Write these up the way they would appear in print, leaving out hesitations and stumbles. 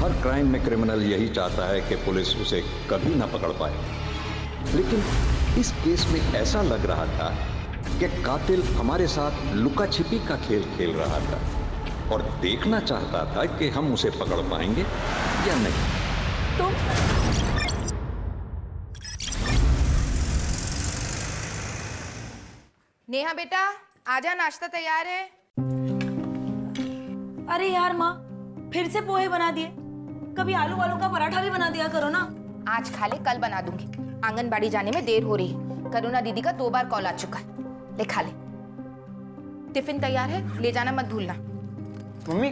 हर crime में criminal यही चाहता है कि पुलिस उसे कभी ना पकड़ पाए, लेकिन इस केस में ऐसा लग रहा था कि कातिल हमारे साथ लुका छिपी का खेल खेल रहा था और देखना चाहता था कि हम उसे पकड़ पाएंगे या नहीं। तुम नेहा बेटा आजा, नाश्ता तैयार है। अरे यार माँ, फिर से पोहे बना दिए। कभी आलू वालू का पराठा भी बना दिया करो ना। आज खा ले, कल बना दूंगी। आंगनबाड़ी जाने में देर हो रही है। करुणा दीदी का 2 बार कॉल आ चुका है। ले खा ले। टिफिन तैयार है, ले जाना मत भूलना। मम्मी,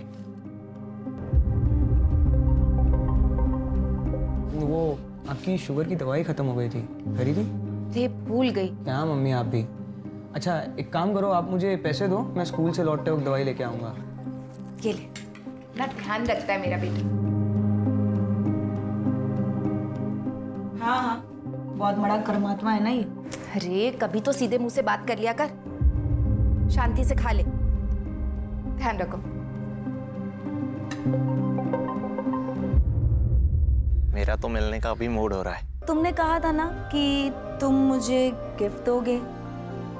वो आपकी शुगर की दवाई खत्म हो गई थी, खरीदी? रे भूल गई। क्या मम्मी आप भी। अच्छा एक काम करो, आप मुझे पैसे दो, मैं स्कूल से लौटते वक्त दवाई लेके आऊँगा। ये ले, ना ध्यान रखता है मेरा बेटा। हाँ हाँ, बहुत बड़ा कर्मात्मा है ना ये। अरे कभी तो सीधे मुंह से बात कर लिया कर। शांति से खा ले, ध्यान रखो। मेरा तो मिलने का अभी मूड हो रहा है। तुमने कहा था ना कि तुम मुझे गिफ्ट दोगे,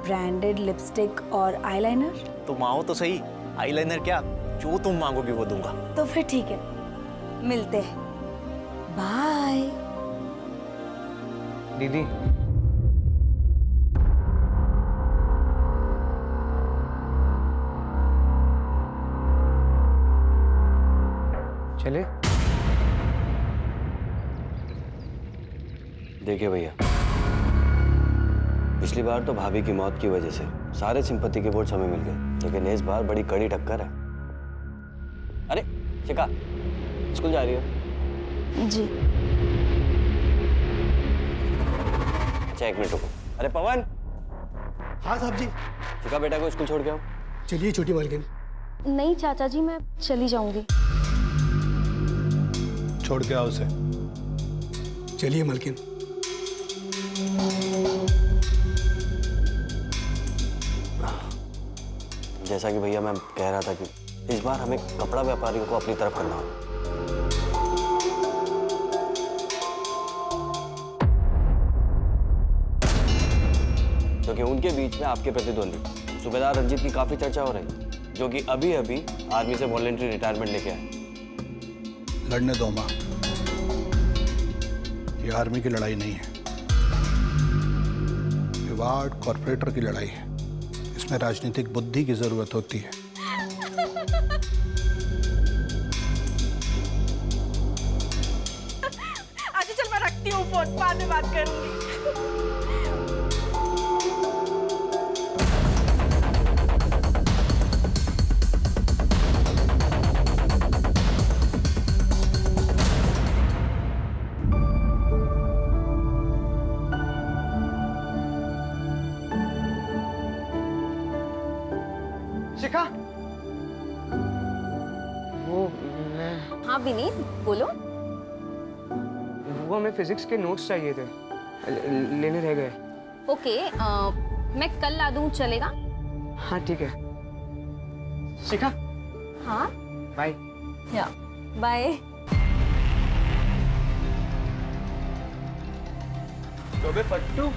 ब्रांडेड लिपस्टिक और आईलाइनर। तुम आओ तो सही, आईलाइनर क्या, जो तुम मांगोगी वो दूंगा। तो फिर ठीक है, मिलते हैं। बाय। दीदी चले। देखिए भैया, पिछली बार तो भाभी की मौत की वजह से सारे सिंपत्ति के वोट्स हमें मिल गए, लेकिन इस बार बड़ी कड़ी टक्कर है। अरे शिखा, स्कूल जा रही हो? जी। अच्छा 1 मिनट रुको। अरे पवन। हाँ साहब जी। शिखा बेटा को स्कूल छोड़ के आओ। चलिए छोटी मालकिन। नहीं चाचा जी, मैं चली जाऊंगी। छोड़ के आओ उसे। चलिए मालकिन। जैसा कि भैया मैं कह रहा था कि इस बार हमें कपड़ा व्यापारियों को अपनी तरफ करना होगा। क्योंकि उनके बीच में आपके प्रतिद्वंदी सूबेदार रंजीत की काफी चर्चा हो रही है, जो कि अभी अभी आर्मी से वॉलंटरी रिटायरमेंट लेके आए। लड़ने दो माँ, ये आर्मी की लड़ाई नहीं है, ये वार्ड कॉर्पोरेटर की लड़ाई है। इसमें राजनीतिक बुद्धि की जरूरत होती है। अच्छा चल, मैं रखती हूँ फोन, बाद में बात करूंगी। शिखा, वो मैं हाँ विनीत, बोलो। वो हमें फिजिक्स के नोट्स चाहिए थे, लेने रह गए। ओके, मैं कल ला दूँ, चलेगा? हाँ ठीक है। शिखा हाँ बाय। या बाय। तो बे फट्टू,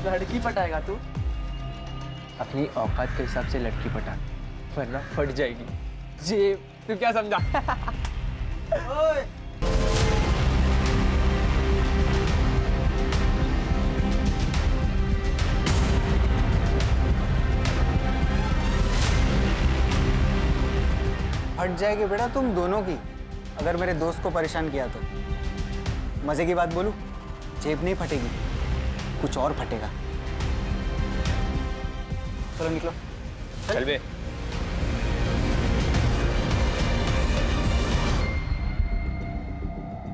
लड़की पटाएगा तू? अपनी औकात के हिसाब से लड़की पटा, वरना फट जाएगी। जी तू क्या समझा? ओए फट जाएगी बेटा तुम दोनों की, अगर मेरे दोस्त को परेशान किया तो। मजे की बात बोलूं, जेब नहीं फटेगी, कुछ और फटेगा। चलो निकलो। चल बे।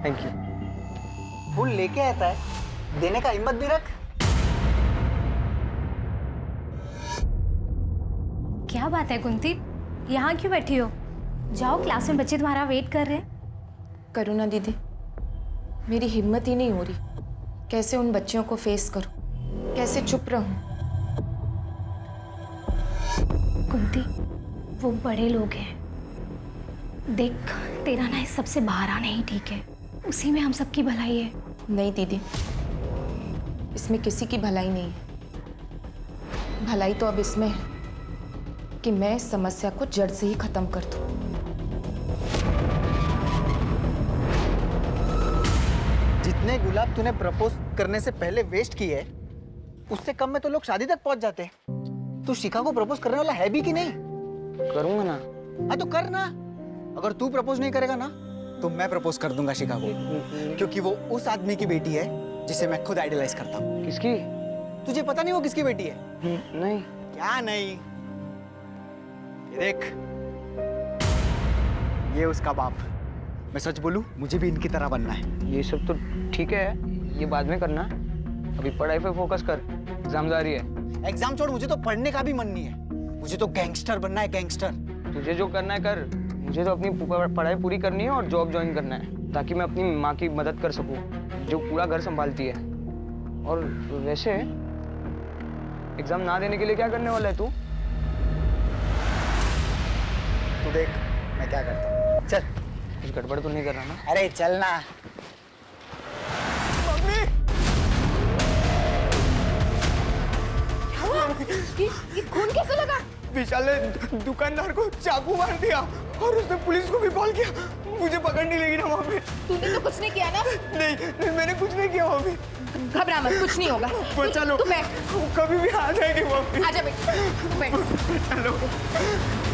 Thank you. फूल लेके आता है, देने का हिम्मत भी रख। क्या बात है कुंती, यहाँ क्यों बैठी हो? जाओ, क्लास में बच्चे तुम्हारा वेट कर रहे हैं। करुणा दीदी, मेरी हिम्मत ही नहीं हो रही। कैसे उन बच्चियों को फेस करूं, कैसे चुप रहूं? कुंती, वो बड़े लोग हैं, देख, तेरा ना इस सबसे बाहर आना ही ठीक है। उसी में हम सबकी भलाई है। नहीं दीदी, इसमें किसी की भलाई नहीं है। भलाई तो अब इसमें है कि मैं इस समस्या को जड़ से ही खत्म कर दूं। जितने गुलाब तूने प्रपोज करने से पहले वेस्ट किए, उससे कम में तो लोग शादी तक पहुंच जाते। तू शिखा को प्रपोज करने वाला है भी कि नहीं? करूंगा ना। हाँ तो कर ना। अगर तू प्रपोज नहीं करेगा ना तो मैं प्रपोज कर दूंगा शिखा को, क्योंकि वो उस आदमी की बेटी है जिसे मैं खुद आइडलाइज करता हूँ। किसकी? तुझे पता नहीं वो किसकी बेटी है? नहीं। क्या नहीं? ये देख, ये उसका बाप। मैं सच बोलूं, मुझे भी इनकी तरह बनना है। ये सब तो ठीक है, ये बाद में करना। अभी पढ़ाई पे फोकस कर, एग्जाम जा रही है। एग्जाम छोड़, मुझे तो पढ़ने का भी मन नहीं है। मुझे तो गैंगस्टर बनना है, गैंगस्टर। तुझे जो करना है कर, मुझे तो अपनी पढ़ाई पूरी करनी है और जॉब ज्वाइन करना है, ताकि मैं अपनी माँ की मदद कर सकूं, जो पूरा घर संभालती है। और वैसे एग्जाम ना देने के लिए क्या करने वाला है तू? तू देख मैं क्या करता हूँ। चल। कुछ गड़बड़ तो नहीं कर रहा ना? अरे चल ना। मम्मी! ये खून कैसे लगा? विशाल ने दुकानदार को चाकू मार दिया और उसने पुलिस को भी कॉल किया। मुझे पकड़ नहीं लेगी ना मम्मी? तूने तो कुछ नहीं किया ना? नहीं, मैंने कुछ नहीं किया मम्मी। घबरा मत, कुछ नहीं होगा। बचा लो। तू बैठ। कभी भी आ जाएगी मम्मी। आजा बेट, तू बैठ। चलो।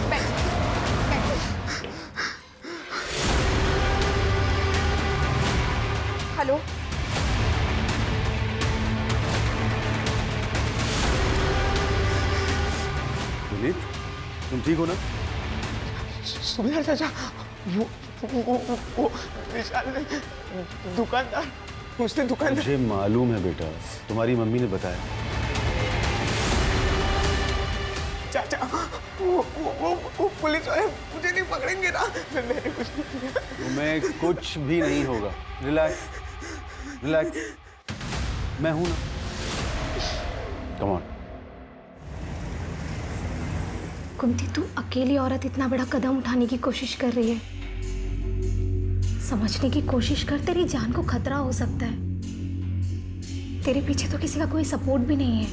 बैठ, बैठ। हेलो, पुनीत, तुम ठीक हो ना? सुबह चाचा, वो विशाल ने दुकानदार, उसने दुकानदार। मुझे मालूम है बेटा, तुम्हारी मम्मी ने बताया। चाचा, वो पुलिस वाले मुझे नहीं पकड़ेंगे ना? मैंने कुछ नहीं किया। तुम्हें कुछ भी नहीं होगा। Relax, relax. मैं हूं ना। Come on. कुंती, तू अकेली औरत इतना बड़ा कदम उठाने की कोशिश कर रही है। समझने की कोशिश कर, तेरी जान को खतरा हो सकता है। तेरे पीछे तो किसी का कोई सपोर्ट भी नहीं है।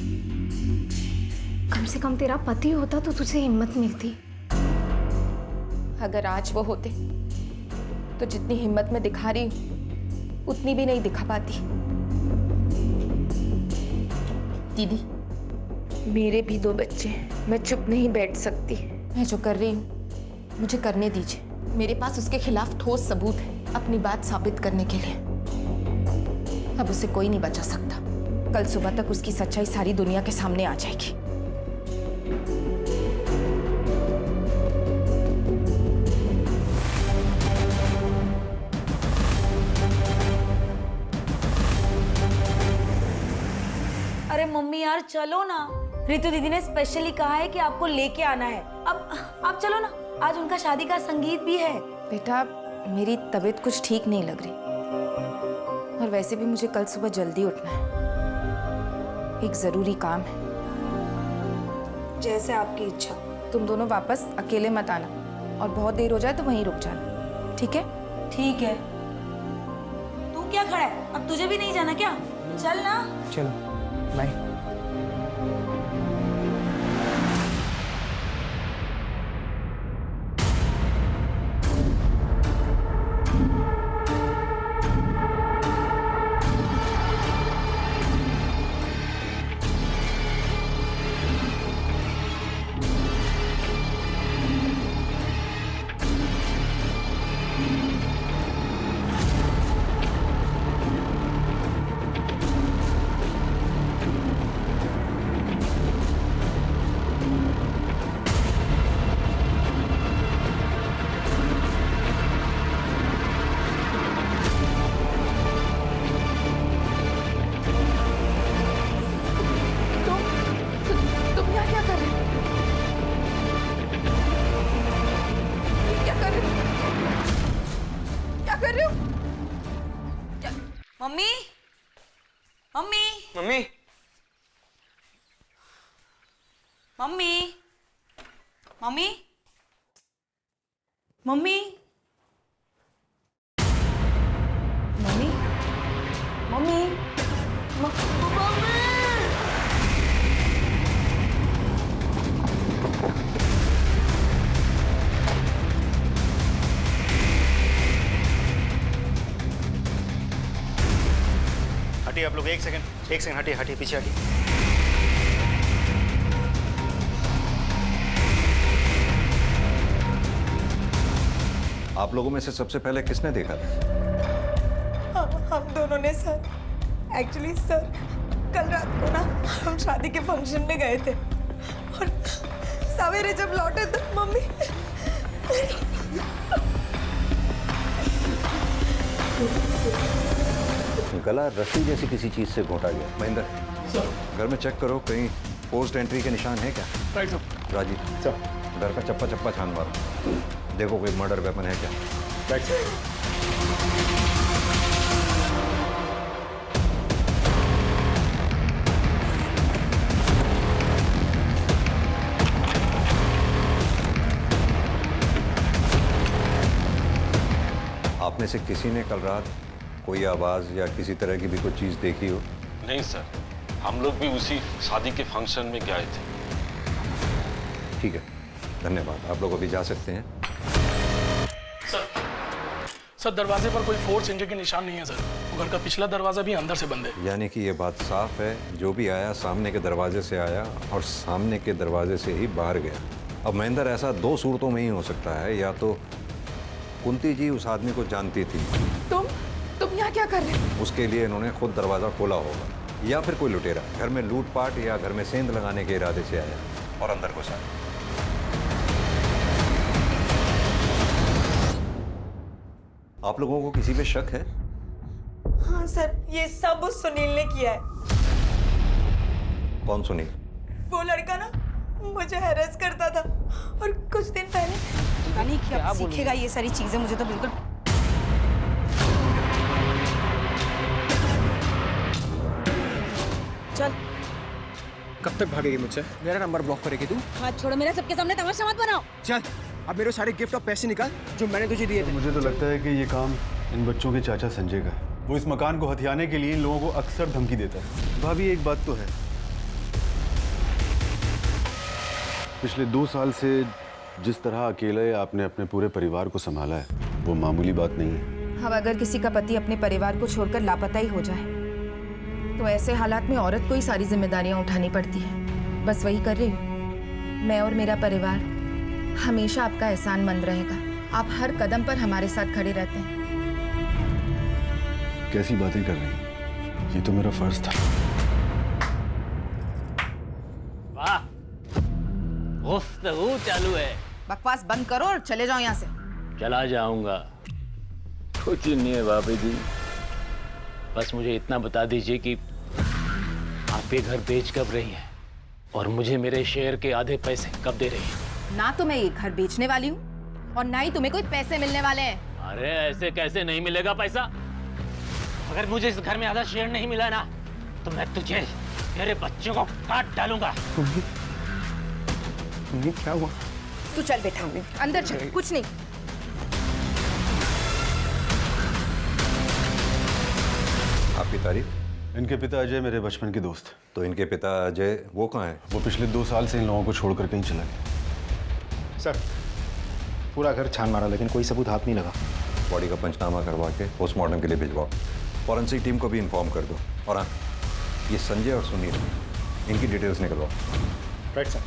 कम से कम तेरा पति होता तो तुझे हिम्मत मिलती। अगर आज वो होते तो जितनी हिम्मत मैं दिखा रही हूं उतनी भी नहीं दिखा पाती। दीदी, मेरे भी 2 बच्चे हैं, मैं चुप नहीं बैठ सकती। मैं जो कर रही हूँ मुझे करने दीजिए। मेरे पास उसके खिलाफ ठोस सबूत है अपनी बात साबित करने के लिए। अब उसे कोई नहीं बचा सकता। कल सुबह तक उसकी सच्चाई सारी दुनिया के सामने आ जाएगी। अरे मम्मी यार चलो ना, रितु दीदी ने स्पेशली कहा है कि आपको लेके आना है। अब आप चलो ना, आज उनका शादी का संगीत भी है। बेटा, मेरी तबीयत कुछ ठीक नहीं लग रही और वैसे भी मुझे कल सुबह जल्दी उठना है। एक जरूरी काम है। जैसे आपकी इच्छा। तुम दोनों वापस अकेले मत आना और बहुत देर हो जाए तो वहीं रुक जाना, ठीक है? ठीक है। तू क्या खड़ा है? अब तुझे भी नहीं जाना क्या? चल ना। चलो, bye. Mummy, mummy, mummy, mummy, mummy, mummy, हटिए आप लोग, एक सेकंड हटिए हटिए, पीछे हटिए। आप लोगों में से सबसे पहले किसने देखा था? हम दोनों ने सर। एक्चुअली सर, कल रात को ना हम शादी के फंक्शन में गए थे और सवेरे जब लौटे तो मम्मी गला रस्सी जैसी किसी चीज से घोटा गया। महेंद्र घर में चेक करो, कहीं पोस्ट एंट्री के निशान है क्या? Right sir. राजीव घर का चप्पा चप्पा छान मारो, देखो कोई मर्डर वेपन है क्या। Right sir. आप में से किसी ने कल रात कोई आवाज या किसी तरह की भी कोई चीज देखी हो? नहीं सर, हम लोग भी उसी शादी के फंक्शन में गए थे। ठीक है, धन्यवाद। आप लोग अभी जा सकते हैं। सर दरवाजे पर कोई फोर्स इंजरी के निशान नहीं है सर। घर का पिछला दरवाजा भी अंदर से बंद है। यानी कि ये बात साफ है, जो भी आया सामने के दरवाजे से आया और सामने के दरवाजे से ही बाहर गया। अब महेंद्र ऐसा दो सूरतों में ही हो सकता है, या तो कुंती जी उस आदमी को जानती थी, तुम यहाँ क्या कर रहे हो? उसके लिए इन्होंने खुद दरवाजा खोला होगा, या फिर कोई लुटेरा घर में लूटपाट या घर में सेंध लगाने के इरादे से आया और अंदर घुसा। आप लोगों को किसी पे शक है? हाँ सर, ये सब उस सुनील ने किया है। कौन सुनील? वो लड़का ना मुझे हैरेस करता था और कुछ दिन पहले पता नहीं क्या सीखेगा ये सारी चीजें, मुझे तो बिल्कुल। चल। कब तक भागेगी मुझसे? मेरा नंबर ब्लॉक करेगी तू? हाथ छोड़ो मेरा, सबके सामने तमाशा मत बनाओ। चल अब मेरे सारे गिफ्ट और पैसे निकाल जो मैंने तुझे दिए थे। मुझे तो लगता है कि ये काम इन बच्चों के चाचा संजय का है। वो इस मकान को हथियाने के लिए इन लोगों को अक्सर धमकी देता है। भाभी एक बात तो है, पिछले 2 साल से जिस तरह अकेले आपने अपने पूरे परिवार को संभाला है वो मामूली बात नहीं है। अब अगर किसी का पति अपने परिवार को छोड़कर लापता ही हो जाए तो ऐसे हालात में औरत को ही सारी जिम्मेदारियां उठानी पड़ती है। बस वही कर रही हूँ। मैं और मेरा परिवार हमेशा आपका एहसानमंद रहेगा। आप हर कदम पर हमारे साथ खड़े रहते हैं। कैसी बातें कर रही हैं? ये तो मेरा फर्ज था। वाह, गुफ्तगू चालू है। बकवास बंद करो और चले जाओ यहाँ से। चला जाऊंगा, कुछ नहीं है भाभी जी। बस मुझे इतना बता दीजिए कि आप ये घर बेच कब रही हैं और मुझे मेरे शेयर के आधे पैसे कब दे रही हैं? ना तो मैं ये घर बेचने वाली हूँ और ना ही तुम्हें कोई पैसे मिलने वाले हैं। अरे ऐसे कैसे नहीं मिलेगा पैसा? अगर मुझे इस घर में आधा शेयर नहीं मिला ना तो मैं तुझे, तेरे बच्चों को काट डालूंगा। क्या हुआ? तू चल बेटा, अंदर चल। कुछ नहीं। आपकी तारीफ? इनके पिता अजय मेरे बचपन के दोस्त। तो इनके पिता अजय वो कहाँ हैं? वो पिछले 2 साल से इन लोगों को छोड़कर कहीं चला गया। सर पूरा घर छान मारा लेकिन कोई सबूत हाथ नहीं लगा। बॉडी का पंचनामा करवा के पोस्टमार्टम के लिए भिजवाओ। फॉरेंसिक टीम को भी इन्फॉर्म कर दो। और हाँ, ये संजय और सुनील, इनकी डिटेल्स निकलवाओ। Right sir.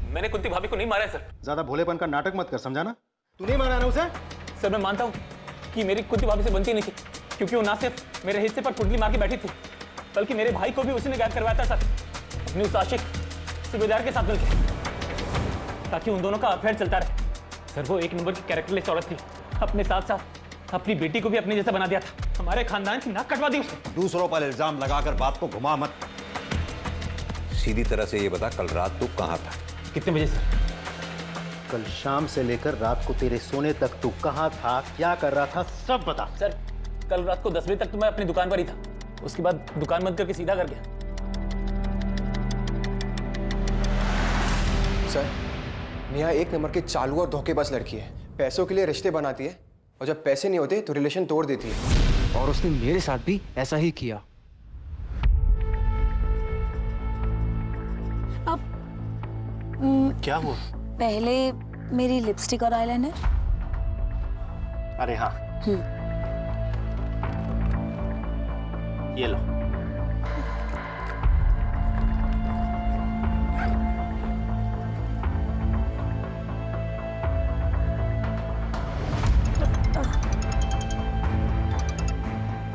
मैंने कुंती भाभी को नहीं मारा है सर। ज्यादा भोलेपन का नाटक मत कर, समझा ना? तू नहीं मारा ना उसे? सर मैं मानता हूँ कि मेरी कुंती भाभी से बनती नहीं थी, क्योंकि वो ना सिर्फ मेरे हिस्से पर कुंडली मार के बैठी थी बल्कि मेरे भाई को भी उसी ने गायब करवाया था सर, अपने उस आशिक सूबेदार के साथ मिलकर, ताकि उन दोनों का अफेयर चलता रहे। सर वो एक नंबर की कैरेक्टरलेस औरत थी, अपने साथ साथ अपनी बेटी को भी अपने जैसा बना दिया था। हमारे खानदान की नाक कटवा दी उसने। दूसरों पर इल्जाम लगाकर बात को घुमा मत। सीधी तरह से ये बता, कल रात तू कहाँ था? कितने बजे सर? कल शाम से लेकर रात को तेरे सोने तक तू कहाँ था, क्या कर रहा था, सब बता। सर कल रात को 10 बजे तक तो मैं अपनी दुकान पर ही था, उसके बाद दुकान बंद करके सीधा कर गया। सर नेहा 1 नंबर की चालू और धोखेबाज लड़की है। पैसों के लिए रिश्ते बनाती है और जब पैसे नहीं होते तो रिलेशन तोड़ देती है। और उसने मेरे साथ भी ऐसा ही किया। क्या हुआ? पहले मेरी लिपस्टिक और आईलाइनर। अरे हाँ, ये लो।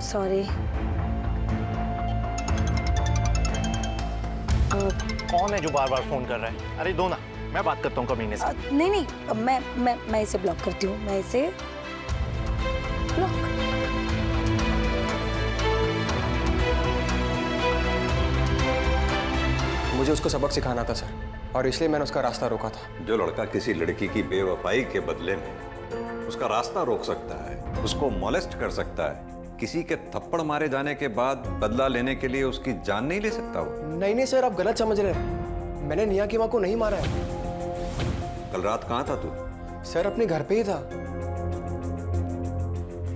सॉरी। कौन है जो बार बार फोन कर रहा है? अरे दो ना, मैं बात करता हूँ कमीने से। नहीं नहीं, मैं इसे ब्लॉक करती हूँ। मैं इसे ब्लॉक। मुझे उसको सबक सिखाना था सर, और इसलिए मैंने उसका रास्ता रोका था। जो लड़का किसी लड़की की बेवफाई के बदले में उसका रास्ता रोक सकता है, उसको मॉलेस्ट कर सकता है, किसी के थप्पड़ मारे जाने के बाद बदला लेने के लिए उसकी जान नहीं ले सकता वो। नहीं सर, आप गलत समझ रहे हैं। मैंने नेहा की माँ को नहीं मारा है। कल रात कहाँ था तू? सर अपने घर पे ही था।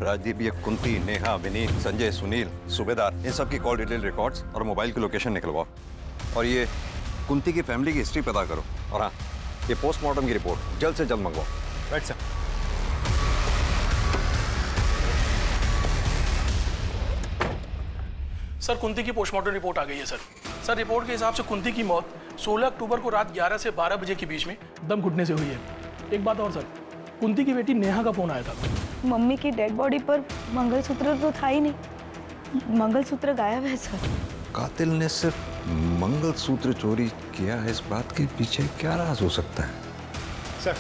राजदीप, ये कुंती, नेहा, विनीत, संजय, सुनील, सूबेदार, इन सब की कॉल डिटेल रिकॉर्ड्स और मोबाइल की लोकेशन निकलवाओ। और ये कुंती की फैमिली की हिस्ट्री पता करो। और हाँ, ये पोस्टमार्टम की रिपोर्ट जल्द से जल्द मंगवाओ। Right sir. सर कुंती की पोस्टमार्टम रिपोर्ट आ गई है सर। सर रिपोर्ट के हिसाब से कुंती की मौत 16 अक्टूबर को रात 11 से 12 बजे के बीच में दम घुटने से हुई है। एक बात और सर, कुंती की बेटी नेहा का फोन आया था। मम्मी की डेड बॉडी पर मंगलसूत्र तो था ही नहीं, मंगलसूत्र गायब है सर। कातिल ने सिर्फ मंगलसूत्र चोरी किया है, इस बात के पीछे क्या राज हो सकता है? सर,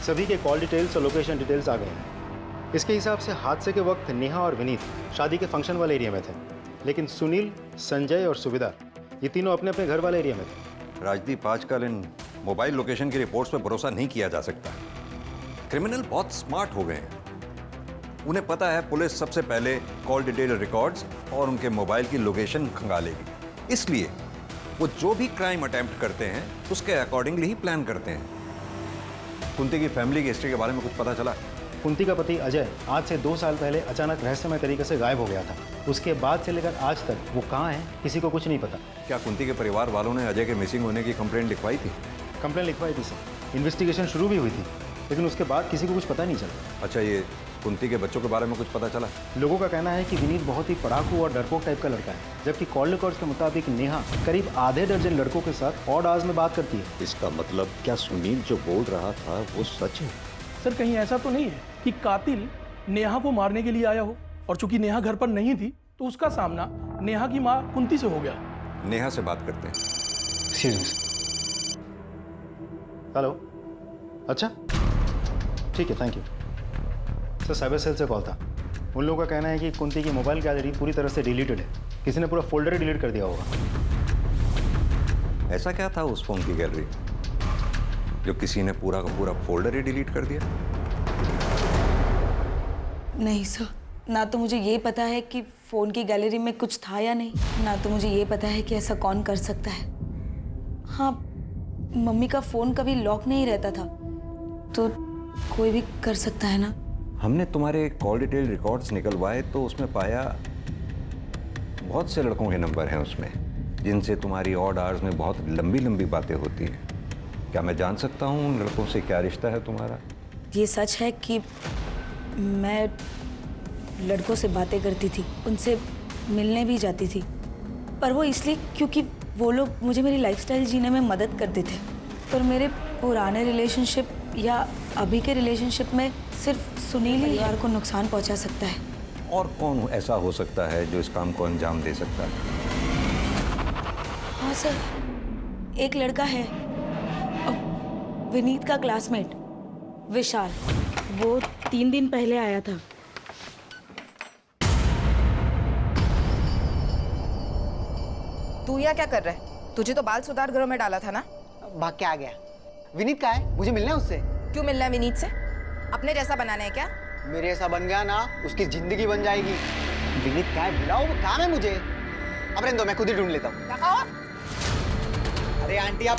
सभी के कॉल डिटेल्स और लोकेशन डिटेल्स आ गए हैं। इसके हिसाब से हादसे के वक्त नेहा और विनीत शादी के फंक्शन वाले एरिया में थे, लेकिन सुनील, संजय और सूबेदार ये तीनों अपने अपने घर वाले एरिया में थे। राजदीप, आजकल इन मोबाइल लोकेशन की रिपोर्ट्स पर भरोसा नहीं किया जा सकता। क्रिमिनल बहुत स्मार्ट हो गए हैं। उन्हें पता है पुलिस सबसे पहले कॉल डिटेल रिकॉर्ड्स और उनके मोबाइल की लोकेशन खंगालेगी, इसलिए वो जो भी क्राइम अटेम्प्ट करते हैं उसके अकॉर्डिंगली ही प्लान करते हैं। कुंती की फैमिली की हिस्ट्री के बारे में कुछ पता चला? कुंती का पति अजय आज से 2 साल पहले अचानक रहस्यमय तरीके से गायब हो गया था। उसके बाद से लेकर आज तक वो कहाँ है किसी को कुछ नहीं पता। क्या कुंती के परिवार वालों ने अजय के मिसिंग होने की कंप्लेंट लिखवाई थी? कंप्लेंट लिखवाई थी सर, इन्वेस्टिगेशन शुरू भी हुई थी, लेकिन उसके बाद किसी को कुछ पता नहीं चला। अच्छा, ये कुंती के बच्चों के बारे में कुछ पता चला? लोगों का कहना है कि विनीत बहुत ही पढ़ाकू और डरपोक टाइप का लड़का है, जबकि कॉल रिकॉर्ड्स के मुताबिक नेहा करीब आधे दर्जन लड़कों के साथ ऑड आवर्स में बात करती है। इसका मतलब क्या सुनील जो बोल रहा था वो सच है? सर कहीं ऐसा तो नहीं है कि कातिल नेहा को मारने के लिए आया हो, और चूंकि नेहा घर पर नहीं थी तो उसका सामना नेहा की माँ कुंती से हो गया। नेहा से बात करते हैं। हेलो, अच्छा ठीक है, thank you sir. Cyber cell से कॉल था। उन लोगों का कहना है कि कुंती की मोबाइल गैलरी पूरी तरह से डिलीटेड है, किसी ने पूरा फोल्डर ही डिलीट कर दिया होगा। ऐसा क्या था उस फोन की गैलरी जो किसी ने पूरा का पूरा फोल्डर ही डिलीट कर दिया? नहीं सर, ना तो मुझे ये पता है कि फ़ोन की गैलरी में कुछ था या नहीं, ना तो मुझे ये पता है कि ऐसा कौन कर सकता है। हाँ, मम्मी का फ़ोन कभी लॉक नहीं रहता था, तो कोई भी कर सकता है ना। हमने तुम्हारे कॉल डिटेल रिकॉर्ड्स निकलवाए तो उसमें पाया बहुत से लड़कों के नंबर हैं उसमें, जिनसे तुम्हारी ऑड आवर्स में बहुत लंबी लंबी बातें होती हैं। क्या मैं जान सकता हूँ उन लड़कों से क्या रिश्ता है तुम्हारा? ये सच है कि मैं लड़कों से बातें करती थी, उनसे मिलने भी जाती थी, पर वो इसलिए क्योंकि वो लोग मुझे मेरी लाइफस्टाइल जीने में मदद करते थे। पर मेरे पुराने रिलेशनशिप या अभी के रिलेशनशिप में सिर्फ सुनील ही परिवार को नुकसान पहुंचा सकता है। और कौन ऐसा हो सकता है जो इस काम को अंजाम दे सकता है? हाँ सर, एक लड़का है, विनीत का क्लासमेट विशाल। वो 3 दिन पहले आया था। तू यहाँ क्या कर रहा है? तुझे तो बाल सुधार गृह में डाला था ना? भाग के आ गया। विनीत कहाँ है? मुझे मिलना है उससे। क्यों मिलना है विनीत से? अपने जैसा बनाना है क्या? मेरे ऐसा बन गया ना, उसकी जिंदगी बन जाएगी। विनीत कहाँ है? बुलाओ, वो काम है मुझे। अब रहने दो, मैं खुद ही ढूंढ लेता हूँ। अरे आंटी आप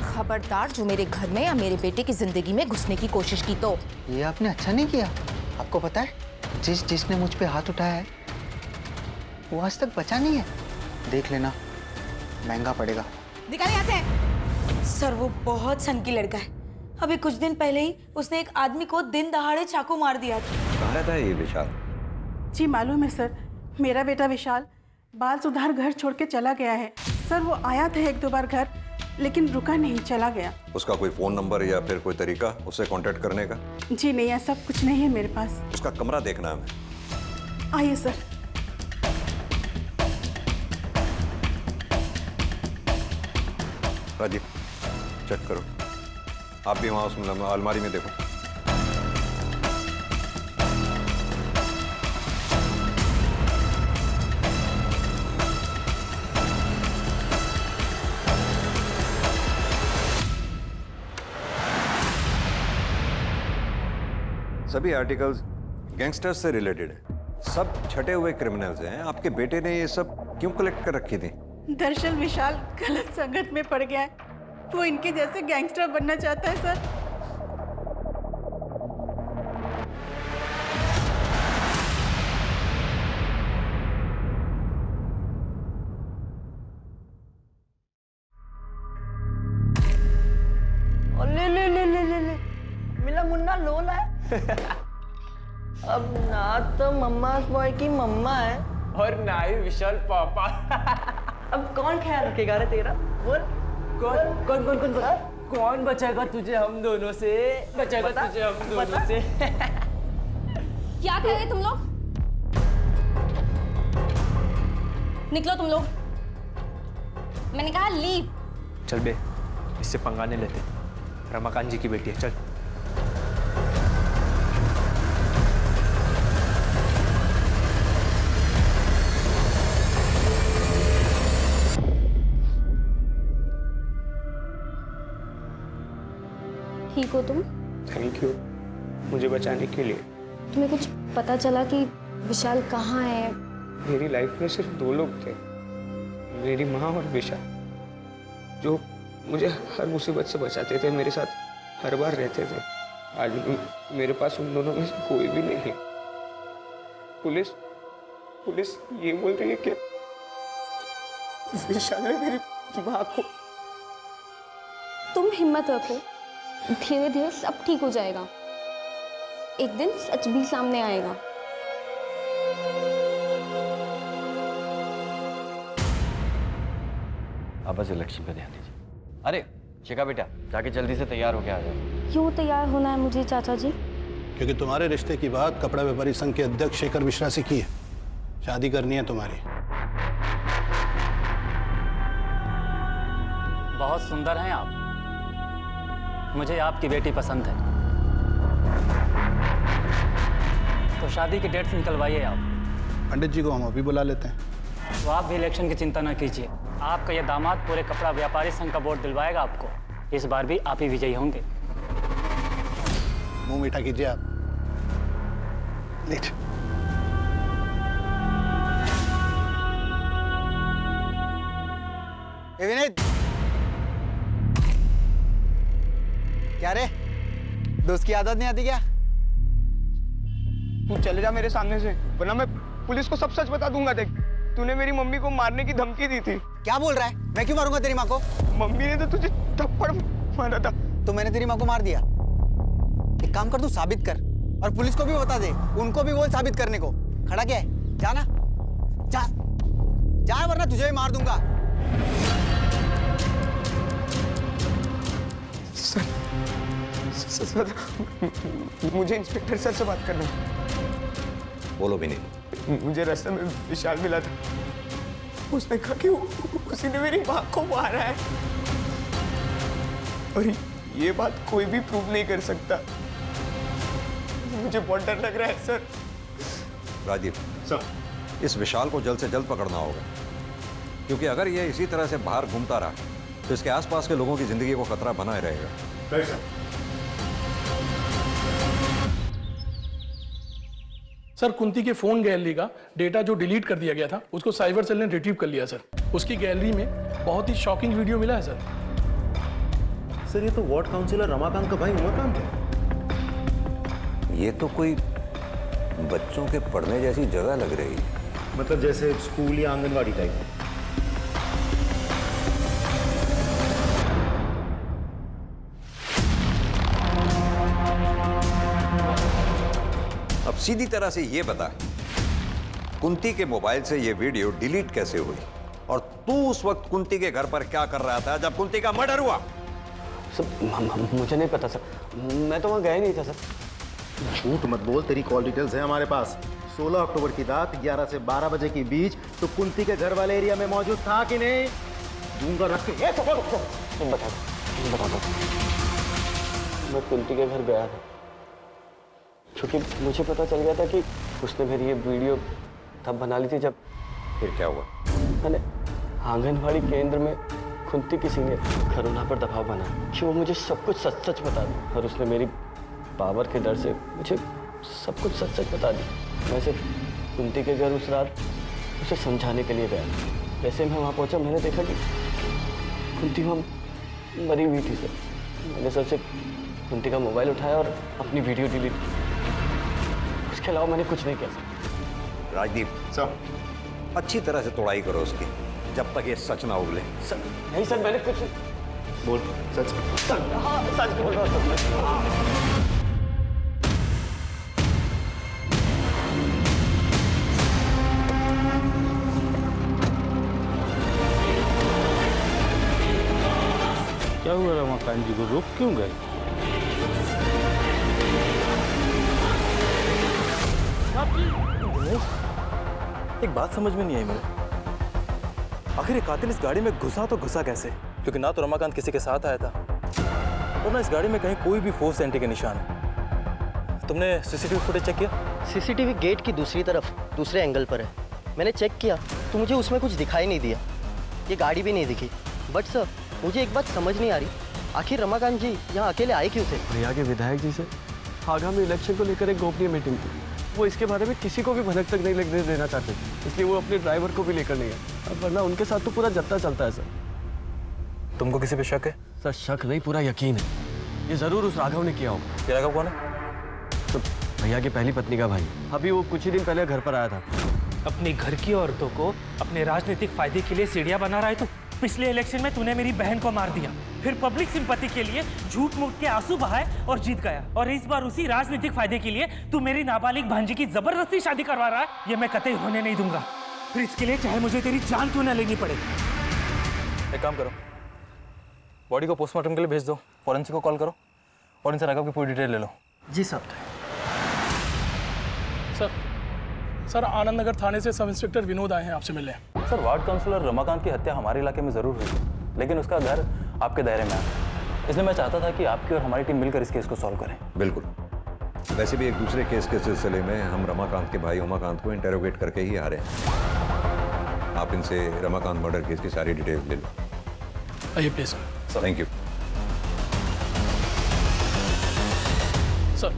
खबरदार जो मेरे घर में या मेरे बेटे की जिंदगी में घुसने की कोशिश की तो। ये आपने अच्छा नहीं किया। आपको पता है, जिसने मुझ पे हाथ उठाया है वो आज तक बचा नहीं है। देख लेना, महंगा पड़ेगा। निकाल यहाँ से। सर वो बहुत सनकी लड़का है। अभी कुछ दिन पहले ही उसने एक आदमी को दिन दहाड़े चाकू मार दिया था। कहाँ रहता है ये विशाल? जी मालूम है सर, मेरा बेटा विशाल बाल सुधार घर छोड़ के चला गया है। सर वो आया था 1-2 बार घर, लेकिन रुका नहीं, चला गया। उसका कोई फोन नंबर या फिर कोई तरीका उससे कांटेक्ट करने का? जी नहीं, ऐसा कुछ नहीं है मेरे पास। उसका कमरा देखना है हमें। आइए सर। राजीव चेक करो, आप भी वहां उस अलमारी में देखो। सभी आर्टिकल्स गैंगस्टर्स से रिलेटेड है, सब छटे हुए क्रिमिनल्स हैं। आपके बेटे ने ये सब क्यों कलेक्ट कर रखी थी? दरअसल विशाल गलत संगत में पड़ गया है, वो इनके जैसे गैंगस्टर बनना चाहता है सर। ले ले ले ले ले ले मेरा मुन्ना लोला है। अब ना तो मम्मा बॉय की मम्मा है और ना ही विशाल पापा। अब कौन ख्याल रखेगा रे तेरा? बोल कौन कौन कौन कौन कौन बचाएगा तुझे हम दोनों से? बचाएगा तुझे हम दोनों से। क्या कर रहे तुम लोग? निकलो तुम लोग, मैंने कहा लीव। चल बे, इससे पंगा नहीं लेते। रमाकांत जी की बेटी है, चल। ठीक हो तुम? थैंक यू मुझे बचाने के लिए। तुम्हें कुछ पता चला कि विशाल कहाँ है? मेरी लाइफ में सिर्फ 2 लोग थे, मेरी माँ और विशाल, जो मुझे हर मुसीबत से बचाते थे, मेरे साथ हर बार रहते थे। आज मेरे पास उन दोनों में से कोई भी नहीं है। पुलिस ये बोल रही है कि विशाल ने मेरी माँ को। तुम हिम्मत रखो, धीरे धीरे सब ठीक हो जाएगा। एक दिन सच भी सामने आएगा। आप बस इलेक्शन पे ध्यान दीजिए। अरे शिखा बेटा, जाके जल्दी से तैयार होके आ जाओ। क्यों तैयार होना है मुझे चाचा जी? क्योंकि तुम्हारे रिश्ते की बात कपड़ा व्यापारी संघ के अध्यक्ष शेखर मिश्रा से की है। शादी करनी है तुम्हारी। बहुत सुंदर हैं आप, मुझे आपकी बेटी पसंद है। तो शादी की डेट्स निकलवाइए आप। पंडित जी को हम अभी बुला लेते हैं। तो आप भी इलेक्शन की चिंता न कीजिए, आपका यह दामाद पूरे कपड़ा व्यापारी संघ का वोट दिलवाएगा आपको। इस बार भी आप ही विजयी होंगे। मुंह मीठा कीजिए आप। लेट। विनीत, क्या रे, दोस्त की आदत नहीं आती क्या? तू चले जा मेरे सामने से, वरना मैं पुलिस को सब सच बता दूंगा। देख, तूने मेरी मम्मी को मारने की धमकी दी थी। क्या बोल रहा है? मैं क्यों मारूंगा तेरी माँ को? मम्मी ने तो तुझे थप्पड़ मारा था। तो मैंने तेरी माँ को मार दिया? एक काम कर, तू साबित कर और पुलिस को भी बता दे, उनको भी बोल साबित करने को। खड़ा क्या है? जा ना, जा वरना तुझे भी मार दूंगा। सर, मुझे इंस्पेक्टर सर से बात करना है। बोलो विनीत। मुझे रास्ते में विशाल मिला था, उसने कहा कि उसी ने मेरी माँ को मारा है, और ये बात कोई भी प्रूव नहीं कर सकता। मुझे बहुत डर लग रहा है सर। राजीव सर, इस विशाल को जल्द से जल्द पकड़ना होगा, क्योंकि अगर ये इसी तरह से बाहर घूमता रहा तो इसके आसपास के लोगों की जिंदगी को खतरा बना रहेगा। Right sir. सर, कुंती के फोन गैलरी का डेटा जो डिलीट कर दिया गया था, उसको साइबर सेल ने रिट्रीव कर लिया सर। उसकी गैलरी में बहुत ही शॉकिंग वीडियो मिला है सर। सर, ये तो वार्ड काउंसिलर रमाकांत का भाई उमाकांत है। ये तो कोई बच्चों के पढ़ने जैसी जगह लग रही है। मतलब जैसे स्कूल या आंगनवाड़ी टाइप। सीधी तरह से ये बता, कुंती के मोबाइल से ये वीडियो डिलीट कैसे हुई और तू उस वक्त कुंती के घर पर क्या कर रहा था जब कुंती का मर्डर हुआ? सर मुझे नहीं पता सर, मैं तो वहाँ गया ही नहीं था सर। झूठ मत बोल, तेरी कॉल डिटेल्स है हमारे पास। 16 अक्टूबर की रात 11 से 12 बजे के बीच तो कुंती के घर वाले एरिया में मौजूद था कि नहीं? दूंगा रख के। बता दो। मैं कुंती के घर गया था क्योंकि मुझे पता चल गया था कि उसने मेरी ये वीडियो तब बना ली थी जब। फिर क्या हुआ? मैंने आंगनबाड़ी केंद्र में कुंती की सीनियर करुणा पर दबाव बना कि वो मुझे सब कुछ सच सच बता दी, और उसने मेरी पावर के डर से मुझे सब कुछ सच सच बता दी। मैं सिर्फ कुंती के घर उस रात उसे समझाने के लिए गया। जैसे मैं वहाँ पहुँचा मैंने देखा कि कुंती वहाँ मरी हुई थी सर। मैंने सर से कुंती का मोबाइल उठाया और अपनी वीडियो डिलीट की। उसके अलावा मैंने कुछ नहीं किया सर। राजदीप सर, अच्छी तरह से तोड़ाई करो उसकी जब तक ये सच ना उगले। सर नहीं सर, मैंने कुछ बोल सच। सच बोल रहा हूँ। क्या हुआ रमाकांत जी को, रुक क्यों गए? एक बात समझ में नहीं आई मेरे, आखिर ये कातिल इस गाड़ी में घुसा तो घुसा कैसे? क्योंकि ना तो रमाकांत किसी के साथ आया था और ना इस गाड़ी में कहीं कोई भी फोर्स एंट्री के निशान है। तुमने सीसीटीवी फुटेज चेक किया? सीसीटीवी गेट की दूसरी तरफ दूसरे एंगल पर है। मैंने चेक किया तो मुझे उसमें कुछ दिखाई नहीं दिया, ये गाड़ी भी नहीं दिखी। बट सर मुझे एक बात समझ नहीं आ रही, आखिर रमाकांत जी यहाँ अकेले आए क्यों थे? भैया के विधायक जी से आगामी इलेक्शन को लेकर एक गोपनीय मीटिंग थी। वो इसके बारे में किसी को भी भनक तक नहीं लगने देना चाहते थे, इसलिए वो अपने ड्राइवर को भी लेकर नहीं आए। अब वरना उनके साथ तो पूरा जत्था चलता है सर। तुमको किसी पे शक है? सर शक नहीं, पूरा यकीन है। ये जरूर उस राघव ने किया होगा। ये राघव कौन है? तो भैया की पहली पत्नी का भाई, अभी वो कुछ ही दिन पहले घर पर आया था। अपने घर की औरतों को अपने राजनीतिक फायदे के लिए सीढ़ियां बना रहा है तू। पिछले इलेक्शन में तूने मेरी बहन को मार दिया, फिर पब्लिक सिंपैथी के लिए झूठ मूठ के आंसू बहाए और जीत गया, और इस बार उसी राजनीतिक फायदे के लिए तू मेरी नाबालिग भांजी की जबरदस्ती शादी करवा रहा है। ये मैं कतई होने नहीं दूंगा, फिर इसके लिए चाहे मुझे तेरी जान क्यों न लेनी पड़े। एक काम करो, बॉडी को पोस्टमार्टम के लिए भेज दो, फॉरेंसिक को कॉल करो और इनसे राघव की पूरी डिटेल ले लो। जी साहब। सर आनंद नगर थाने से सब इंस्पेक्टर विनोद आए हैं आपसे मिलने। सर वार्ड काउंसलर रमाकांत की हत्या हमारे इलाके में जरूर हुई, लेकिन उसका घर आपके दायरे में आया, इसलिए मैं चाहता था कि आपकी और हमारी टीम मिलकर इस केस को सॉल्व करें। बिल्कुल, वैसे भी एक दूसरे केस के सिलसिले में हम रमाकांत के भाई उमाकांत को इंटेरोगेट करके ही आ रहे हैं। आप इनसे रमाकांत मर्डर केस की सारी डिटेल ले लो। आइए please. Thank you sir.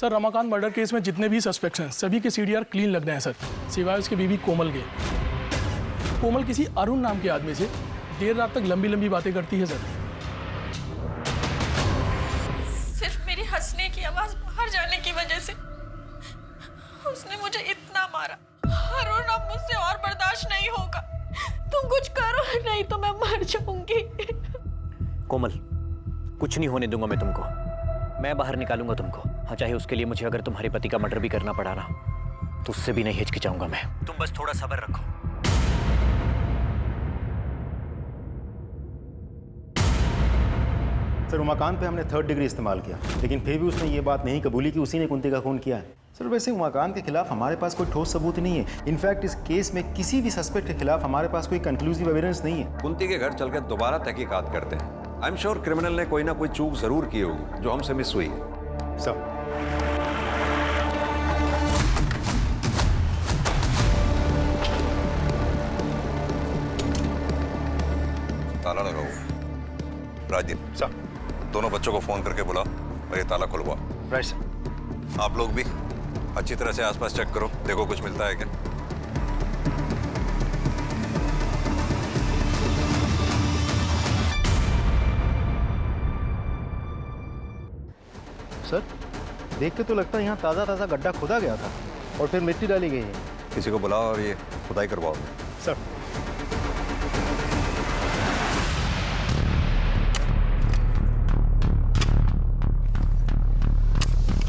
Ramakant murder case में जितने भी सस्पेक्ट्स हैं सभी के सीडीआर क्लीन लग रहे हैं सर, सिवाय उसकी बीवी कोमल के। कोमल किसी अरुण नाम के आदमी से देर रात तक लंबी लंबी बातें करती है सर। सिर्फ मेरी हंसने की आवाज बाहर जाने की वजह से उसने मुझे इतना मारा। अरुण अब मुझसे और बर्दाश्त नहीं होगा, तुम कुछ करो नहीं तो मैं मर जाऊंगी। कोमल, कुछ नहीं होने दूंगा मैं तुमको, मैं बाहर निकालूंगा तुमको। हाँ, चाहे उसके लिए मुझे अगर तुम्हारे पति का मर्डर भी करना पड़ा ना, तो उससे भी नहीं हिचकिचाऊंगा मैं। तुम बस थोड़ा सब्र रखो। सर उमाकांत पे हमने 3rd डिग्री इस्तेमाल किया, लेकिन फिर भी उसने ये बात नहीं कबूली कि उसी ने कुंती का खून किया है। सर वैसे उमाकांत के खिलाफ हमारे पास कोई ठोस सबूत नहीं है। इनफैक्ट इस केस में किसी भी सस्पेक्ट के खिलाफ हमारे पास कोई कंक्लूसिव एविडेंस नहीं है। कुंती के घर चलकर दोबारा तहकीकात करते हैं। आई एम श्योर क्रिमिनल ने कोई ना कोई चूक जरूर की होगी जो हमसे मिस हुई है। सब ताला लगाओ। राजदीप सर, दोनों बच्चों को फोन करके बुलाओ और ये ताला खुलवाओ। Right sir. आप लोग भी अच्छी तरह से आसपास चेक करो, देखो कुछ मिलता है क्या। सर देख के तो लगता है यहाँ ताज़ा ताज़ा गड्ढा खोदा गया था और फिर मिट्टी डाली गई है। किसी को बुलाओ और ये खुदाई करवाओ। सर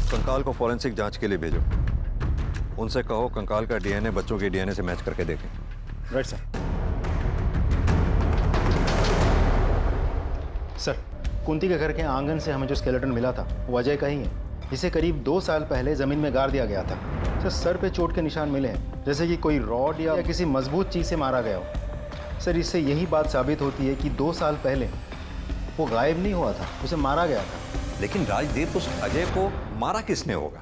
सुन, कंकाल को फॉरेंसिक जांच के लिए भेजो। उनसे कहो कंकाल का डीएनए बच्चों के डीएनए से मैच करके देखें। Right sir. सर, कुंती के घर के आंगन से हमें जो स्केलेटन मिला था वो अजय का ही है। इसे करीब 2 साल पहले जमीन में गाड़ दिया गया था। सर पे चोट के निशान मिले हैं, जैसे कि कोई रॉड या किसी मजबूत चीज से मारा गया हो। सर, इससे यही बात साबित होती है कि 2 साल पहले वो गायब नहीं हुआ था, उसे मारा गया था। लेकिन राजदीप, उस अजय को मारा किसने होगा?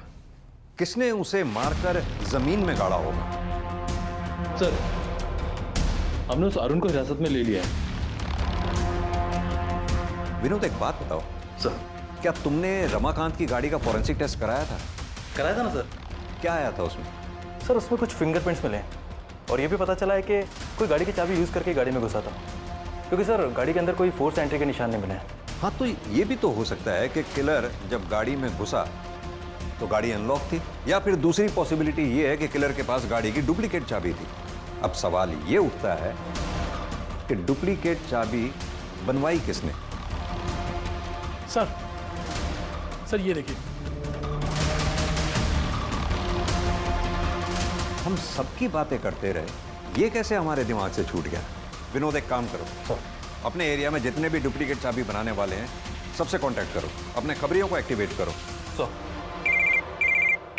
किसने उसे मारकर जमीन में गाड़ा होगा? सर, हमने उस अरुण को हिरासत में ले लिया है। विनोद, एक बात बताओ सर, क्या तुमने रमाकांत की गाड़ी का फॉरेंसिक टेस्ट कराया था? कराया था ना सर। क्या आया था उसमें? सर, उसमें कुछ फिंगरप्रिंट्स मिले हैं और ये भी पता चला है कि कोई गाड़ी की चाबी यूज़ करके गाड़ी में घुसा था, क्योंकि सर गाड़ी के अंदर कोई फोर्स एंट्री के निशान नहीं मिले हैं। हाँ, तो ये भी तो हो सकता है कि किलर जब गाड़ी में घुसा तो गाड़ी अनलॉक थी, या फिर दूसरी पॉसिबिलिटी ये है कि किलर के पास गाड़ी की डुप्लीकेट चाबी थी। अब सवाल ये उठता है कि डुप्लीकेट चाबी बनवाई किसने? सर ये देखिए, हम सबकी बातें करते रहे, ये कैसे हमारे दिमाग से छूट गया? विनोद, एक काम करो, अपने एरिया में जितने भी डुप्लीकेट चाबी बनाने वाले हैं सबसे कांटेक्ट करो, अपने खबरियों को एक्टिवेट करो।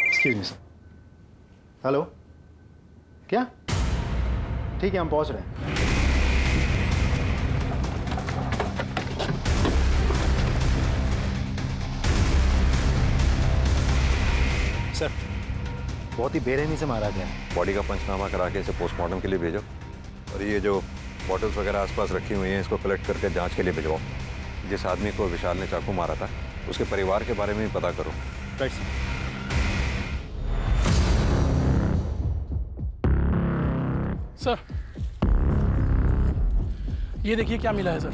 Excuse me sir. हेलो, क्या? ठीक है, हम पहुंच रहे हैं। सर, बहुत ही बेरहमी से मारा गया। बॉडी का पंचनामा करा के इसे पोस्टमार्टम के लिए भेजो, और ये जो बॉटल्स वगैरह आसपास रखी हुई हैं इसको कलेक्ट करके जांच के लिए भिजवाओ। जिस आदमी को विशाल ने चाकू मारा था उसके परिवार के बारे में भी पता करो। Right sir. सर ये देखिए क्या मिला है सर।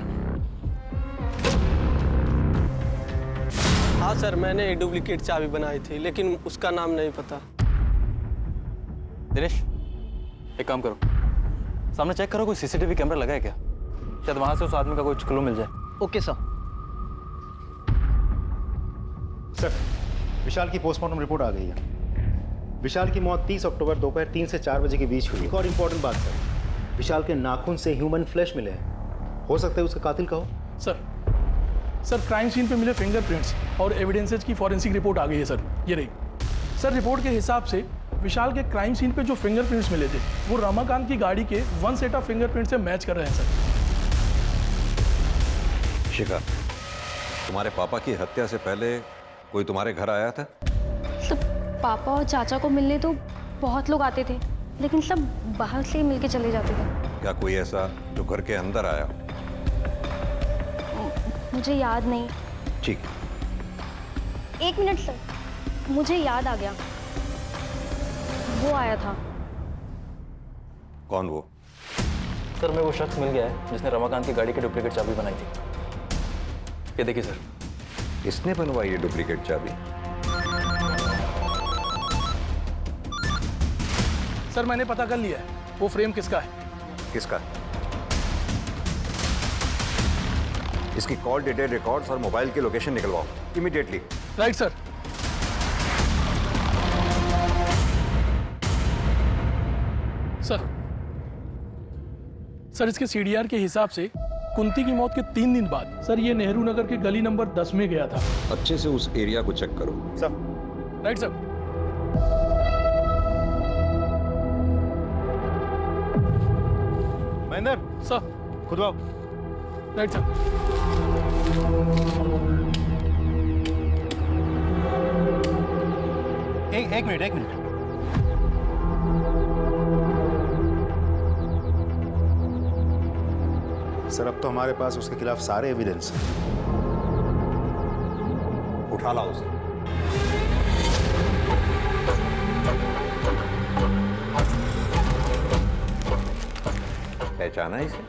हाँ सर, मैंने एक डुप्लीकेट चाबी बनाई थी, लेकिन उसका नाम नहीं पता। दिनेश, एक काम करो, सामने चेक करो कोई सीसीटीवी कैमरा लगा है क्या, शायद वहां से उस आदमी का कोई क्लू मिल जाए। Okay sir. सर, विशाल की पोस्टमार्टम रिपोर्ट आ गई है। विशाल की मौत 30 अक्टूबर दोपहर 3 से 4 बजे के बीच हुई। एक और इम्पोर्टेंट बात सर, विशाल के नाखून से ह्यूमन फ्लैश मिले हैं। हो सकता है उसका कातिल का हो। सर क्राइम सीन पे मिले फिंगरप्रिंट्स और एविडेंसेज की फॉरेंसिक रिपोर्ट आ गई है सर, ये रही। सर, रिपोर्ट के हिसाब से विशाल के क्राइम सीन पे जो फिंगरप्रिंट्स मिले थे वो रमाकांत की गाड़ी के 1 सेट ऑफ फिंगरप्रिंट से मैच कर रहे हैं सर। शिखा, तुम्हारे पापा की हत्या से पहले कोई तुम्हारे घर आया था? सब पापा और चाचा को मिलने तो बहुत लोग आते थे, लेकिन सब बाहर से ही मिलके चले जाते थे। क्या कोई ऐसा जो घर के अंदर आया? मुझे याद नहीं। ठीक। 1 मिनट सर, मुझे याद आ गया, वो आया था। कौन वो? सर, मैं वो शख्स मिल गया है जिसने रमाकांत की गाड़ी की डुप्लीकेट चाबी बनाई थी। ये देखिए सर। इसने बनवाई है डुप्लीकेट चाबी? सर, मैंने पता कर लिया है वो फ्रेम किसका है। किसका? इसकी कॉल डिटेल रिकॉर्ड्स और मोबाइल की लोकेशन निकलवाओ इमीडिएटली। Right sir. सर इसके सीडीआर के हिसाब से कुंती की मौत के 3 दिन बाद सर ये नेहरू नगर के गली नंबर 10 में गया था। अच्छे से उस एरिया को चेक करो। Sir. Right sir. Mahendra. Sir. खुद आओ। Right sir. एक मिनट। सर, अब तो हमारे पास उसके खिलाफ सारे एविडेंस हैं। उठा लाओ उसे। पहचाना इसे?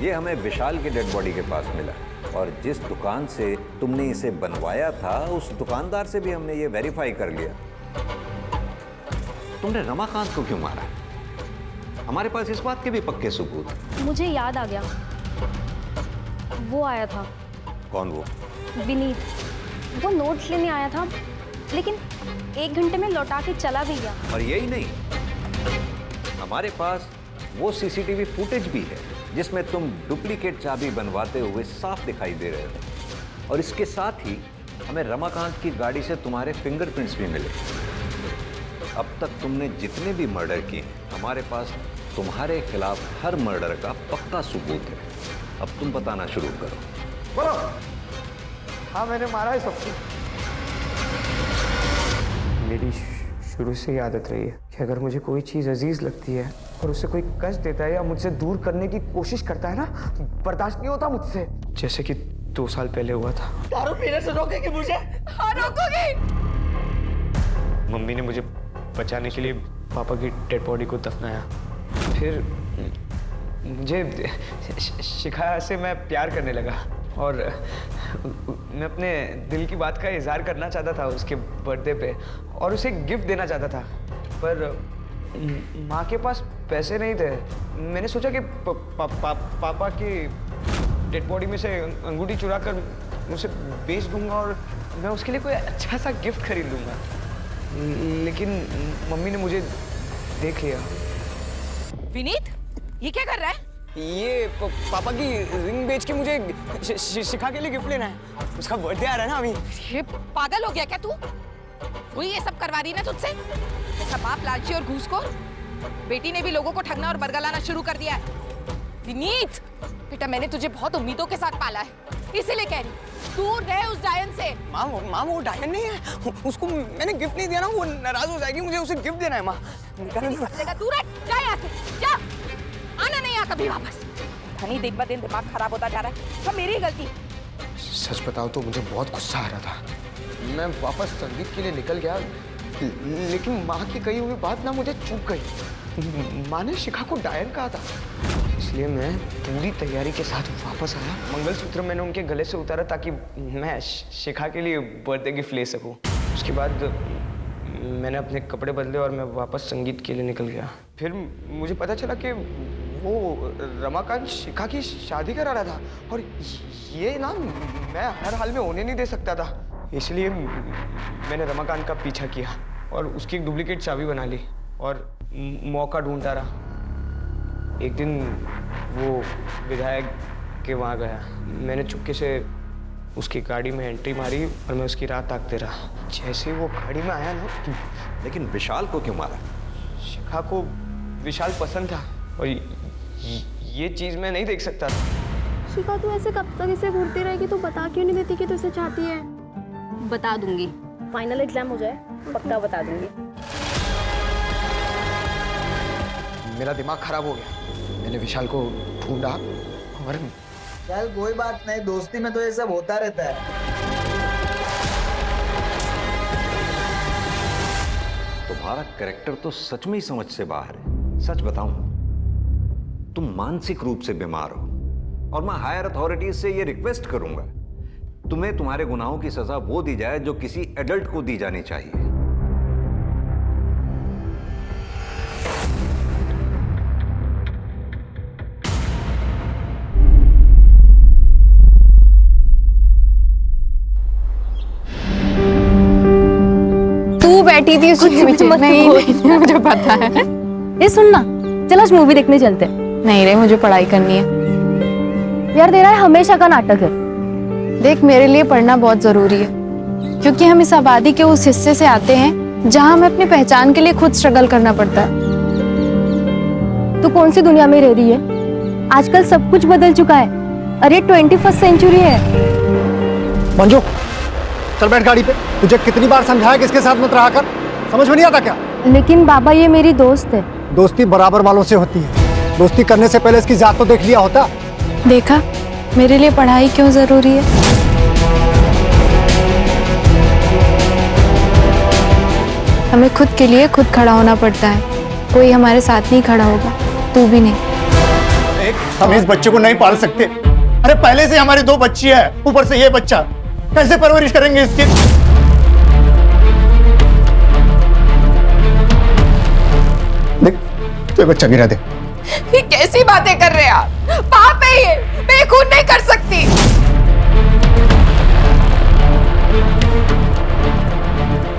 ये हमें विशाल की डेड बॉडी के पास मिला, और जिस दुकान से तुमने इसे बनवाया था उस दुकानदार से भी हमने ये वेरीफाई कर लिया। तुमने रमाकांत को क्यों मारा? हमारे पास इस बात के भी पक्के सबूत। मुझे याद आ गया, वो आया था। कौन वो? विनीत। वो नोट्स लेने आया था, लेकिन 1 घंटे में लौटा के चला भी गया। और यही नहीं, हमारे पास वो सीसीटीवी फुटेज भी है जिसमें तुम डुप्लीकेट चाबी बनवाते हुए साफ दिखाई दे रहे हो। और इसके साथ ही हमें रमाकांत की गाड़ी से तुम्हारे फिंगरप्रिंट्स भी मिले। अब तक तुमने जितने भी मर्डर किए, हमारे पास तुम्हारे खिलाफ हर मर्डर का पक्का सबूत है। अब तुम बताना शुरू करो। बोलो। हाँ, मैंने मारा है सबको। मेरी शुरू से ही आदत रही है कि अगर मुझे कोई चीज़ अजीज लगती है और उसे कोई कष्ट देता है या मुझसे दूर करने की कोशिश करता है ना, बर्दाश्त नहीं होता मुझसे। जैसे कि 2 साल पहले हुआ था। दारू पीने से रोकेगी मुझे? हाँ, रोकोगी। मम्मी ने मुझे बचाने के लिए पापा की डेड बॉडी को दफनाया। फिर मुझे शिखा से मैं प्यार करने लगा और मैं अपने दिल की बात का इजहार करना चाहता था उसके बर्थडे पे और उसे गिफ्ट देना चाहता था, पर माँ के पास पैसे नहीं थे। मैंने सोचा कि पापा की डेड बॉडी में से अंगूठी चुरा कर उसे बेच दूंगा और मैं उसके लिए कोई अच्छा सा गिफ्ट खरीद लूँगा। लेकिन मम्मी ने मुझे देख लिया। विनीत, ये क्या कर रहा है? ये पापा की रिंग बेच के मुझे शिखा के लिए गिफ्ट लेना है। उसका बर्थडे आ रहा है ना अभी। ये पागल हो गया क्या तू? वही ये सब करवा रही ना तुझसे? ऐसा बाप लालची और घूसखोर। बेटी ने भी लोगों को ठगना और बरगलाना शुरू कर दिया है। विनीत, बेटा मैंने तुझे बहुत उम्मीदों के साथ पाला है, इसीलिए कह रही दूर रहे उस डायन से। माँ वो डायन नहीं है, उसको मैंने गिफ्ट नहीं दिया ना, वो नाराज हो जाएगी। मुझे उसे गिफ्ट देना है माँ। दूर है, जा यहाँ से, जा। आना नहीं यहाँ कभी वापस। धनी दिन ब दिन दिमाग खराब होता जा रहा है। सब मेरी गलती। सच बताओ तो मुझे बहुत गुस्सा आ रहा था। मैं वापस संगीत के लिए निकल गया, लेकिन माँ की कही हुई बात ना मुझे चुप गई। माँ ने शिखा को डायन कहा था, इसलिए मैं पूरी तैयारी के साथ वापस आया। मंगलसूत्र मैंने उनके गले से उतारा ताकि मैं शिखा के लिए बर्थडे गिफ्ट ले सकूं। उसके बाद मैंने अपने कपड़े बदले और मैं वापस संगीत के लिए निकल गया। फिर मुझे पता चला कि वो रमाकांत शिखा की शादी करा रहा था और ये ना मैं हर हाल में होने नहीं दे सकता था। इसलिए मैंने रमाकांत का पीछा किया और उसकी एक डुप्लीकेट चाबी बना ली और मौका ढूंढता रहा। एक दिन वो विधायक के वहाँ गया। मैंने चुपके से उसकी गाड़ी में एंट्री मारी और मैं उसकी राह ताकते रहा। जैसे वो गाड़ी में आया ना। लेकिन विशाल को क्यों मारा? शिखा को विशाल पसंद था और ये चीज़ मैं नहीं देख सकता था। शिखा, तू ऐसे कब तक इसे घूरती रहेगी? तू बता क्यों नहीं देती कि तू इसे चाहती है? बता दूंगी, फाइनल एग्जाम हो जाए पक्का बता दूंगी। मेरा दिमाग खराब हो गया। मैंने विशाल को ढूंढा और चल कोई बात नहीं, दोस्ती में तो ये सब होता रहता है। तुम्हारा कैरेक्टर तो सच में ही समझ से बाहर है। सच बताऊं, तुम मानसिक रूप से बीमार हो और मैं हायर अथॉरिटीज से ये रिक्वेस्ट करूंगा, तुम्हें तुम्हारे गुनाहों की सजा वो दी जाए जो किसी एडल्ट को दी जानी चाहिए। बैठी थी उसके पीछे। नहीं, मुझे पता है। ये सुनना, चल आज मूवी देखने चलते हैं। नहीं रे, मुझे पढ़ाई करनी है। यार तेरा हमेशा का नाटक है। देख, मेरे लिए पढ़ना बहुत जरूरी है क्योंकि हम इस आबादी के उस हिस्से से आते हैं जहां हमें अपनी पहचान के लिए खुद स्ट्रगल करना पड़ता है। तू कौन सी दुनिया में रह रही है? आजकल सब कुछ बदल चुका है। अरे 21st सेंचुरी है। मंजू, चल बैठ गाड़ी पे। तुझे कितनी बार समझाया कि इसके साथ मत रहा कर, समझ में नहीं आता क्या? लेकिन बाबा, ये मेरी दोस्त है। दोस्ती बराबर वालों से होती है। दोस्ती करने से पहले इसकी जात तो देख लिया होता। देखा मेरे लिए पढ़ाई क्यों जरूरी है। हमें खुद के लिए खुद खड़ा होना पड़ता है। कोई हमारे साथ नहीं खड़ा होगा, तू भी नहीं। हम इस बच्चे को नहीं पाल सकते। अरे पहले से हमारी 2 बच्ची है, ऊपर से ये बच्चा, कैसे परवरिश करेंगे इसकी? देख, तो ये बच्चा गिरा दे। ये कैसी बातें कर रहे हैं आप? पाप है ये, मैं खून नहीं कर सकती।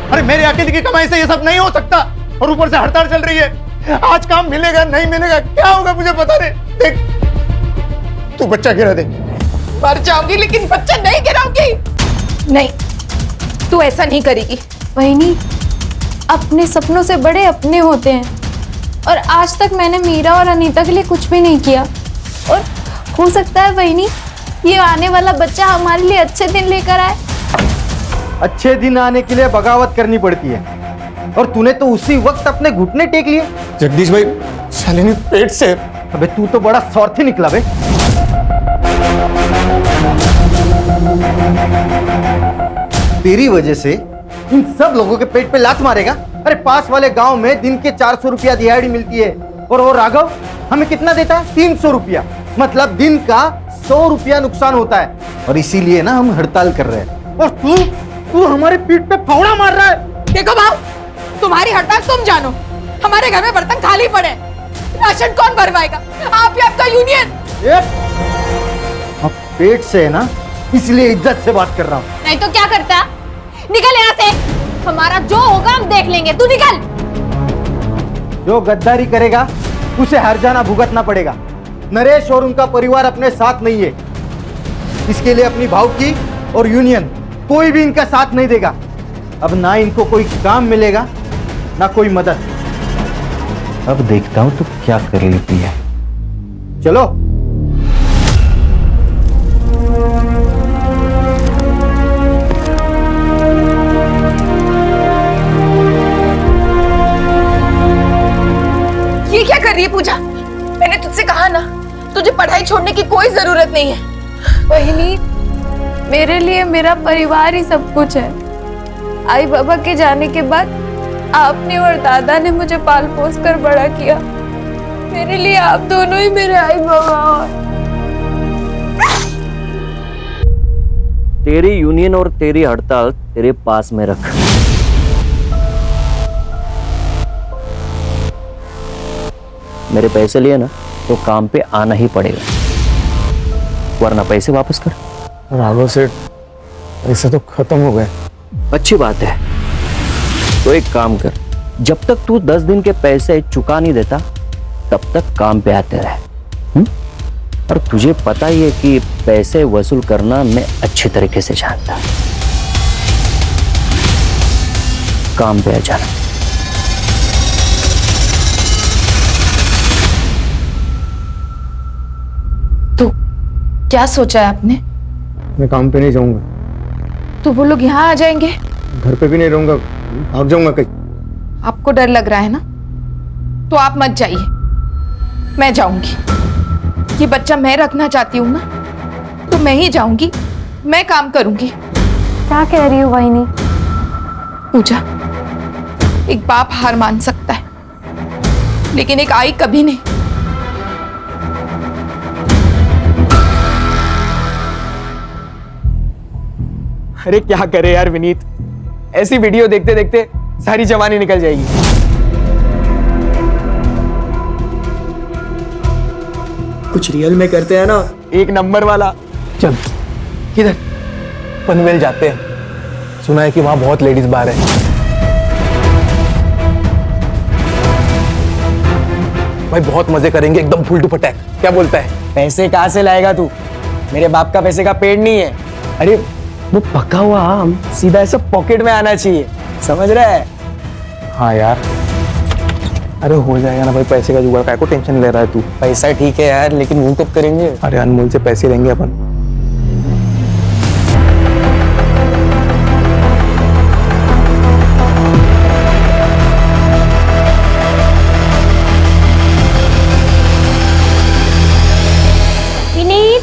अरे मेरे अकेले की कमाई से ये सब नहीं हो सकता, और ऊपर से हड़ताल चल रही है। आज काम मिलेगा नहीं मिलेगा क्या होगा मुझे पता नहीं। देख तू बच्चा गिरा दे। मर जाऊंगी लेकिन बच्चा नहीं गिराऊंगी। नहीं, तू ऐसा नहीं करेगी। वहीनी, अपने सपनों से बड़े अपने होते हैं, और आज तक मैंने मीरा और अनीता के लिए कुछ भी नहीं किया, और हो सकता है वहीनी ये आने वाला बच्चा हमारे लिए अच्छे दिन लेकर आए। अच्छे दिन आने के लिए बगावत करनी पड़ती है, और तूने तो उसी वक्त अपने घुटने टेक लिए। जगदीश भाई शालिनी पेट से। अबे तू तो बड़ा स्वार्थी निकला बे। तेरी वजह से इन सब लोगों के पेट पे लात मारेगा। अरे पास वाले गांव में दिन के 400 रुपया दिहाड़ी मिलती है, और वो राघव हमें कितना देता है? 300 रुपया। मतलब दिन का 100 रुपया नुकसान होता है, और इसीलिए ना हम हड़ताल कर रहे हैं। और तू हमारे पीठ पे फावड़ा मार रहा है। देखो भाव, तुम्हारी हड़ताल तुम जानो, हमारे घर में बर्तन खाली पड़े, राशन कौन भरवाएगा? आप या आपका यूनियन। अब पेट से है ना, इसलिए इज्जत से बात कर रहा हूँ। नहीं तो क्या करता? निकल यहाँ से, हमारा जो होगा हम देख लेंगे, तू निकल। जो गद्दारी करेगा उसे हर जाना भुगतना पड़ेगा। नरेश और उनका परिवार अपने साथ नहीं है, इसके लिए अपनी भाव की और यूनियन कोई भी इनका साथ नहीं देगा। अब ना इनको कोई काम मिलेगा ना कोई मदद। अब देखता हूं तो क्या कर लेती है। चलो। ये क्या कर रही है पूजा? मैंने तुझसे कहा ना, तुझे पढ़ाई छोड़ने की कोई जरूरत नहीं है। वहीनी, मेरे लिए मेरा परिवार ही सब कुछ है। आई बाबा के जाने के बाद आपने और दादा ने मुझे पाल पोस कर बड़ा किया। मेरे लिए आप दोनों ही मेरे आई बाबा हो। तेरी यूनियन और तेरी हड़ताल तेरे पास में रख। मेरे पैसे लिए ना तो काम पे आना ही पड़ेगा, वरना पैसे वापस कर। राघव सेठ, पैसे तो खत्म हो गए। अच्छी बात है, तो एक काम कर, जब तक तू 10 दिन के पैसे चुका नहीं देता तब तक काम पे आते रहे। और तुझे पता ही है कि पैसे वसूल करना मैं अच्छी तरीके से जानता। काम पे आ जाना। तो क्या सोचा है आपने? मैं काम पे नहीं जाऊंगा। तो वो लोग यहाँ आ जाएंगे? घर पे भी नहीं रहूंगा, भाग जाऊंगा कहीं। आपको डर लग रहा है ना, तो आप मत जाइए, मैं जाऊंगी। ये बच्चा मैं रखना चाहती हूँ ना, तो मैं ही जाऊंगी, मैं काम करूंगी। क्या कह रही हो वहीनी? पूजा, एक बाप हार मान सकता है, लेकिन एक आई कभी नहीं। अरे क्या करे यार विनीत, ऐसी वीडियो देखते देखते सारी जवानी निकल जाएगी। कुछ रियल में करते हैं ना, एक नंबर वाला। चल किधर? पनवेल जाते हैं, सुना है कि वहां बहुत लेडीज बार है। भाई बहुत मजे करेंगे, एकदम फुल टू पटैक। क्या बोलता है? पैसे कहाँ से लाएगा तू? मेरे बाप का पैसे का पेड़ नहीं है। अरे वो पका हुआ आम सीधा ऐसा पॉकेट में आना चाहिए, समझ रहा है? हाँ यार, अरे हो जाएगा ना भाई, पैसे का जुगाड़। काय को टेंशन ले रहा है तू? पैसा ठीक है यार, लेकिन वो कब करेंगे? अरे अनमोल से पैसे लेंगे अपन। विनीत,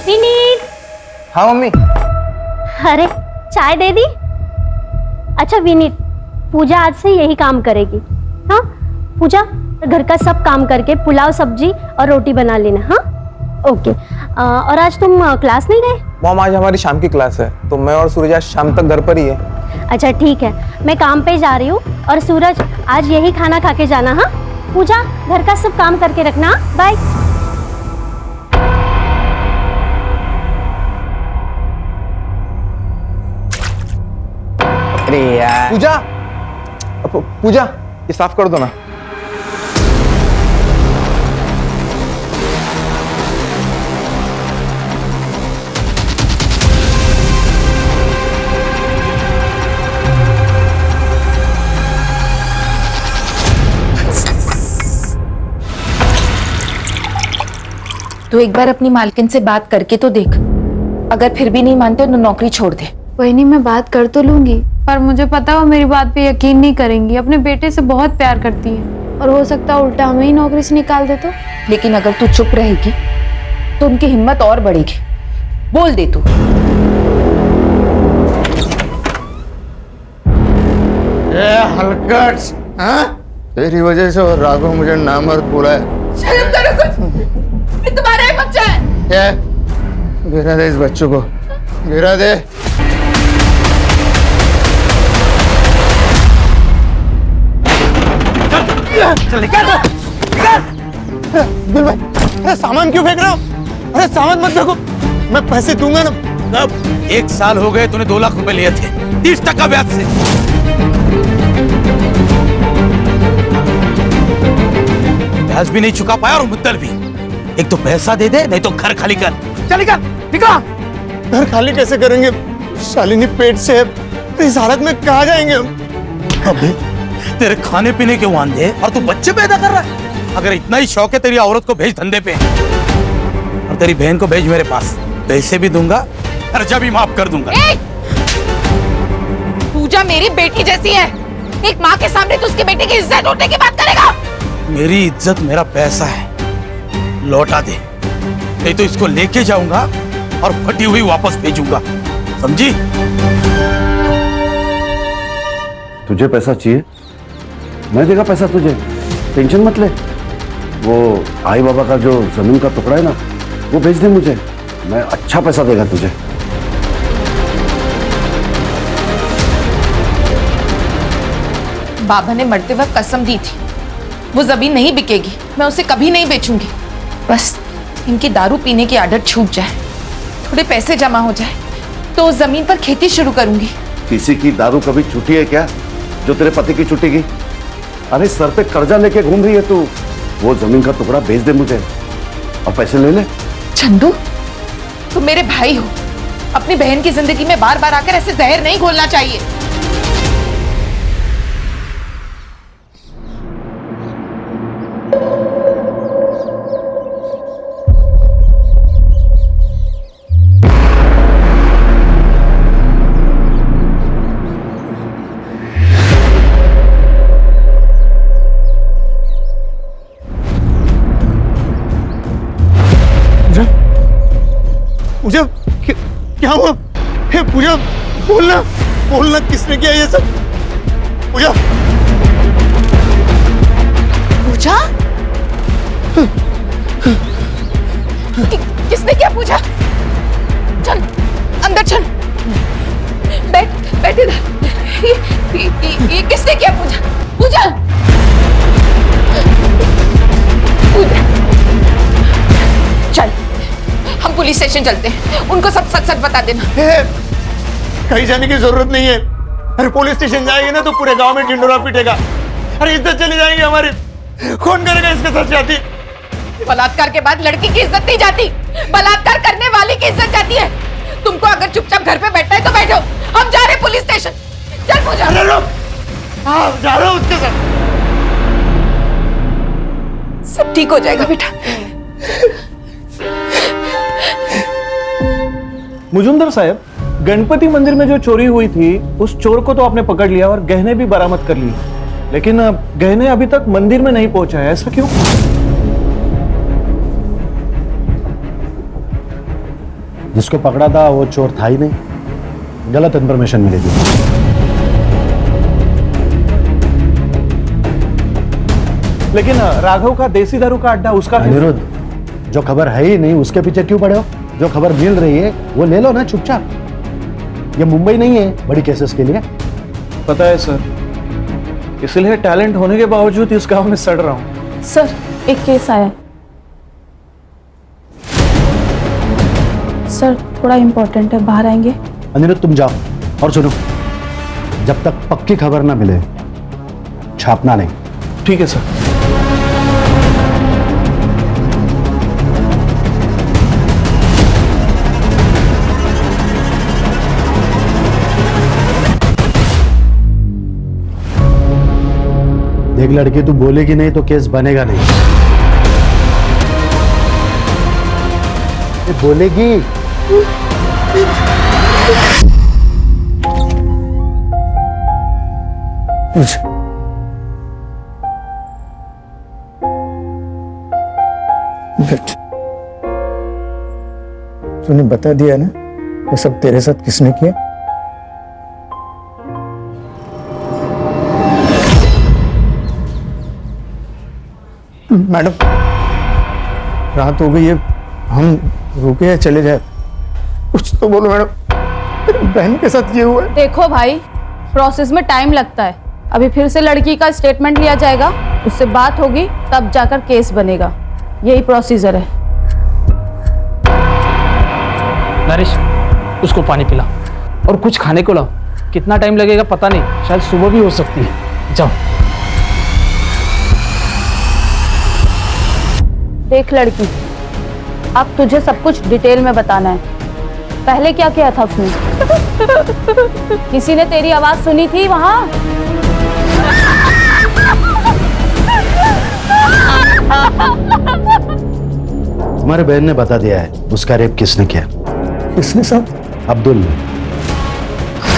विनीत। हाँ मम्मी। अरे चाय दे दी? अच्छा विनीत, पूजा आज से यही काम करेगी। हाँ पूजा, घर का सब काम करके पुलाव सब्जी और रोटी बना लेना। हाँ ओके। और आज तुम क्लास नहीं गए? मॉम आज हमारी शाम की क्लास है, तो मैं और सूरज आज शाम तक घर पर ही है। अच्छा ठीक है, मैं काम पे जा रही हूँ, और सूरज आज यही खाना खा के जाना। हाँ पूजा, घर का सब काम करके रखना। बाय। अरे यार पूजा, पूजा ये साफ कर दो ना। तू एक बार अपनी मालकिन से बात करके तो देख, अगर फिर भी नहीं मानते तो नौकरी छोड़ दे। वही नहीं, मैं बात कर तो लूंगी, पर मुझे पता है वो मेरी बात पे यकीन नहीं करेंगी। अपने बेटे से बहुत प्यार करती है और हो सकता है उल्टा हमें ही नौकरी से निकाल दे तो। लेकिन अगर तू चुप रहेगी तो उनकी हिम्मत और बढ़ेगी। बोल दे तू। हलकट, हाँ? तेरी वजह से और राघव मुझे नामर्द बोला है। शर्म करो कुछ, ये तुम्हारा ही बच्चा है। क्या? गिरा दे इस बच्चों को, गिरा दे। चल निकाल, दिल भाई, अरे सामान क्यों फेंक रहे हो? अरे सामान मत फेंको, मैं पैसे दूंगा ना। कब? 1 साल हो गए, तूने 2 लाख रुपए लिए थे 30% ब्याज से। ब्याज भी नहीं चुका पाया और मुद्दल भी। एक तो पैसा दे दे, नहीं तो घर खाली कर। चल निकल, निकल। घर खाली कैसे करेंगे? शालिनी पेट से है, इस हालत में कहाँ जाएंगे हम? अबे तेरे खाने पीने के वांदे और तू बच्चे पैदा कर रहा है। अगर इतना ही शौक है तेरी औरत को भेज धंधे पे, और तेरी बहन को भेज मेरे पास। पैसे भी दूंगा, खर्चा भी माफ कर दूंगा। पूजा मेरी बेटी जैसी है, एक माँ के सामने तो उसके बेटे की इज्जत उठने की बात करेगा। मेरी इज्जत मेरा पैसा है, लौटा दे, नहीं तो इसको लेके जाऊंगा और फटी हुई वापस भेजूंगा, समझी? तुझे पैसा चाहिए, मैं देगा पैसा तुझे, टेंशन मत ले। वो आई बाबा का जो जमीन का टुकड़ा है ना, वो भेज दे मुझे, मैं अच्छा पैसा देगा तुझे। बाबा ने मरते वक्त कसम दी थी, वो जमीन नहीं बिकेगी, मैं उसे कभी नहीं बेचूंगी। बस इनकी दारू पीने की आदत छूट जाए, थोड़े पैसे जमा हो जाए तो उस जमीन पर खेती शुरू करूंगी। किसी की दारू कभी छूटी है क्या जो तेरे पति की छूटेगी? अरे सर पे कर्जा लेके घूम रही है तू, वो जमीन का टुकड़ा भेज दे मुझे और पैसे ले ले। चंदू, तुम मेरे भाई हो, अपनी बहन की जिंदगी में बार बार आकर ऐसे जहर नहीं घोलना चाहिए। पूजा, क्या हुआ? हे पूजा, बोलना, बोलना, किसने किया ये सब? पूजा, पूजा, किसने किया? पूजा, चल अंदर चल, बैठ इधर। ये किसने किया? पूजा, पूजा, पूजा, चल हम पुलिस स्टेशन चलते हैं, उनको सब सच सच बता देना। कहीं जाने की जरूरत नहीं है। अरे पुलिस स्टेशन जाएंगे ना तो पूरे गांव में ढिंडोरा पीटेगा, अरे इज्जत चली जाएगी हमारी। कौन करेगा इसके सच जाती? बलात्कार के बाद लड़की की इज्जत नहीं जाती, बलात्कार करने वाले की इज्जत जाती है। तुमको अगर चुपचाप घर पे बैठना है तो बैठो, हम जा रहे पुलिस स्टेशन। चल पूजा, जा रहा हूँ उसके साथ। सब ठीक हो जाएगा बेटा। मुजुमदार साहब, गणपति मंदिर में जो चोरी हुई थी उस चोर को तो आपने पकड़ लिया और गहने भी बरामद कर लिए, लेकिन गहने अभी तक मंदिर में नहीं पहुंचा है, ऐसा क्यों? जिसको पकड़ा था वो चोर था ही नहीं, गलत इंफॉर्मेशन मिली थी। लेकिन राघव का देसी दारू का अड्डा उसका अनिरुद्ध, जो खबर है ही नहीं उसके पीछे क्यों पड़े हो? जो खबर मिल रही है वो ले लो ना चुपचाप। ये मुंबई नहीं है बड़ी केसेस के लिए। पता है सर, इसलिए टैलेंट होने के बावजूद इस गांव में सड़ रहा हूं। सर, एक केस आया। सर थोड़ा इम्पोर्टेंट है, बाहर आएंगे? अनिरुद्ध तुम जाओ। और सुनो, जब तक पक्की खबर ना मिले छापना नहीं। ठीक है सर। देख लड़की, तू बोलेगी नहीं तो केस बनेगा नहीं। ये बोलेगी। तूने बता दिया ना ये सब तेरे साथ किसने किया? मैडम, रात हो गई है, हम रुके हैं, चले जाए। कुछ तो बोलो मैडम, मेरी बहन के साथ ये हुआ है। देखो भाई, प्रोसेस में टाइम लगता है। अभी फिर से लड़की का स्टेटमेंट लिया जाएगा, उससे बात होगी, तब जाकर केस बनेगा। यही प्रोसीजर है। नरेश, उसको पानी पिला और कुछ खाने को लाओ। कितना टाइम लगेगा पता नहीं, शायद सुबह भी हो सकती है। जाओ। देख लड़की, अब तुझे सब कुछ डिटेल में बताना है। पहले क्या किया था उसने? किसी ने तेरी आवाज सुनी थी वहां? तुम्हारे बहन ने बता दिया है उसका रेप किसने किया। किसने साहब? अब्दुल ने।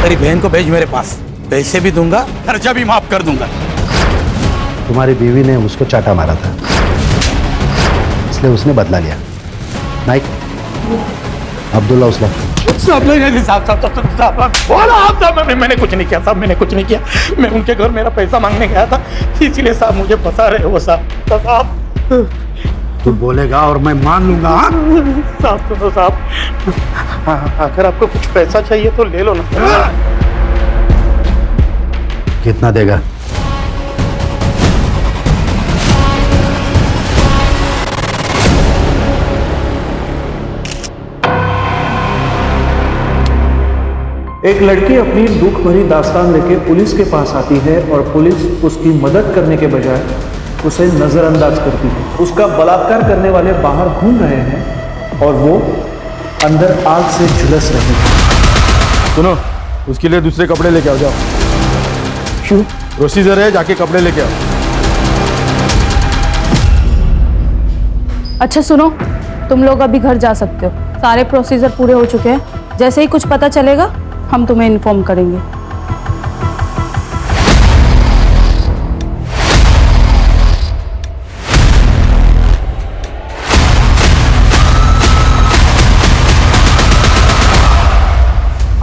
तेरी बहन को भेज मेरे पास, पैसे भी दूंगा, खर्चा भी माफ कर दूंगा। तुम्हारी बीवी ने उसको चाटा मारा था, इसलिए उसने बदला लिया। नाइक, अब्दुल्ला उसला। मैंने कुछ नहीं किया साहब, मैंने कुछ नहीं किया। मैं उनके घर मेरा पैसा मांगने गया था, इसीलिए साहब मुझे फंसा रहे हो साहब। तू बोलेगा और मैं मान लूंगा। साहब सुनो साहब, अगर आपको कुछ पैसा चाहिए तो ले लो ना। कितना देगा? एक लड़की अपनी दुख भरी दास्तान लेके पुलिस के पास आती है और पुलिस उसकी मदद करने के बजाय उसे नजरअंदाज करती है। उसका बलात्कार करने वाले बाहर घूम रहे हैं और वो अंदर आग से झुलस रहे हैं। सुनो, उसके लिए दूसरे कपड़े लेके आओ, जाओ। क्यों? प्रोसीजर है, जाके कपड़े लेके आओ। अच्छा सुनो, तुम लोग अभी घर जा सकते हो। सारे प्रोसीजर पूरे हो चुके हैं। जैसे ही कुछ पता चलेगा हम तुम्हें इन्फॉर्म करेंगे।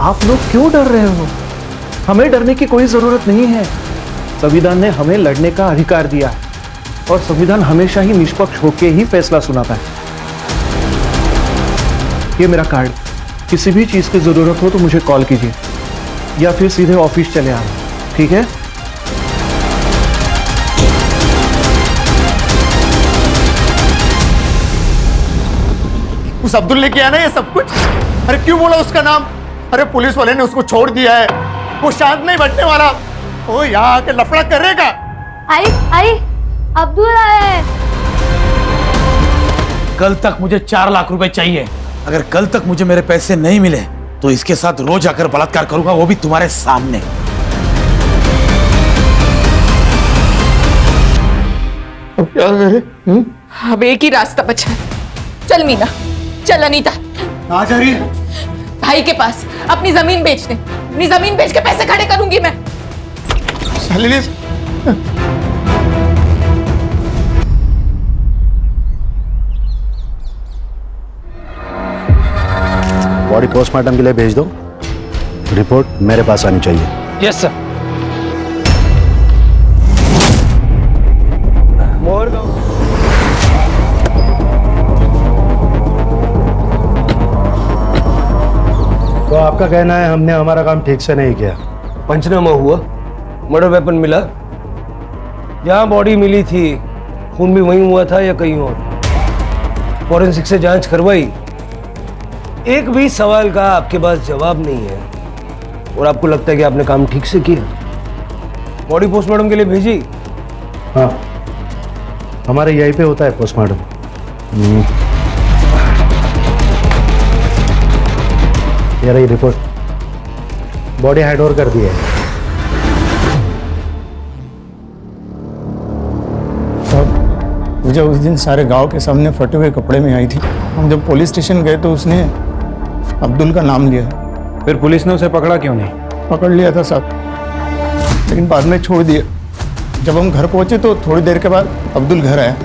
आप लोग क्यों डर रहे हो? हमें डरने की कोई जरूरत नहीं है। संविधान ने हमें लड़ने का अधिकार दिया है और संविधान हमेशा ही निष्पक्ष होकर ही फैसला सुनाता है। ये मेरा कार्ड, किसी भी चीज की जरूरत हो तो मुझे कॉल कीजिए या फिर सीधे ऑफिस चले आना, ठीक है? उस अब्दुल ने किया ना ये सब कुछ। अरे क्यों बोला उसका नाम? अरे पुलिस वाले ने उसको छोड़ दिया है, वो शांत नहीं बैठने वाला। ओ यहाँ के लफड़ा करेगा। आई अब्दुल आए। कल तक मुझे 4 लाख रुपए चाहिए। अगर कल तक मुझे मेरे पैसे नहीं मिले तो इसके साथ रोज आकर बलात्कार करूंगा, वो भी तुम्हारे सामने। अब क्या करें? अब एक ही रास्ता बचा है। चल मीना, चल अनीता। कहाँ जा रही है? भाई के पास अपनी जमीन बेच दे। अपनी जमीन बेच के पैसे खड़े करूंगी मैं। बॉडी पोस्टमार्टम के लिए भेज दो। रिपोर्ट मेरे पास आनी चाहिए। Yes sir. तो आपका कहना है हमने हमारा काम ठीक से नहीं किया? पंचनामा हुआ, मर्डर वेपन मिला, जहां बॉडी मिली थी खून भी वहीं हुआ था या कहीं और। फॉरेंसिक से जांच करवाई, एक भी सवाल का आपके पास जवाब नहीं है। और आपको लगता है कि आपने काम ठीक से किया? बॉडी पोस्टमार्टम के लिए भेजी? हाँ, हमारे यहीं पे होता है पोस्टमार्टम। ये रही रिपोर्ट, बॉडी हैंड ओवर कर दी है। पूजा उस दिन सारे गांव के सामने फटे हुए कपड़े में आई थी। हम जब पुलिस स्टेशन गए तो उसने अब्दुल का नाम लिया। फिर पुलिस ने उसे पकड़ा क्यों नहीं? पकड़ लिया था साहब, लेकिन बाद में छोड़ दिया। जब हम घर पहुंचे तो थोड़ी देर के बाद अब्दुल घर आया।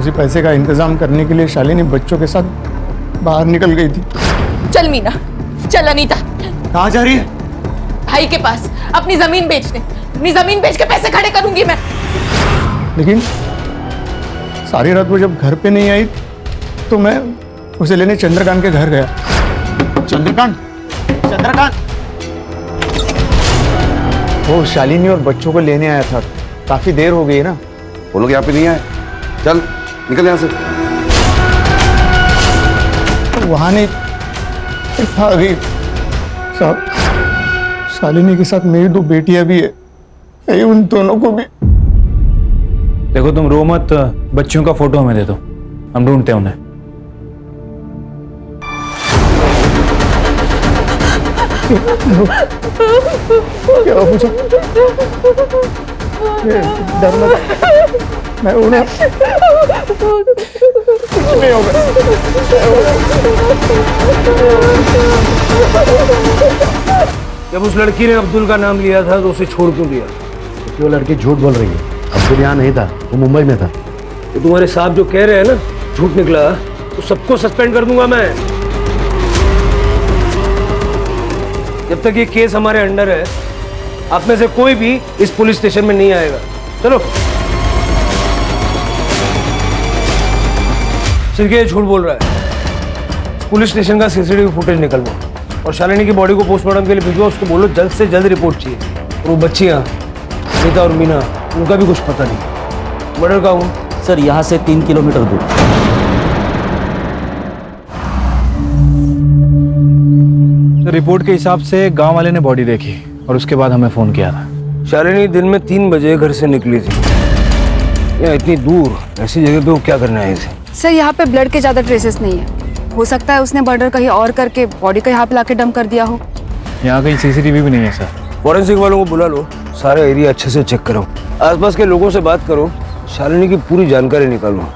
उसी पैसे का इंतजाम करने के लिए शालिनी बच्चों के साथ बाहर निकल गई थी। चल मीना, चल अनीता। कहाँ जा रही है? भाई के पास, अपनी जमीन बेचने। अपनी जमीन बेच के पैसे खड़े करूंगी मैं। लेकिन सारी रात वो जब घर पे नहीं आई तो मैं उसे लेने चंद्रकांत के घर गया। चंद्रकांत, चंद्रकांत, वो शालिनी और बच्चों को लेने आया था। काफी देर हो गई ना। वो लोग यहाँ पे नहीं आए। चल निकल यहाँ से। वहां नहीं आ गई साहब। शालिनी के साथ मेरी 2 बेटियां भी है, कहीं उन दोनों को भी। देखो तुम रो मत, बच्चियों का फोटो हमें दे दो, हम ढूंढते हैं उन्हें। क्या पूछा? डरना, मैं उन्हें कुछ नहीं होगा। जब उस लड़की ने अब्दुल का नाम लिया था तो उसे छोड़ क्यों दिया? क्योंकि वो लड़की झूठ बोल रही है। अब्दुल यहाँ नहीं था, वो मुंबई में था। तो तुम्हारे साहब जो कह रहे हैं ना झूठ निकला, तो सबको सस्पेंड कर दूंगा मैं। जब तक ये केस हमारे अंडर है, आप में से कोई भी इस पुलिस स्टेशन में नहीं आएगा। चलो। सिर्फ झूठ बोल रहा है। पुलिस स्टेशन का सीसीटीवी फुटेज निकलवा और शालिनी की बॉडी को पोस्टमार्टम के लिए भिजवा। उसको बोलो जल्द से जल्द रिपोर्ट चाहिए। और वो बच्चियां अनीता और मीना, उनका भी कुछ पता नहीं। मर्डर का हूँ सर, यहाँ से 3 किलोमीटर दूर। रिपोर्ट के हिसाब से गांव वाले ने बॉडी देखी और उसके बाद हमें फोन किया था। शालिनी दिन में 3 बजे घर से निकली थी। यहाँ इतनी दूर ऐसी जगह पे वो क्या करने आई थी? सर यहाँ पे ब्लड के ज्यादा ट्रेसेस नहीं है। हो सकता है उसने मर्डर कहीं और करके बॉडी को यहाँ पे लाके डंप कर दिया हो। यहाँ कहीं सीसीटीवी भी नहीं है सर। फॉरेंसिक वालों को बुला लो, सारा एरिया अच्छे से चेक करो, आसपास के लोगों से बात करो, शालिनी की पूरी जानकारी निकालो।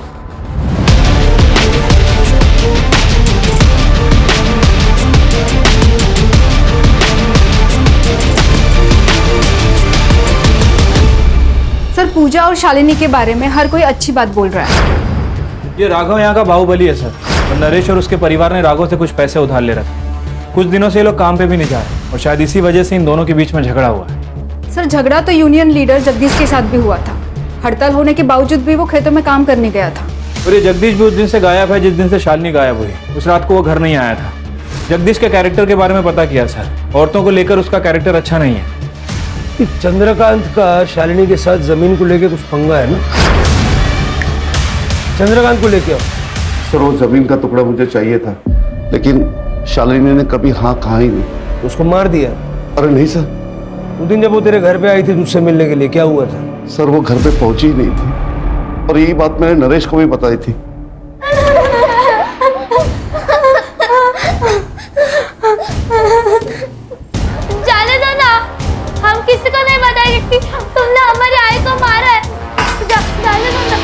सर पूजा और शालिनी के बारे में हर कोई अच्छी बात बोल रहा है। ये राघव यहाँ का बाहुबली है सर, और नरेश और उसके परिवार ने राघव से कुछ पैसे उधार ले रखे। कुछ दिनों से ये लोग काम पे भी नहीं जा रहे और शायद इसी वजह से इन दोनों के बीच में झगड़ा हुआ है। सर झगड़ा तो यूनियन लीडर जगदीश के साथ भी हुआ था। हड़ताल होने के बावजूद भी वो खेतों में काम करने गया था। और ये जगदीश भी उस दिन से गायब है जिस दिन से शालिनी गायब हुई। उस रात को वो घर नहीं आया था। जगदीश के कैरेक्टर के बारे में पता किया सर, औरतों को लेकर उसका कैरेक्टर अच्छा नहीं है। चंद्रकांत का शालिनी के साथ जमीन को लेकर कुछ पंगा है ना? चंद्रकांत को लेके आओ। सर वो जमीन का टुकड़ा मुझे चाहिए था, लेकिन शालिनी ने कभी हाँ कहा ही नहीं। उसको मार दिया? अरे नहीं सर। उस दिन जब वो तेरे घर पे आई थी तुझसे मिलने के लिए, क्या हुआ था? सर वो घर पे पहुंची ही नहीं थी और यही बात मैंने नरेश को भी बताई थी। जाने दो ना, हम किसी को नहीं बताएंगे कि तुमने हमारी आई को मारा है। जाने दो ना।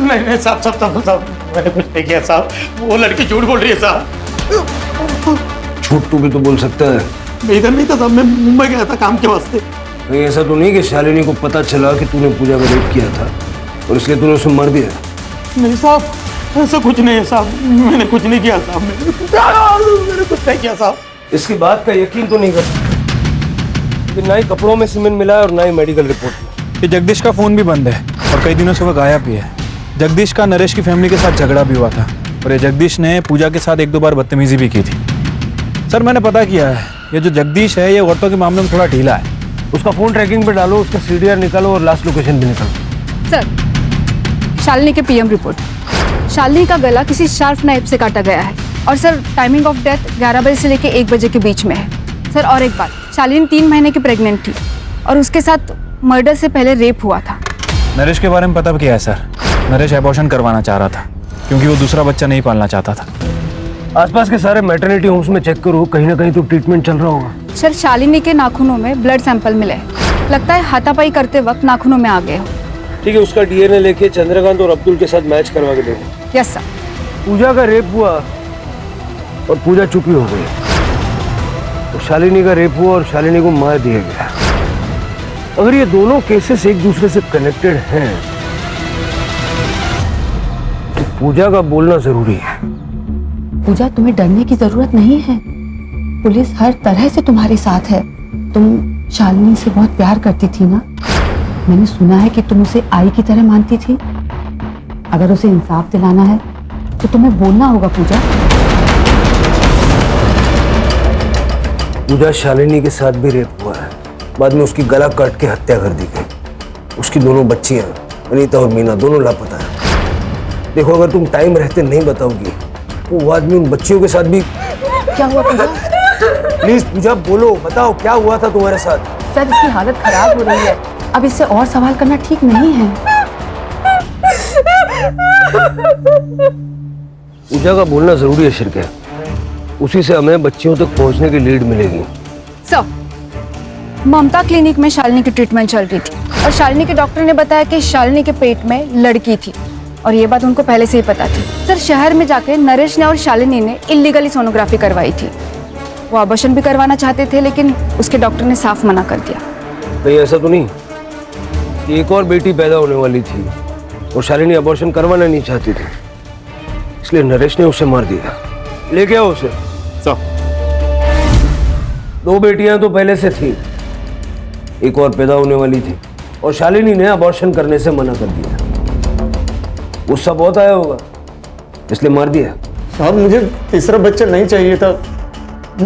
नहीं साहब, मैंने कुछ नहीं किया साहब। वो लड़की झूठ बोल रही है साहब। झूठ तू भी तो बोल सकता है। मैं इधर नहीं था साहब, मैं मुंबई गया था काम के वास्ते। नहीं ऐसा तो नहीं कि शालिनी को पता चला कि तूने पूजा का रेप किया था और इसलिए तूने उसे मार दिया? नहीं साहब, ऐसा कुछ नहीं है साहब, मैंने कुछ नहीं किया साहब। मैंने कुछ नहीं किया साहब। इसकी बात का यकीन तो नहीं करता कि ना ही कपड़ों में सीमेंट मिला है और ना ही मेडिकल रिपोर्ट में। ये जगदीश का फोन भी बंद है और कई दिनों से वह गायब भी है। जगदीश का नरेश की फैमिली के साथ झगड़ा भी हुआ था और ये जगदीश ने पूजा के साथ 1-2 बार बदतमीजी भी की थी। सर मैंने पता किया है, ये जो जगदीश है ये औरतों के मामले में थोड़ा ढीला है। उसका फोन ट्रैकिंग पे डालो, उसका सीडीआर निकालो और लास्ट लोकेशन भी निकालो। सर शालिनी के पीएम रिपोर्ट। शालिनी का गला किसी शार्प नाइफ से काटा गया है और सर टाइमिंग ऑफ डेथ 11 बजे से लेकर 1 बजे के बीच में है। सर और एक बात, शालिनी 3 महीने की प्रेग्नेंट थी और उसके साथ मर्डर से पहले रेप हुआ था। नरेश के बारे में पता क्या है सर? नरेश एबॉर्शन करवाना चाह रहा था क्योंकि वो दूसरा बच्चा नहीं पालना चाहता था। आसपास के सारे मैटरनिटी होम्स में चेक करो, कहीं ना कहीं तो ट्रीटमेंट चल रहा होगा। सर शालिनी के नाखूनों में ब्लड सैंपल मिले हैं, लगता है हाथापाई करते वक्त नाखूनों में आ गए हो। ठीक है, उसका डीएनए लेके चंद्रकांत और अब्दुल के साथ मैच करवा के देखो। Yes sir. पूजा का रेप हुआ और पूजा चुपी हो गई, तो शालिनी का रेप हुआ और शालिनी को मार दिया गया। अगर ये दोनों केसेस एक दूसरे से कनेक्टेड हैं तो पूजा का बोलना जरूरी है। पूजा, तुम्हें डरने की जरूरत नहीं है, पुलिस हर तरह से तुम्हारे साथ है। तुम शालिनी से बहुत प्यार करती थी ना, मैंने सुना है कि तुम उसे आई की तरह मानती थी। अगर उसे इंसाफ दिलाना है तो तुम्हें बोलना होगा पूजा। पूजा, शालिनी के साथ भी रेप हुआ है, बाद में उसकी गला काट के हत्या कर दी गई। उसकी दोनों बच्चियां अनीता और मीना दोनों लापता है। देखो, अगर तुम टाइम रहते नहीं बताओगी तो वो आदमी उन बच्चियों के साथ भी। क्या हुआ पूजा? प्लीज पूजा बोलो, बताओ क्या हुआ था तुम्हारे साथ? सर इसकी हालत खराब हो रही है, अब इससे और सवाल करना ठीक नहीं है। पूजा का बोलना जरूरी है शिरके, उसी से हमें बच्चियों तक पहुंचने की लीड मिलेगी। सर, ममता क्लिनिक में शालिनी की ट्रीटमेंट चल रही थी और शालिनी के डॉक्टर ने बताया कि शालिनी के पेट में लड़की थी और ये बात उनको पहले से ही पता थी। सर शहर में जाके नरेश ने और शालिनी ने इलीगली सोनोग्राफी करवाई थी। वो अबॉर्शन भी करवाना चाहते थे लेकिन उसके डॉक्टर ने साफ मना कर दिया। नहीं, ऐसा तो नहीं, एक और बेटी पैदा होने वाली थी और शालिनी अबॉर्शन करवाना नहीं चाहती थी, इसलिए नरेश ने उसे मार दिया। ले गया उसे। सब 2 बेटियां तो पहले से थी, एक और पैदा होने वाली थी और शालिनी ने अबॉर्शन करने से मना कर दिया। गुस्सा बहुत आया होगा इसलिए मार दिया। साहब, मुझे तीसरा बच्चा नहीं चाहिए था,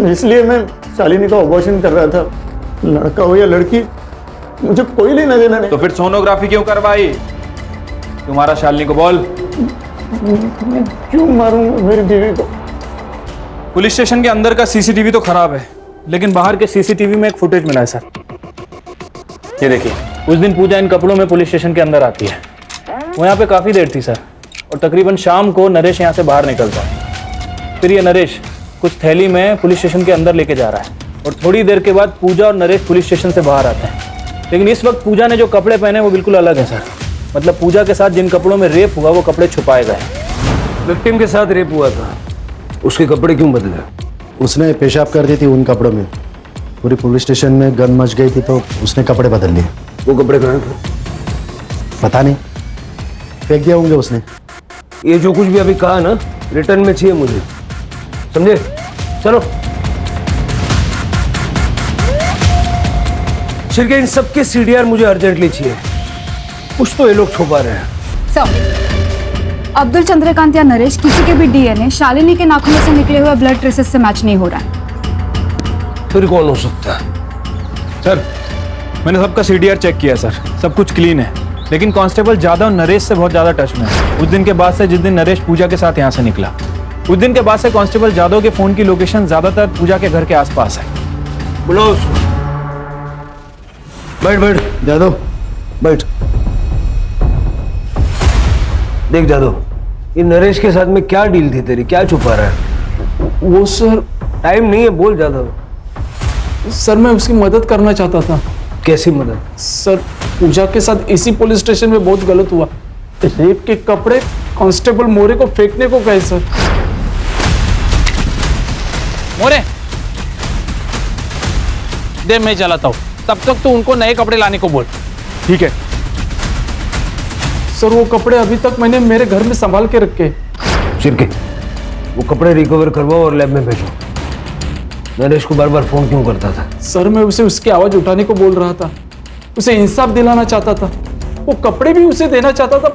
इसलिए मैं शालिनी का अबॉर्शन कर रहा था। लड़का हो या लड़की, मुझे कोई लेना देना नहीं। तो फिर सोनोग्राफी क्यों करवाई? तुम्हारा शालिनी को बोल। मैं क्यों मारूंगा मेरी बीवी को? पुलिस स्टेशन के अंदर का सीसीटीवी तो खराब है लेकिन बाहर के सीसीटीवी में एक फुटेज मिला है सर। ये देखिए, उस दिन पूजा इन कपड़ों में पुलिस स्टेशन के अंदर आती है। वो यहाँ पे काफ़ी देर थी सर और तकरीबन शाम को नरेश यहाँ से बाहर निकलता है। फिर ये नरेश कुछ थैली में पुलिस स्टेशन के अंदर लेके जा रहा है और थोड़ी देर के बाद पूजा और नरेश पुलिस स्टेशन से बाहर आते हैं। लेकिन इस वक्त पूजा ने जो कपड़े पहने वो बिल्कुल अलग है सर। मतलब पूजा के साथ जिन कपड़ों में रेप हुआ वो कपड़े छुपाए गए। विक्टिम के साथ रेप हुआ था, उसके कपड़े क्यों बदले? उसने पेशाब कर दी थी उन कपड़ों में, पूरी पुलिस स्टेशन में गन मच गई थी तो उसने कपड़े बदल लिए। वो कपड़े कहाँ थे? पता नहीं, फेंक दिया होंगे उसने। ये जो कुछ भी अभी कहा ना, रिटर्न में चाहिए मुझे, समझे? चलो शिरके, इन सबके सीडीआर मुझे अर्जेंटली चाहिए, कुछ तो ये लोग छुपा रहे हैं। सर, अब्दुल, चंद्रकांत या नरेश किसी के भी डीएनए शालिनी के नाखूनों से निकले हुए ब्लड ट्रेसेस से मैच नहीं हो रहा है। फिर कौन हो सकता है? सर मैंने सबका सीडीआर चेक किया सर, सब कुछ क्लीन है लेकिन कांस्टेबल जादव नरेश से बहुत ज़्यादा टच में है। उस दिन के बाद से, जिस दिन नरेश पूजा के साथ यहाँ से निकला, उस दिन के बाद से कांस्टेबल जादव के फ़ोन की लोकेशन ज़्यादातर पूजा के घर के आसपास है। बुलाओ उसको। बैठ बैठ जादव, बैठ। देख जादव, ये नरेश के साथ में क्या डील थी तेरी, क्या छुपा रहा है? वो सर, टाइम नहीं है, बोल जादव। सर मैं उसकी मदद करना चाहता था। कैसी मदद? सर पूजा के साथ इसी पुलिस स्टेशन में बहुत गलत हुआ। रेप के कपड़े कांस्टेबल मोरे को फेंकने को कहे सर। मोरे दे, मैं चलाता हूँ, तब तक तो उनको नए कपड़े लाने को बोल। ठीक है सर, वो कपड़े अभी तक मैंने मेरे घर में संभाल के रखे। शिरके, वो कपड़े रिकवर करवाओ और लैब में भेजो। नरेश को बार बार फोन क्यों करता था? सर मैं उसे उसकी आवाज उठाने को बोल रहा था, उसे इंसाफ दिलाना चाहता था, वो कपड़े भी उसे देना चाहता था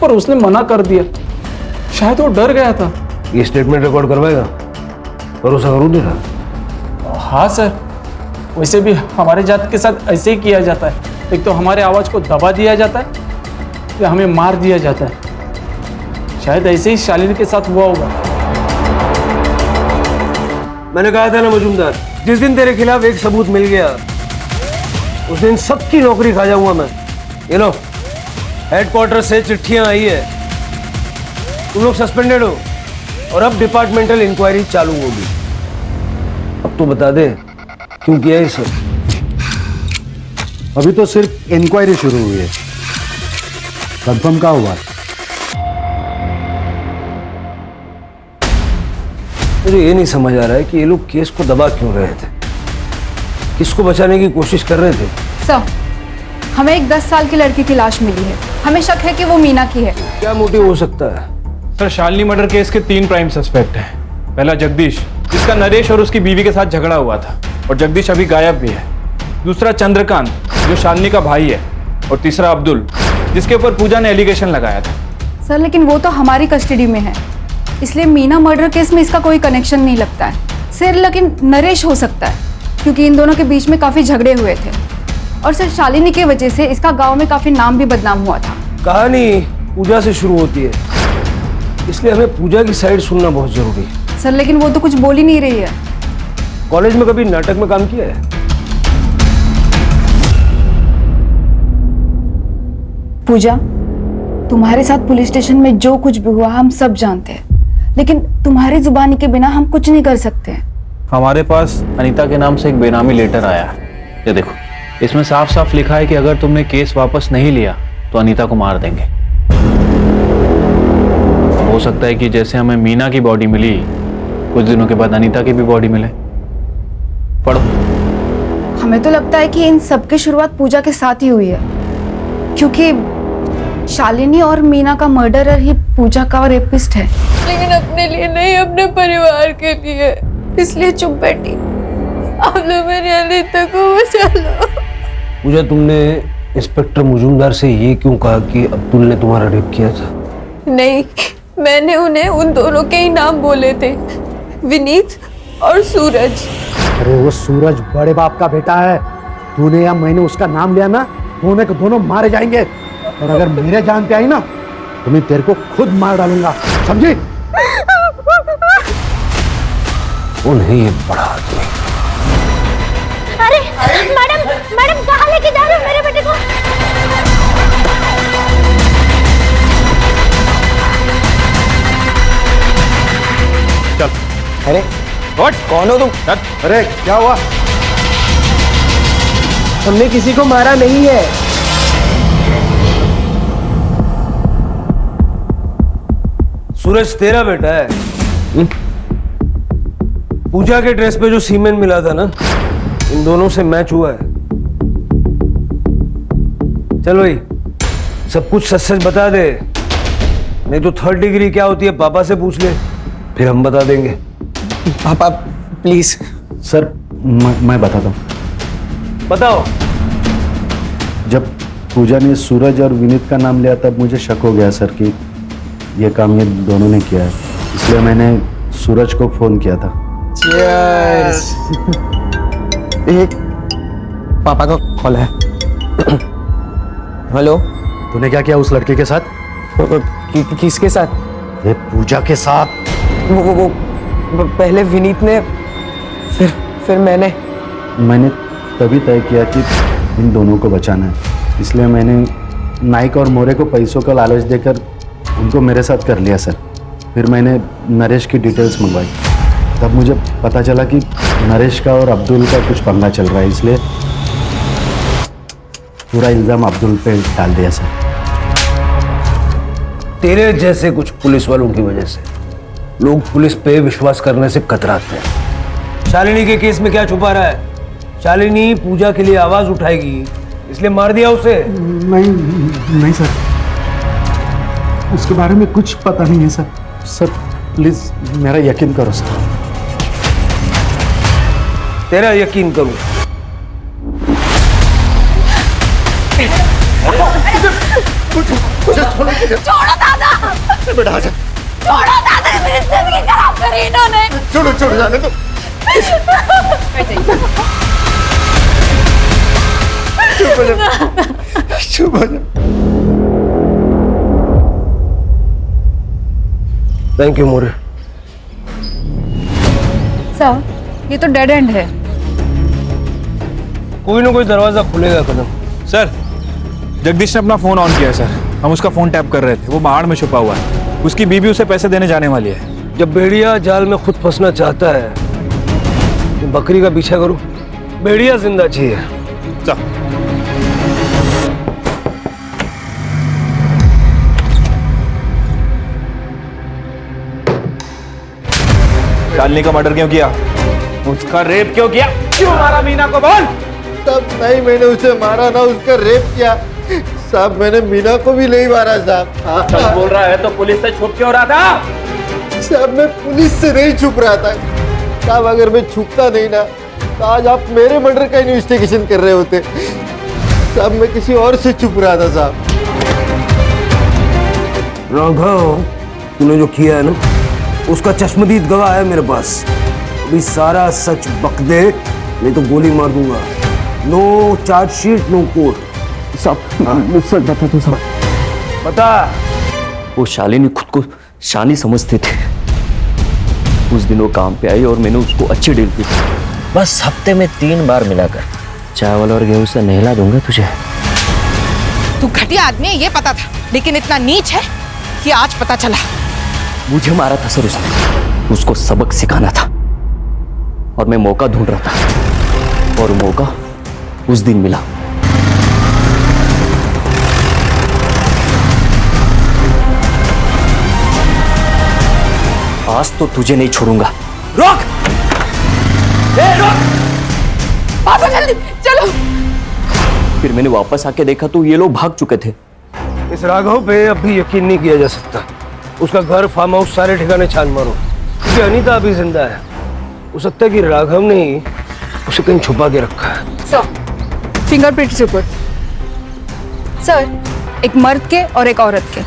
पर उसने मना कर दिया। शायद वो डर गया था। ये स्टेटमेंट रिकॉर्ड करवाएगा? भरोसा करूँ देगा? हाँ सर, वैसे भी हमारे जात के साथ ऐसे ही किया जाता है। एक तो हमारे आवाज को दबा दिया जाता है या हमें मार दिया जाता है। शायद ऐसे ही शालिनी के साथ हुआ होगा। मैंने कहा था ना मजूमदार, जिस दिन तेरे खिलाफ एक सबूत मिल गया उस दिन सबकी नौकरी खा जाऊंगा मैं। ये लो, हेडक्वार्टर से चिट्ठियां आई है, तुम लोग सस्पेंडेड हो और अब डिपार्टमेंटल इंक्वायरी चालू होगी। अब तो बता दे क्यों किया ये सब? अभी तो सिर्फ इंक्वायरी शुरू हुई है, कंफर्म क्या हुआ? मुझे ये नहीं समझ आ रहा है कि ये लोग केस को दबा क्यों रहे थे, किसको बचाने की कोशिश कर रहे थे? सर, हमें एक 10 साल की लड़की की लाश मिली है, हमें शक है कि वो मीना की है। क्या मोटिव हो सकता है? सर, शालिनी मर्डर केस के 3 प्राइम सस्पेक्ट हैं। पहला जगदीश, जिसका नरेश और उसकी बीवी के साथ झगड़ा हुआ था और जगदीश अभी गायब भी है। दूसरा चंद्रकांत, जो शालिनी का भाई है। और तीसरा अब्दुल, जिसके ऊपर पूजा ने एलिगेशन लगाया था। सर, लेकिन वो तो हमारी कस्टडी में है, इसलिए मीना मर्डर केस में इसका कोई कनेक्शन नहीं लगता है। सर, लेकिन नरेश हो सकता है क्योंकि इन दोनों के बीच में काफी झगड़े हुए थे और सर शालिनी की वजह से इसका गांव में काफी नाम भी बदनाम हुआ था। कहानी पूजा से शुरू होती है, इसलिए हमें पूजा की साइड सुनना बहुत जरूरी है। सर, लेकिन वो तो कुछ बोल ही नहीं रही है। कॉलेज में कभी नाटक में काम किया है? पूजा, तुम्हारे साथ पुलिस स्टेशन में जो कुछ भी हुआ हम सब जानते हैं, लेकिन तुम्हारी जुबानी के बिना हम कुछ नहीं कर सकते। हमारे पास अनीता के नाम से एक बेनामी लेटर आया है, ये देखो। इसमें साफ साफ लिखा है कि अगर तुमने केस वापस नहीं लिया तो अनीता को मार देंगे। हो सकता है कि जैसे हमें मीना की बॉडी मिली, कुछ दिनों के बाद अनीता की भी बॉडी मिले। पढ़ो। हमें तो लगता है कि इन सब की शुरुआत पूजा के साथ ही हुई है, क्योंकि शालिनी और मीना का मर्डरर ही पूजा का रेपिस्ट है। लेकिन अपने लिए नहीं, अपने परिवार के लिए, इसलिए चुप बैठी। आप लोग मेरी अनीता को बचा लो। पूजा, तुमने इंस्पेक्टर मजूमदार से ये क्यों कहा कि अब्दुल ने तुम्हारा रेप किया था? नहीं, मैंने उन्हें उन दोनों के ही नाम बोले थे, विनीत और सूरज। अरे वो सूरज बड़े बाप का बेटा है, तूने या मैंने उसका नाम लिया ना, दोनों के दोनों मारे जाएंगे। और अगर मेरे जान पे आई ना तो मैं तेरे को खुद मार डालूंगा, समझी? वो नहीं, ये बड़ा आदमी। अरे मैडम, मैडम कहाँ लेके जा रहे हो मेरे बेटे को? चल। अरे कौन हो तुम? अरे क्या हुआ? हमने किसी को मारा नहीं है। सूरज तेरा बेटा है। पूजा के ड्रेस पे जो सीमेंट मिला था ना, इन दोनों से मैच हुआ है। चल भाई, सब कुछ सच सच बता दे, नहीं तो 3rd डिग्री क्या होती है पापा से पूछ ले, फिर हम बता देंगे। पापा प्लीज। सर मैं बताता हूँ। बताओ। जब पूजा ने सूरज और विनीत का नाम लिया तब मुझे शक हो गया सर कि ये काम ये दोनों ने किया है, इसलिए मैंने सूरज को फोन किया था। Cheers। एक पापा का कॉल है। हेलो। तूने क्या किया उस लड़की के साथ? किसके साथ? ये पूजा के साथ। वो पहले विनीत ने, फिर मैंने तभी तय किया कि इन दोनों को बचाना है, इसलिए मैंने नाइक और मोरे को पैसों का लालच देकर उनको मेरे साथ कर लिया सर। फिर मैंने नरेश की डिटेल्स मंगवाई, तब मुझे पता चला कि नरेश का और अब्दुल का कुछ पंगा चल रहा है, इसलिए पूरा इल्जाम अब्दुल पे डाल दिया सर। तेरे जैसे कुछ पुलिस वालों की वजह से लोग पुलिस पे विश्वास करने से कतराते हैं। शालिनी के केस में क्या छुपा रहा है? शालिनी पूजा के लिए आवाज उठाएगी, इसलिए मार दिया उसे। नहीं सर, उसके बारे में कुछ पता नहीं है सर। सर प्लीज मेरा यकीन करो सर। तेरा यकीन करूं? छोड़ो दादा, बेटा आजा। छोड़ो दादा, मेरी जिंदगी खराब करी इन्होंने। छोड़ो छोड़ो, जाने दो। चुप हो जा, चुप हो जा। Thank you more. सर, ये तो डेड एंड है। कोई ना कोई दरवाजा खुलेगा कदम। सर, जगदीश ने अपना फोन ऑन किया है सर। हम उसका फोन टैप कर रहे थे, वो बाहर में छुपा हुआ है। उसकी बीबी उसे पैसे देने जाने वाली है। जब भेड़िया जाल में खुद फंसना चाहता है तो बकरी का पीछा करो, भेड़िया जिंदा चाहिए। चल। शालिनी का मर्डर क्यों किया? उसका रेप क्यों किया? क्यों मारा मीना को, बोल। तब नहीं मैंने उसे मारा ना उसका रेप किया साहब। मैंने मीना को भी नहीं मारा साहब। सब बोल रहा है तो पुलिस से छुप क्यों रहा था? साहब मैं पुलिस से नहीं छुप रहा था साहब। अगर मैं छुपता नहीं ना तो आज आप मेरे मर्डर का इन्वेस्टिगेशन कर रहे होते साहब। मैं किसी और से छुप रहा था साहब। राघव, तूने जो किया है ना, उसका चश्मदीद गवाह है मेरे पास। अभी सारा सच बक दे, नहीं तो गोली मार दूंगा। No chargesheet, no court. साहब सच बता तू साहब। बता। वो शालिनी खुद को शानी समझते थे। उस दिन वो काम पे आई और मैंने उसको अच्छी डील दी। बस हफ्ते में 3 बार मिलाकर चावल और गेहूं से नहला दूंगा तुझे। तू घटिया आदमी है ये पता था, लेकिन इतना नीच है कि आज पता चला। मुझे मारा था सर उसने। उसको सबक सिखाना था और मैं मौका ढूंढ रहा था और मौका उस दिन मिला। आज तो तुझे नहीं छोड़ूंगा। रोक! रोक! पापा जल्दी चलो। फिर मैंने वापस आके देखा तो ये लोग भाग चुके थे। इस राघव पे अब भी यकीन नहीं किया जा सकता। उसका घर, फार्म हाउस, सारे ठिकाने छान मारो, क्योंकि अनीता अभी जिंदा है। हो सकता है कि राघव ने ही उसे कहीं छुपा के रखा है। Sir, fingerprint report. सर, एक मर्द के और एक औरत के।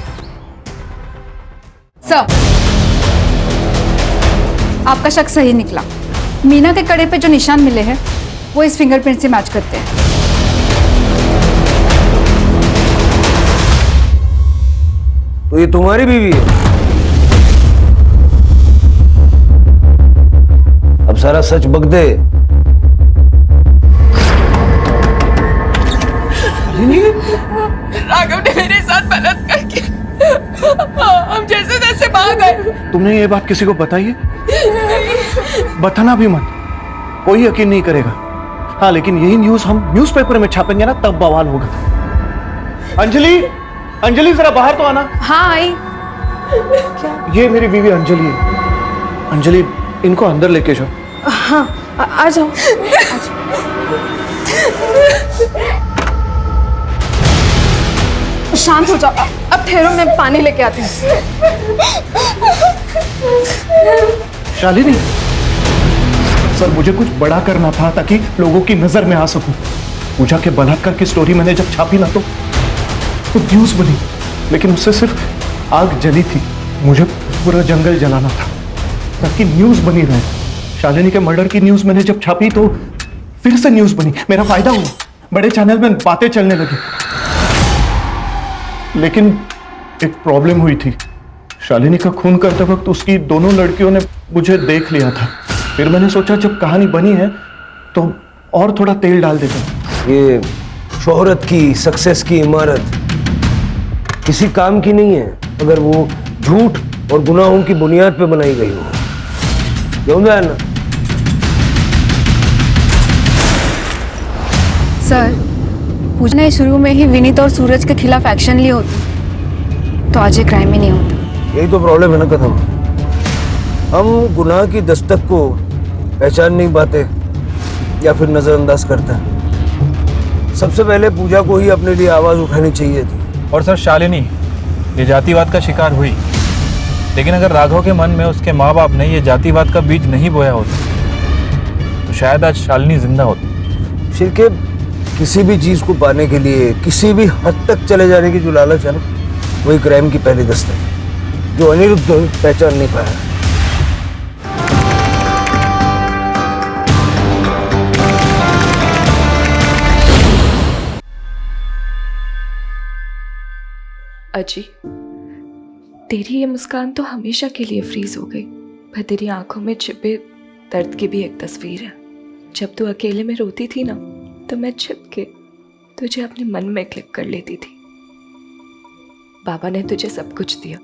सर, आपका शक सही निकला। मीना के कड़े पे जो निशान मिले हैं वो इस फिंगरप्रिंट से मैच करते हैं। तो ये तुम्हारी बीवी है? अब सारा सच बक दे। राघव ने मेरे साथ बलात्कार किया। हम जैसे तैसे भाग गए। तुमने ये बात किसी को बताई है? बताना भी मत, कोई यकीन नहीं करेगा। हाँ, लेकिन यही न्यूज हम न्यूज़पेपर में छापेंगे ना, तब बवाल होगा। अंजलि, अंजलि जरा बाहर तो आना। हाँ आई। ये मेरी बीवी अंजलि है। अंजलि, इनको अंदर लेके जाओ। हाँ, आ जाओ। शांत हो जाओ, अब ठहरो, मैं पानी लेके आती हूँ। शालिनी, सर मुझे कुछ बड़ा करना था ताकि लोगों की नजर में आ सकूं। पूजा के बलात्कार की स्टोरी मैंने जब छापी ना तो न्यूज बनी, लेकिन उससे सिर्फ आग जली थी। मुझे पूरा जंगल जलाना था ताकि न्यूज बनी रहे। शालिनी के मर्डर की न्यूज मैंने जब छापी तो फिर से न्यूज बनी, मेरा फायदा हुआ, बड़े चैनल में बातें चलने लगी। लेकिन एक प्रॉब्लम हुई थी। शालिनी का खून करते वक्त उसकी दोनों लड़कियों ने मुझे देख लिया था। फिर मैंने सोचा जब कहानी बनी है तो और थोड़ा तेल डाल देते। ये शोहरत की, सक्सेस की इमारत किसी काम की नहीं है अगर वो झूठ और गुनाहों की बुनियाद पे बनाई गई हो। क्यों ना? सर, पूजा ने शुरू में ही विनीत और सूरज के खिलाफ एक्शन लिए होते तो आज ये क्राइम ही नहीं होता। यही तो प्रॉब्लम है ना कदम। हम गुनाह की दस्तक को पहचान नहीं पाते या फिर नजरअंदाज करते हैं। सबसे पहले पूजा को ही अपने लिए आवाज उठानी चाहिए थी। और सर, शालिनी ये जातिवाद का शिकार हुई, लेकिन अगर राघव के मन में उसके माँ बाप ने ये जातिवाद का बीज नहीं बोया होता तो शायद आज शालिनी जिंदा होती। शिरके किसी भी चीज को पाने के लिए किसी भी हद तक चले जाने की जो लालच है ना, वही क्राइम की पहली दस्तक है जो अनिरुद्ध पहचान नहीं पाया। अजी, तेरी ये मुस्कान तो हमेशा के लिए फ्रीज हो गई, पर तेरी आंखों में छिपे दर्द की भी एक तस्वीर है। जब तू अकेले में रोती थी ना, तो मैं छिप के तुझे अपने मन में क्लिक कर लेती थी। बाबा ने तुझे सब कुछ दिया,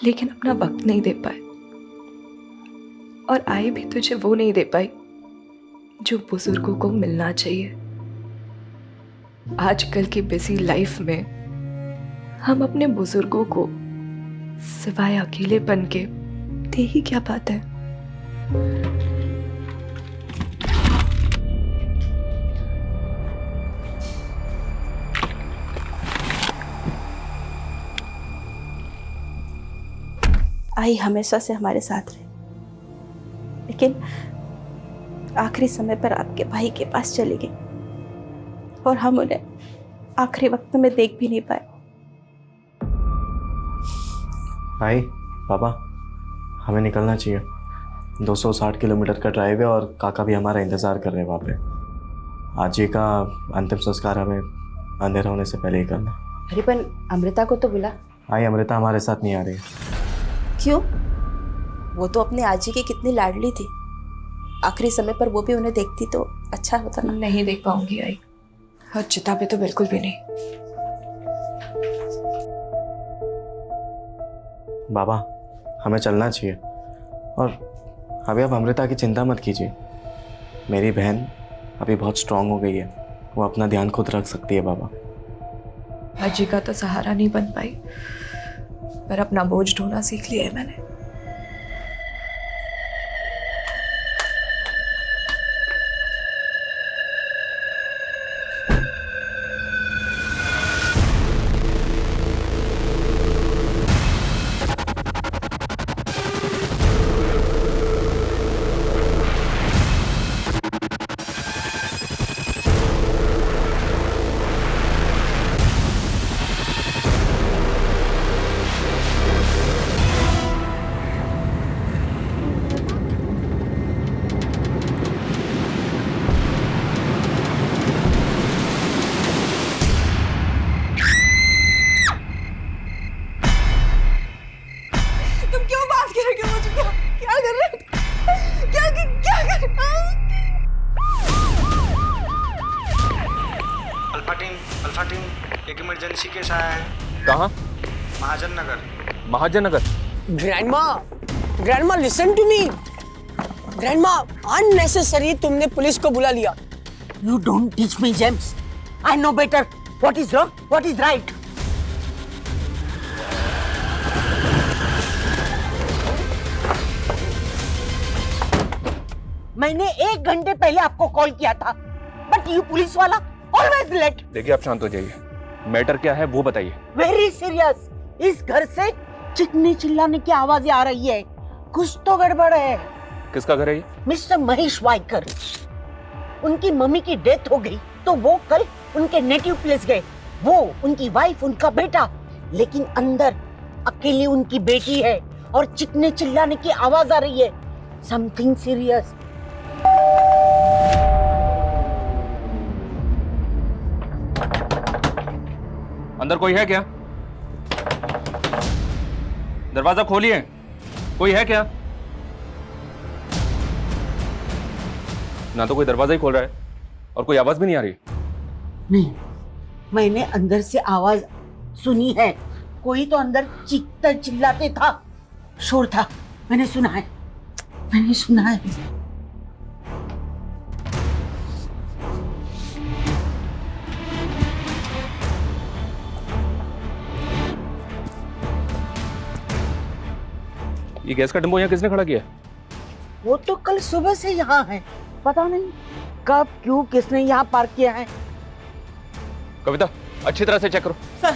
लेकिन अपना वक्त नहीं दे पाए, और आई भी तुझे वो नहीं दे पाई जो बुजुर्गों को मिलना चाहिए। आजकल की बिजी लाइफ में हम अपने बुजुर्गों को सिवाय अकेलेपन के दे ही क्या पाते हैं। आई हमेशा से हमारे साथ रहे, लेकिन आखिरी समय पर आपके भाई के पास चली गई और हम उन्हें आखिरी वक्त में देख भी नहीं पाए। भाई पापा, हमें निकलना चाहिए। 260 किलोमीटर का ड्राइव है और काका भी हमारा इंतज़ार कर रहे हैं वहाँ पे। आज ही का अंतिम संस्कार हमें अंधेरा होने से पहले ही करना। अरे पर अमृता को तो बुला। आई अमृता हमारे साथ नहीं आ रही। क्यों? वो तो अपने आजी की कितनी लाडली थी, आखिरी समय पर वो भी उन्हें देखती तो अच्छा होता ना। नहीं देख पाऊंगी आई, और चिता पे तो बिल्कुल भी नहीं। बाबा, हमें चलना चाहिए, और अभी आप अमृता की चिंता मत कीजिए। मेरी बहन अभी बहुत स्ट्रांग हो गई है, वो अपना ध्यान खुद रख सकती है। बाबा, अजी का तो सहारा नहीं बन पाई, पर अपना बोझ ढोना सीख लिया है मैंने। अल्फा टीम, एक इमरजेंसी केस आया है। कहाँ? Mahajan Nagar. Mahajan Nagar. Grandma listen to me. Grandma, unnecessary तुमने पुलिस को बुला लिया। You don't teach me, James. I know better. What is wrong? What is right? मैंने 1 घंटे पहले आपको कॉल किया था, बट यू पुलिस वाला ऑलवेज लेट। देखिए, आप शांत हो जाइए। मैटर क्या है वो बताइए। Very serious. इस घर से चिकनी चिल्लाने की आवाजें आ रही है, कुछ तो गड़बड़ है। किसका घर है ये? मिस्टर महेश वाइकर। उनकी मम्मी की डेथ हो गई तो वो कल उनके नेटिव प्लेस गए। वो, उनकी वाइफ, उनका बेटा, लेकिन अंदर अकेली उनकी बेटी है और चिकने चिल्लाने की आवाज आ रही है। Something serious. अंदर कोई है क्या? दरवाजा खोलिए। कोई है क्या? ना तो कोई दरवाजा ही खोल रहा है और कोई आवाज भी नहीं आ रही। नहीं, मैंने अंदर से आवाज सुनी है। कोई तो अंदर चीखते चिल्लाते था, शोर था। मैंने सुना है। ये गैस का टेम्पो यहाँ किसने खड़ा किया? वो तो कल सुबह से यहाँ है, पता नहीं कब, क्यों, किसने यहाँ पार्क किया है। कविता, अच्छी तरह से चेक करो। सर।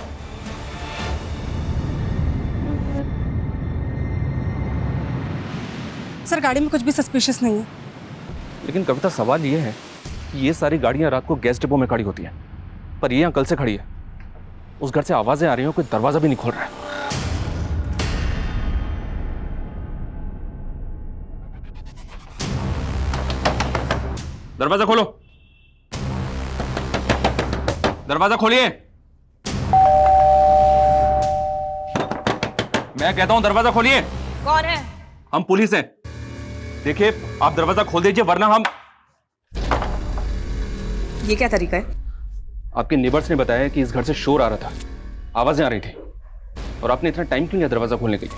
सर, गाड़ी में कुछ भी सस्पिशियस नहीं है। लेकिन कविता, सवाल ये है कि ये सारी गाड़ियां रात को गैस डिपो में खड़ी होती हैं, पर ये यहाँ कल से खड़ी है। उस घर से आवाजें आ रही हैं, कोई दरवाजा भी नहीं खोल रहा है। दरवाजा खोलो। दरवाजा खोलिए। मैं कहता हूँ दरवाजा खोलिए। कौन है? हम पुलिस हैं। देखिए आप दरवाजा खोल दीजिए वरना हम। ये क्या तरीका है? आपके नेबर्स ने बताया कि इस घर से शोर आ रहा था, आवाजें आ रही थी, और आपने इतना टाइम क्यों लिया दरवाजा खोलने के लिए?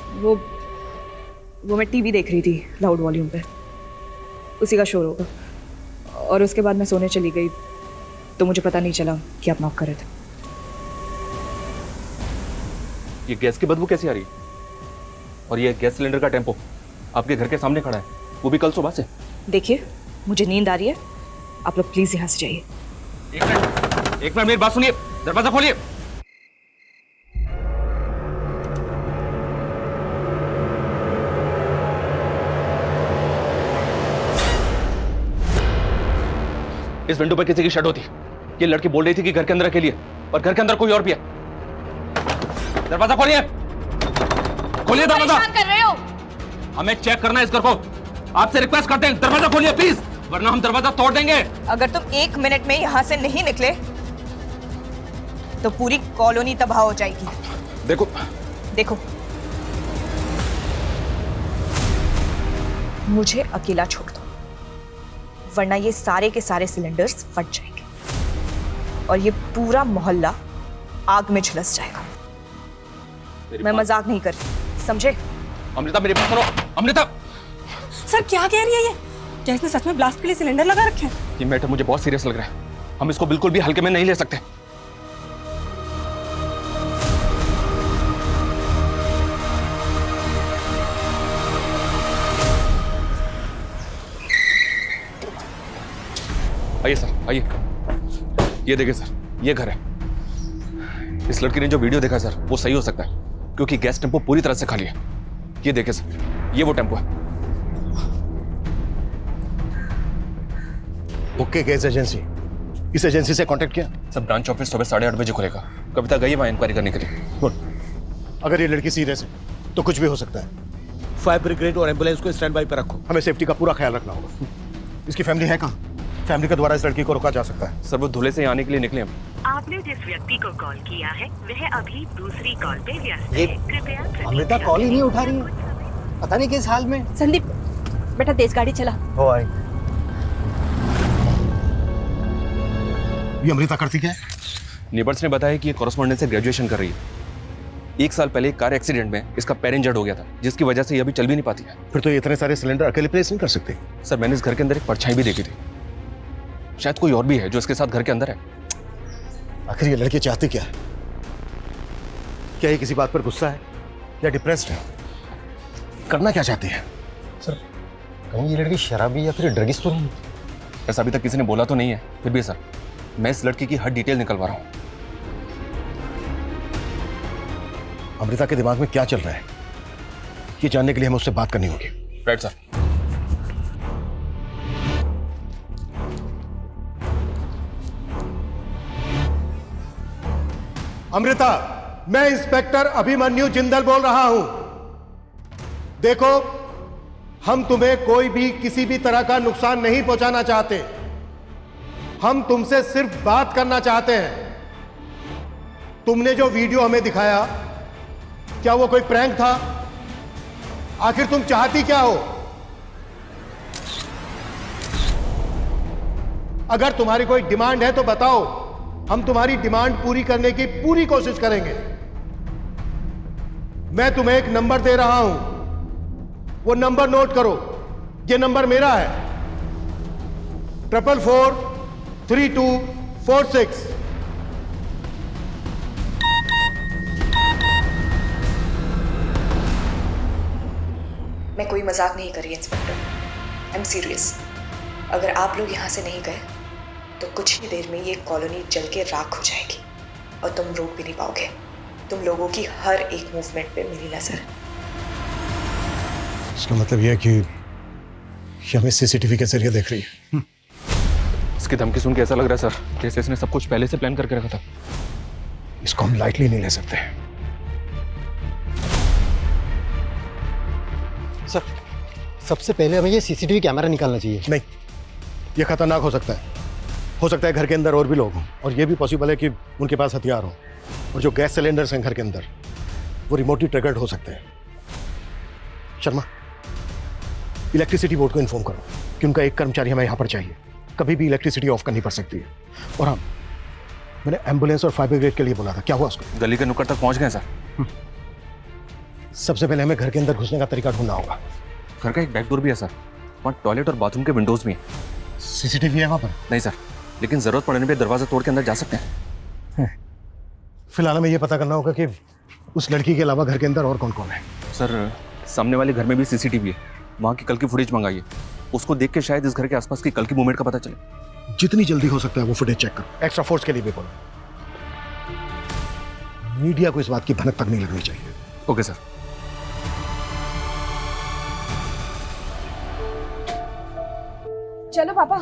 वो मैं टीवी देख रही थी लाउड वॉल्यूम पे, उसी का शोर होगा। और उसके बाद मैं सोने चली गई तो मुझे पता नहीं चला कि आप नॉक कर रहे थे। ये गैस की बदबू कैसी आ रही है? और ये गैस सिलेंडर का टेम्पो आपके घर के सामने खड़ा है, वो भी कल सुबह से। देखिए मुझे नींद आ रही है, आप लोग प्लीज यहाँ से जाइए। एक मिनट मेरी बात सुनिए, दरवाजा खोलिए। इस विंडो पर किसी की शर्ट होती। ये लड़की बोल रही थी कि घर के अंदर अकेली है, और घर के अंदर कोई और भी है। दरवाजा खोलिए, खोलिए दरवाजा। परेशान कर रहे हो? हमें चेक करना है इस घर को। आपसे रिक्वेस्ट करते हैं दरवाजा खोलिए प्लीज, वरना हम दरवाजा तोड़ देंगे। अगर तुम 1 मिनट में यहाँ से नहीं निकले तो पूरी कॉलोनी तबाह हो जाएगी। देखो मुझे अकेला छोड़ दो, वरना ये सारे के सारे सिलेंडर्स फट जाएंगे और ये पूरा मोहल्ला आग में झुलस जाएगा। मैं मजाक नहीं कर रही, समझे? अमृता मेरी बात सुनो। अमृता! सर क्या कह रही है ये? क्या इसने सच में ब्लास्ट के लिए सिलेंडर लगा रखे हैं? ये मैटर मुझे बहुत सीरियस लग रहा है, हम इसको बिल्कुल भी हल्के में नहीं ले सकते। आइए सर, आइए। ये देखिए सर, ये घर है। इस लड़की ने जो वीडियो देखा सर, वो सही हो सकता है, क्योंकि गैस टेम्पो पूरी तरह से खाली है। ये देखिए सर, ये वो टेम्पो है। ओके गैस एजेंसी, इस एजेंसी से कांटेक्ट किया? सर ब्रांच ऑफिस सुबह 8:30 बजे खुलेगा। कविता गई है वहाँ इंक्वायरी करने के लिए। गुड। अगर ये लड़की सीरियस है तो कुछ भी हो सकता है। फायर ब्रिगेड और एम्बुलेंस को स्टैंड बाई पर रखो, हमें सेफ्टी का पूरा ख्याल रखना होगा। इसकी फैमिली है कहाँ? फैमिली के द्वारा इस लड़की को रोका जा सकता है। सर वो धुले से आने के लिए निकले हम। आपने जिस व्यक्ति को कॉल किया है वह अभी दूसरी कॉल पे व्यस्त ये है। कृपया अमृता कॉल ही नहीं उठा रही है, पता नहीं किस हाल में। संदीप बेटा तेज गाड़ी चला। हो आई। ये अमृता करती क्या है? नेबर्स ने बताया कि ये कॉरेस्पॉन्डेंस से ग्रेजुएशन कर रही है। 1 साल पहले एक कार एक्सीडेंट में इसका पैर इंजर्ड हो गया था, जिसकी वजह से ये अभी चल भी नहीं पाती है। फिर तो ये इतने सारे सिलेंडर अकेले प्लेस नहीं कर सकते। सर मैंने इस घर के अंदर एक परछाई भी देखी थी, शायद कोई और भी है जो इसके साथ घर के अंदर है। आखिर ये लड़की चाहती क्या है? क्या ये किसी बात पर गुस्सा है या डिप्रेस्ड है? करना क्या चाहती है? सर कहीं ये लड़की शराबी या फिर ड्रगिस्ट तो नहीं? ऐसा अभी तक किसी ने बोला तो नहीं है, फिर भी सर मैं इस लड़की की हर डिटेल निकलवा रहा हूँ। अमृता के दिमाग में क्या चल रहा है, ये जानने के लिए हमें उससे बात करनी होगी। Right sir. अमृता, मैं इंस्पेक्टर अभिमन्यु जिंदल बोल रहा हूं। देखो, हम तुम्हें कोई भी किसी भी तरह का नुकसान नहीं पहुंचाना चाहते। हम तुमसे सिर्फ बात करना चाहते हैं। तुमने जो वीडियो हमें दिखाया, क्या वो कोई प्रैंक था? आखिर तुम चाहती क्या हो? अगर तुम्हारी कोई डिमांड है तो बताओ, हम तुम्हारी डिमांड पूरी करने की पूरी कोशिश करेंगे। मैं तुम्हें एक नंबर दे रहा हूं, वो नंबर नोट करो। ये नंबर मेरा है, 444246। मैं कोई मजाक नहीं कर रही इंस्पेक्टर, आई एम सीरियस। अगर आप लोग यहाँ से नहीं गए तो कुछ ही देर में ये कॉलोनी जल के राख हो जाएगी और तुम रोक भी नहीं पाओगे। तुम लोगों की हर एक मूवमेंट पे मेरी नजर है। इसका मतलब यह है कि हमें सीसीटीवी के जरिए देख रही है। इसकी धमकी सुन के ऐसा लग रहा है सर जैसे इसने सब कुछ पहले से प्लान करके रखा था। इसको हम लाइटली नहीं ले सकते। सर सबसे पहले हमें ये सीसीटीवी कैमरा निकालना चाहिए। नहीं, ये खतरनाक हो सकता है। हो सकता है घर के अंदर और भी लोग हों, और ये भी पॉसिबल है कि उनके पास हथियार हो। और जो गैस सिलेंडर्स हैं घर के अंदर, वो रिमोटली ट्रिगर्ड हो सकते हैं। शर्मा, इलेक्ट्रिसिटी बोर्ड को इन्फॉर्म करो कि उनका एक कर्मचारी हमें यहाँ पर चाहिए। कभी भी इलेक्ट्रिसिटी ऑफ करनी पड़ सकती है। और हाँ, मैंने एम्बुलेंस और फायर ब्रिगेड के लिए बोला था, क्या हुआ उसको? गली के नुक्कड़ तक पहुंच गए सर। सबसे पहले हमें घर के अंदर घुसने का तरीका ढूंढना होगा। घर का एक बैक डोर भी है सर, वहाँ टॉयलेट और बाथरूम के विंडोज भी हैं। सीसीटीवी है वहाँ पर? नहीं सर, लेकिन जरूरत पड़ने पे दरवाजा तोड़ के अंदर जा सकते हैं। फिलहाल हमें ये पता करना होगा कि उस लड़की के अलावा घर के अंदर और कौन कौन है। सर, सामने वाले घर में भी सीसीटीवी है, वहाँ की कल की फुटेज मंगाइए। उसको देख के शायद इस घर के आसपास की कल की मूवमेंट का पता चले। जितनी जल्दी हो सकता है वो फुटेज चेक करो। एक्स्ट्रा फोर्स के लिए भी बोलो। मीडिया को इस बात की भनक तक नहीं लगनी चाहिए। Okay sir. चलो पापा,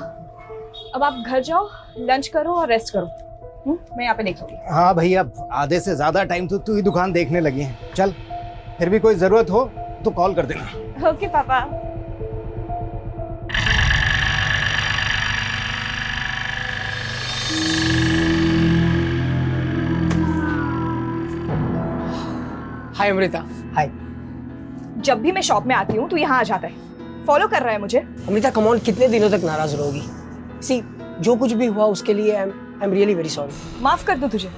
अब आप घर जाओ, लंच करो और रेस्ट करो। मैं यहाँ पे देख लूंगी। हाँ भैया, आधे से ज्यादा टाइम तो तू ही दुकान देखने लगी है। चल, फिर भी कोई जरूरत हो तो कॉल कर देना। ओके पापा। हाय अमृता। हाय। जब भी मैं शॉप में आती हूँ तू यहाँ आ जाता है, फॉलो कर रहा है मुझे। अमृता कम ऑन, कितने दिनों तक नाराज रहोगी? सी, जो कुछ भी हुआ उसके लिए I am really very sorry. माफ कर दूं तुझे,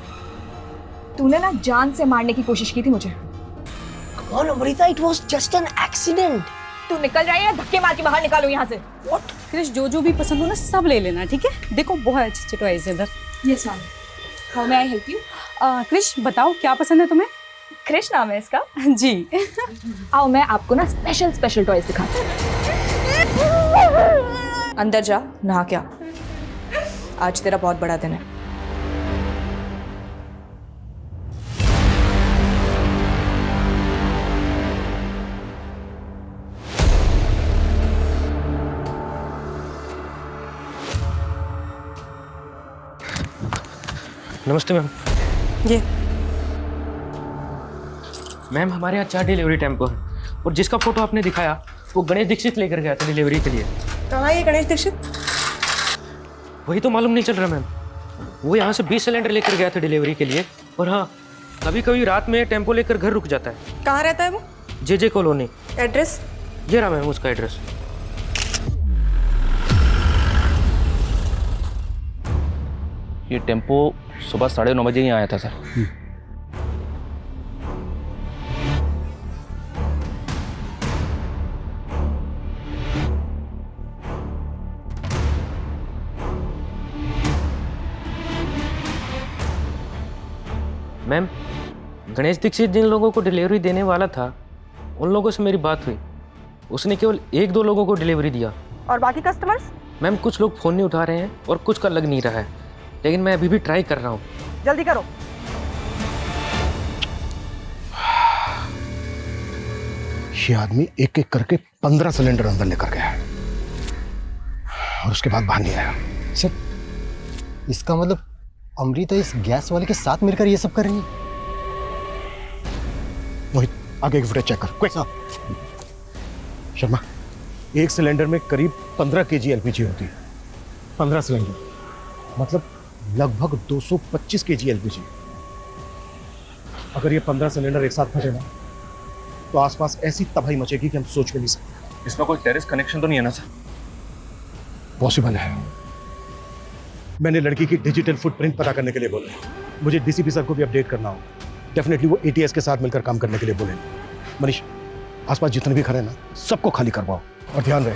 तूने ना जान से मारने की कोशिश की थी मुझे। Come on Amrita, it was just an accident. तू निकल जाए या धक्के मार के बाहर निकालो यहाँ से। व्हाट? क्रिश, जो भी पसंद हो ना सब ले लेना, ठीक है? देखो बहुत अच्छे टॉयज है इधर। Yes ma'am. How may I help you? Krish बताओ क्या पसंद है तुम्हें? क्रिश नाम है इसका? जी। आओ मैं आपको ना स्पेशल टॉयज दिखाती हूँ। अंदर जा, नहा क्या, आज तेरा बहुत बड़ा दिन है। नमस्ते मैम। ये मैम, हमारे यहाँ 4 डिलीवरी टेम्पो है और जिसका फोटो आपने दिखाया वो गणेश दीक्षित लेकर गया था डिलीवरी के लिए। कहाँ है ये गणेश दीक्षित? वही तो मालूम नहीं चल रहा मैम। वो यहाँ से 20 सिलेंडर लेकर गया था डिलीवरी के लिए। और हाँ, कभी कभी रात में टेम्पो लेकर घर रुक जाता है। कहाँ रहता है वो? जे कॉलोनी। एड्रेस? ये रहा मैम उसका एड्रेस। ये टेम्पो सुबह 9:30 बजे ही आया था सर। मैम, गणेश दीक्षित जिन लोगों को डिलीवरी देने वाला था उन लोगों से मेरी बात हुई। उसने केवल 1-2 लोगों को डिलीवरी दिया। और बाकी कस्टमर्स? मैम, कुछ लोग फ़ोन नहीं उठा रहे हैं और कुछ का लग नहीं रहा है, लेकिन मैं अभी भी ट्राई कर रहा हूँ। जल्दी करो। ये आदमी एक एक करके 15 सिलेंडर अंदर लेकर गया और उसके बाद बाहर नहीं आया। सर, इसका मतलब अमृता इस गैस वाले के साथ मिलकर ये सब कर रही है? मोहित, आगे की फुटेज चेक कर क्विक। शर्मा, एक सिलेंडर में करीब 15 kg एलपीजी होती है। 15 सिलेंडर मतलब लगभग 225 kg एलपीजी। अगर ये 15 सिलेंडर एक साथ फटे ना तो आसपास ऐसी तबाही मचेगी कि हम सोच भी नहीं सकते। इसमें कोई टेरेस कनेक्शन तो नहीं है ना सर? पॉसिबल है। मैंने लड़की की डिजिटल फुटप्रिंट पता करने के लिए बोला। मुझे डीसीपी सर को भी अपडेट करना होगा। डेफिनेटली वो एटीएस के साथ मिलकर काम करने के लिए बोले। मनीष, आसपास जितने भी खड़े ना सबको खाली करवाओ और ध्यान रहे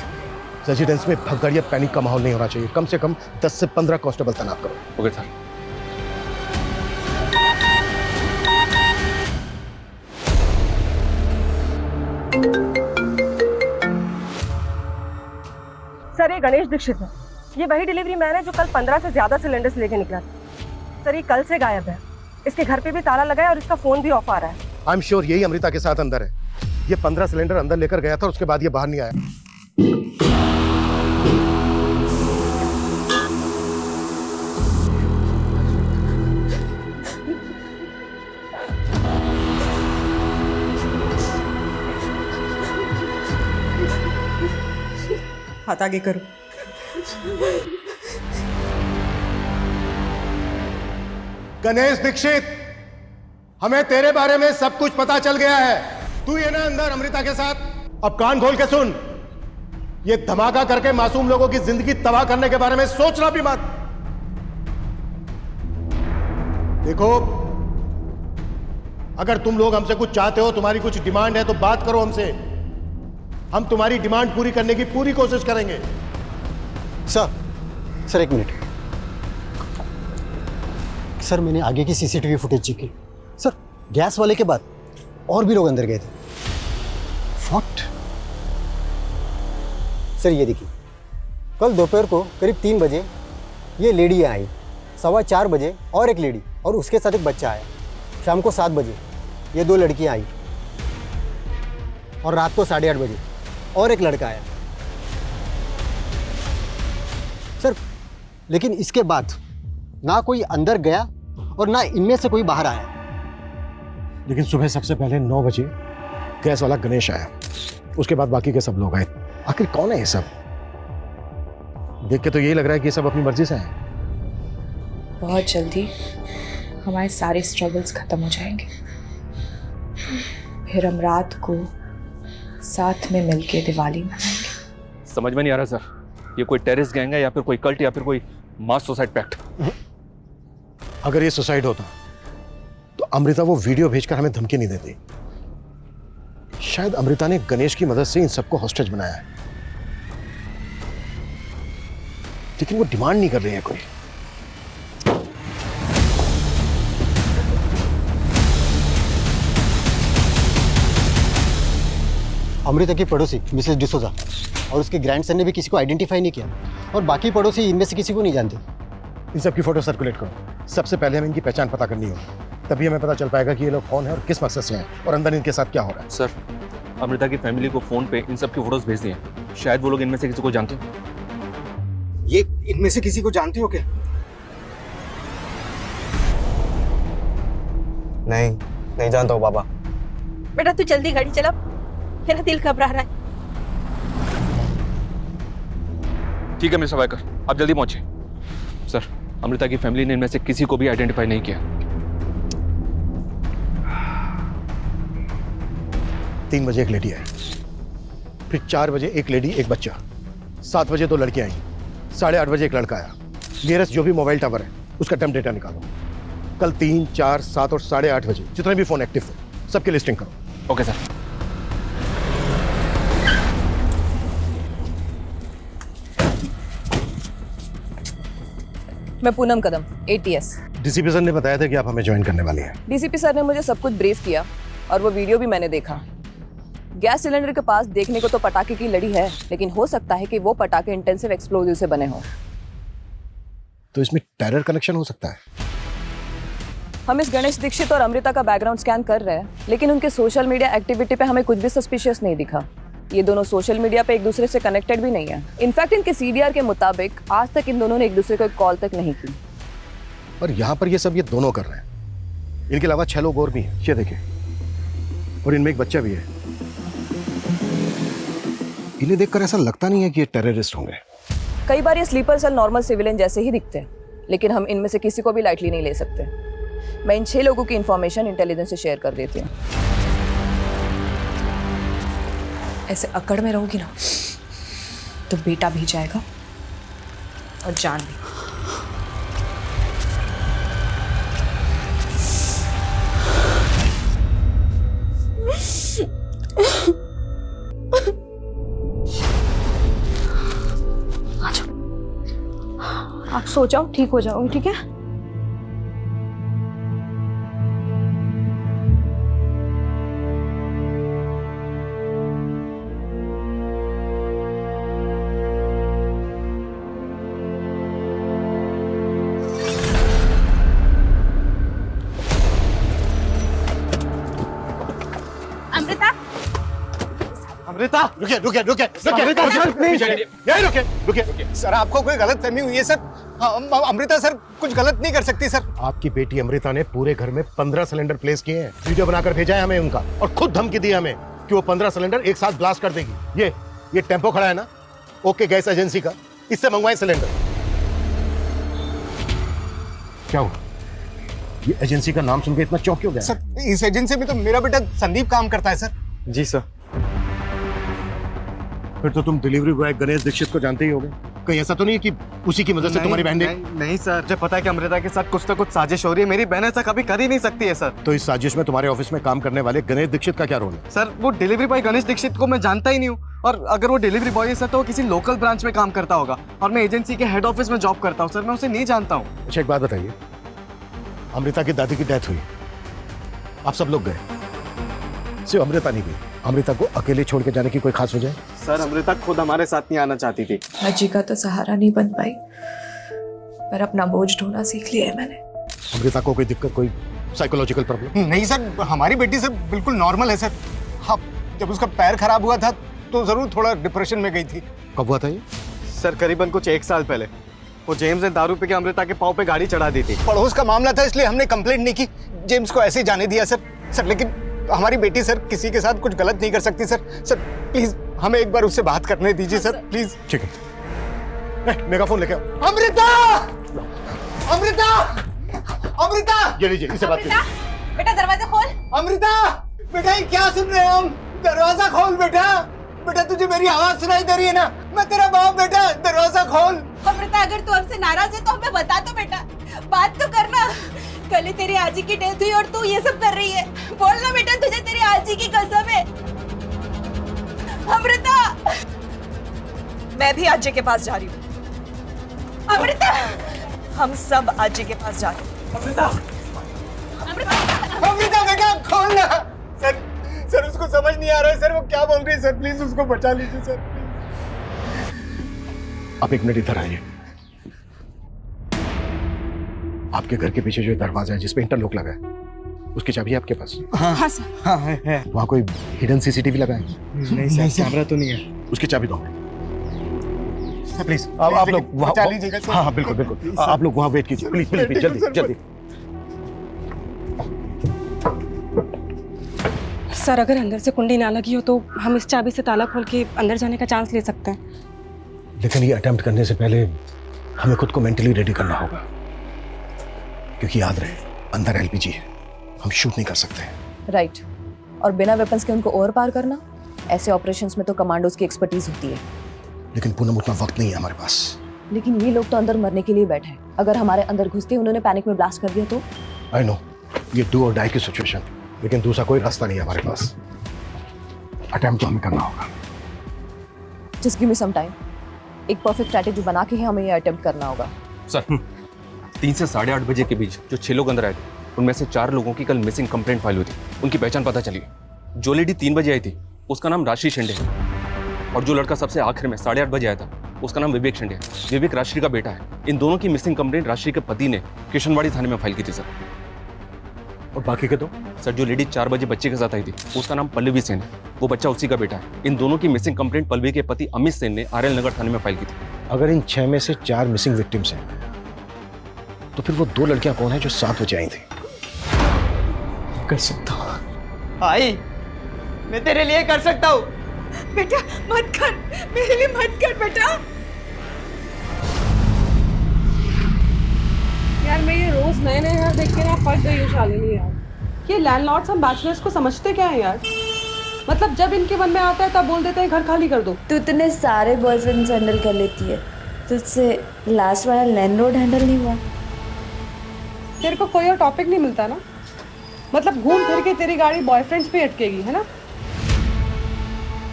रेजिडेंस में भगदड़ या पैनिक का माहौल नहीं होना चाहिए। कम से कम 10 से 15 कांस्टेबल तैनात करो। Okay sir. सर, ये गणेश दीक्षित है। ये वही डिलीवरी मैन है जो कल 15 से ज्यादा सिलेंडर्स लेके निकला था। सर, ये कल से गायब है। इसके घर पे भी ताला लगा है और इसका फोन भी ऑफ आ रहा है। आई एम श्योर यही अमृता के साथ अंदर है। ये 15 सिलेंडर अंदर लेकर गया था और उसके बाद ये बाहर नहीं आया। हाथ आगे करो। गणेश दीक्षित, हमें तेरे बारे में सब कुछ पता चल गया है। तू ये ना अंदर अमृता के साथ? अब कान खोल के सुन, ये धमाका करके मासूम लोगों की जिंदगी तबाह करने के बारे में सोचना भी मत। देखो, अगर तुम लोग हमसे कुछ चाहते हो, तुम्हारी कुछ डिमांड है तो बात करो हमसे। हम तुम्हारी डिमांड पूरी करने की पूरी कोशिश करेंगे। सर एक मिनट। सर मैंने आगे की सीसीटीवी फुटेज चेक की। सर गैस वाले के बाद और भी लोग अंदर गए थे। व्हाट? सर ये देखिए, कल दोपहर को करीब 3 बजे ये लेडी आई, 4:15 बजे और एक लेडी और उसके साथ एक बच्चा आया, शाम को 7 बजे ये 2 लड़कियां आई और रात को 8:30 बजे और एक लड़का आया। सर लेकिन इसके बाद ना कोई अंदर गया और ना इनमें से कोई बाहर आया। लेकिन सुबह सबसे पहले 9 बजे गैस वाला गणेश आया, उसके बाद बाकी के सब लोग आए। आखिर कौन है ये सब? देख के तो यही लग रहा है कि ये सब अपनी मर्जी से हैं। बहुत जल्दी हमारे सारे स्ट्रगल्स खत्म हो जाएंगे, फिर हम रात को साथ में मिलके दिवाली मनाएंगे। समझ में नहीं आ रहा सर, ये कोई टेररिस्ट गैंग है या फिर कोई कल्ट या फिर कोई मास सुसाइड पैक्ट? अगर ये सुसाइड होता तो अमृता वो वीडियो भेजकर हमें धमकी नहीं देती। शायद अमृता ने गणेश की मदद से इन सबको हॉस्टेज बनाया है, लेकिन वो डिमांड नहीं कर रही है कोई। अमृता की पड़ोसी मिसेस डिसोजा और उसके ग्रैंडसन ने भी किसी को आइडेंटिफाई नहीं किया और बाकी पड़ोसी इनमें से किसी को नहीं जानते। इन सब की फोटो सर्कुलेट करो। सबसे पहले हमें इनकी पहचान पता करनी होगी, तभी हमें पता चल पाएगा कि ये लोग कौन है और किस मकसद से हैं और अंदर इनके साथ क्या हो रहा है। सर अमृता की फैमिली को फोन पे इन सब की फोटोज भेज दिए, शायद वो लोग इनमें से किसी को जानते हो। ये इनमें से किसी को जानते हो क्या? नहीं जानता हूँ पापा। बेटा तू जल्दी गाड़ी चला, मेरा दिल घबरा रहा है। ठीक है मिस्टर वाइकर, आप जल्दी पहुंचे। सर अमृता की फैमिली ने इनमें से किसी को भी आइडेंटिफाई नहीं किया। 3 बजे एक लेडी आई, फिर 4 बजे एक लेडी एक बच्चा, 7 बजे 2 लड़कियां आई, 8:30 बजे एक लड़का आया। नियरेस्ट जो भी मोबाइल टावर है उसका टर्म डेटा निकालो। कल 3, 4, 7 और 8:30 बजे जितने भी फोन एक्टिव थे सबकी लिस्टिंग करो। Okay sir. मैं पूनम कदम, ATS। डीसीपी सर ने बताया था कि आप हमें ज्वाइन करने वाली हैं। डीसीपी सर ने मुझे सब कुछ ब्रीफ किया और वो वीडियो भी मैंने देखा। गैस सिलेंडर के पास देखने को तो पटाखे की लड़ी है, लेकिन हो सकता है कि वो पटाखे इंटेंसिव एक्सप्लोजिव से बने हों। तो इसमें टेरर कनेक्शन हो सकता है। हम इस गणेश दीक्षित और अमृता का बैकग्राउंड स्कैन कर रहे हैं, लेकिन उनके सोशल मीडिया एक्टिविटी पे हमें कुछ भी सस्पिशियस नहीं दिखा। ये दोनों सोशल मीडिया पे एक दूसरे से कनेक्टेड भी नहीं है। इनफैक्ट इनके CDR के मुताबिक आज तक इन दोनों ने एक दूसरे को एक कॉल तक नहीं की। और यहाँ पर ये सब ये दोनों कर रहे हैं। इनके अलावा 6 लोग और भी हैं, ये देखिए, और इनमें एक बच्चा भी है। इन्हें देखकर ऐसा लगता नहीं है कि ये टेररिस्ट होंगे। कई बार ये स्लीपर सेल नॉर्मल सिविलियन जैसे ही दिखते हैं, लेकिन हम इनमें से किसी को भी लाइटली नहीं ले सकते। मैं इन 6 लोगों की इंफॉर्मेशन इंटेलिजेंस से शेयर कर देती हूँ। ऐसे अकड़ में रहोगी ना तो बेटा भी जाएगा और जान भी। आ जाओ, आप सो जाओ, ठीक हो जाओ, ठीक है? अमृता, रुकिए रुकिए रुकिए रुकिए, यही रुकिए रुकिए। सर आपको कोई गलत फहमी हुई है सर। अमृता सर कुछ गलत नहीं कर सकती सर। आपकी बेटी अमृता ने पूरे घर में 15 सिलेंडर प्लेस किए हैं। वीडियो बनाकर भेजा है हमें उनका, और खुद धमकी दी हमें कि वो 15 सिलेंडर एक साथ ब्लास्ट कर देगी। ये टेम्पो खड़ा है ना, ओके गैस एजेंसी का, इससे मंगवाए सिलेंडर। क्या हुआ? ये एजेंसी का नाम सुन के इतना चौंक क्यों गया? सर इस एजेंसी में तो मेरा बेटा संदीप काम करता है सर। जी सर। फिर तो तुम डिलीवरी बॉय गणेश दीक्षित को जानते ही होगे। कहीं ऐसा तो नहीं है कि उसी की मदद से तुम्हारी बहन ने? नहीं सर, मुझे पता है कि अमृता के साथ कुछ ना कुछ साजिश हो रही है। मेरी बहन ऐसा कभी कर ही नहीं सकती है सर। तो इस साजिश में तुम्हारे ऑफिस में काम करने वाले गणेश दीक्षित का क्या रोल है? सर वो डिलीवरी बॉय गणेश दीक्षित को मैं जानता ही नहीं हूँ, और अगर वो डिलीवरी बॉय है सर तो वो किसी लोकल ब्रांच में काम करता होगा, और मैं एजेंसी के हेड ऑफिस में जॉब करता हूँ सर, मैं उसे नहीं जानता हूँ। अच्छा एक बात बताइए, अमृता की दादी की डेथ हुई, आप सब लोग गए, सिर्फ अमृता नहीं गई। अमृता को अकेले छोड़ के जाने की कोई खास वजह है? सर अमृता खुद हमारे साथ नहीं आना चाहती थी। अजी का तो सहारा नहीं बन पाई, पर अपना बोझ ढोना सीख लिया है मैंने। अमृता को कोई दिक्कत, कोई साइकोलॉजिकल प्रॉब्लम? नहीं सर, हमारी बेटी सर बिल्कुल नॉर्मल है सर। हाँ, जब उसका पैर खराब हुआ था तो जरूर थोड़ा डिप्रेशन में गई थी। कब हुआ था ये? सर करीबन कुछ 1 साल पहले। वो जेम्स ने दारू पी के अमृता के पाँव पे गाड़ी चढ़ा दी थी। पड़ोस का मामला था इसलिए हमने कंप्लेंट नहीं की, जेम्स को ऐसे ही जाने दिया सर। लेकिन हमारी बेटी सर किसी के साथ कुछ गलत नहीं कर सकती सर। प्लीज हमें एक बार उससे बात करने दीजिए सर, प्लीज। ठीक है, मेगाफोन लेके आओ। अमृता! अमृता! अमृता! ये लीजिए, इससे बात कीजिए। बेटा दरवाजा खोल। अमृता! बेटा ये क्या सुन रहे हैं हम? दरवाजा खोल बेटा। बेटा तुझे मेरी आवाज सुनाई दे रही है ना? मैं तेरा बाप बेटा, दरवाजा खोल। अमृता अगर तू हमसे नाराज है तो हमें बता दो बेटा, बात तो करना। कल ही तेरी आजी की डेथ हुई और तू ये सब कर रही है। बोलना बेटा, तुझे तेरी आजी की कसम है। अमृता! मैं भी आजी के पास जा रही हूँ। अमृता! हम सब आजी के पास जा रहे हैं। अमृता बेटा खोल ना। सर उसको समझ नहीं आ रहा है सर, वो क्या बोल रही है सर, प्लीज उसको बचा लीजिए सर। आप एक मिनट इधर आइए। आपके घर के पीछे जो दरवाजा है जिसपे इंटरलॉक लगा है, उसकी चाबी है आपके पास? हाँ सर। हाँ है। वहाँ कोई हिडन सीसीटीवी लगा है? नहीं सर, कैमरा तो नहीं है। उसकी चाबी दो प्लीज। आप लोग बचा लीजिएगा सर। हाँ बिल्कुल बिल्कुल, आप लोग वहाँ वेट कीजिए प्लीज प्लीज, जल्दी जल्दी। सर अगर अंदर से कुंडी ना लगी हो तो हम इस चाबी से ताला खोल के अंदर जाने का चांस ले सकते हैं। लेकिन ये अटेम्प्ट करने से पहले हमें खुद को मेंटली रेडी करना होगा, क्योंकि याद रहे अंदर एलपीजी है, हम शूट नहीं कर सकते। राइट। और बिना वेपन्स के उनको ओवर पार करना, ऐसे ऑपरेशंस में तो कमांडोज की एक्सपर्टीज होती है। लेकिन पूनम उतना वक्त नहीं है हमारे पास। लेकिन ये लोग तो अंदर मरने के लिए बैठे हैं। अगर हमारे अंदर घुसते उन्होंने पैनिक में ब्लास्ट कर दिया तो? आई नो, ये डू और डाई की सिचुएशन, लेकिन दूसरा कोई रास्ता नहीं है हमारे पास। अटेम्प्ट तो हमें करना होगा। Just give me some time. एक परफेक्ट स्ट्रैटेजी बना के ही हमें ये अटेम्प्ट करना होगा। सर 3 से 8:30 बजे के बीच जो 6 लोग अंदर आए थे, उनमें से 4 लोगों की कल मिसिंग कंप्लेंट फाइल हुई थी। उनकी पहचान पता चली। जो लेडी 3 बजे आई थी उसका नाम राशि शिंदे है, और जो लड़का सबसे आखिर में 8:30 बजे आया था उसका नाम विवेक शिंदे है। विवेक राशि का बेटा है। इन दोनों की मिसिंग कंप्लेंट राशि के पति ने किशनवाड़ी थाने में फाइल की थी सर। और बाकी के दो? सर जो लेडी 4 बजे बच्चे के साथ आई थी उसका नाम पल्लवी सेन है, वो बच्चा उसी का बेटा है। इन दोनों की मिसिंग कंप्लेंट पल्लवी के पति अमित सेन ने आरएल नगर थाने में फाइल की थी। अगर इन 6 में से 4 मिसिंग विक्टिम्स हैं, तो फिर वो 2 लड़कियां कौन है जो 7 बजे आई थी? कर सकता हूँ आई, मैं तेरे लिए कर सकता हूँ। बेटा मत कर, मेरे लिए मत कर बेटा। यार मैं ये रोज नए नए घर देख के ना पक गई हूँ शालिनी यार। ये लैंडलॉर्ड्स हम बैचलर्स को समझते क्या है यार? मतलब जब इनके मन में आता है तब बोल देते हैं घर खाली कर दो। तू इतने सारे बॉयफ्रेंड्स हैंडल कर लेती है, तुझसे लास्ट वाला लैंडलॉर्ड हैंडल नहीं हुआ? तेरे को कोई और टॉपिक नहीं मिलता ना? मतलब घूम फिर के तेरी गाड़ी बॉयफ्रेंड्स पे अटकेगी, है ना?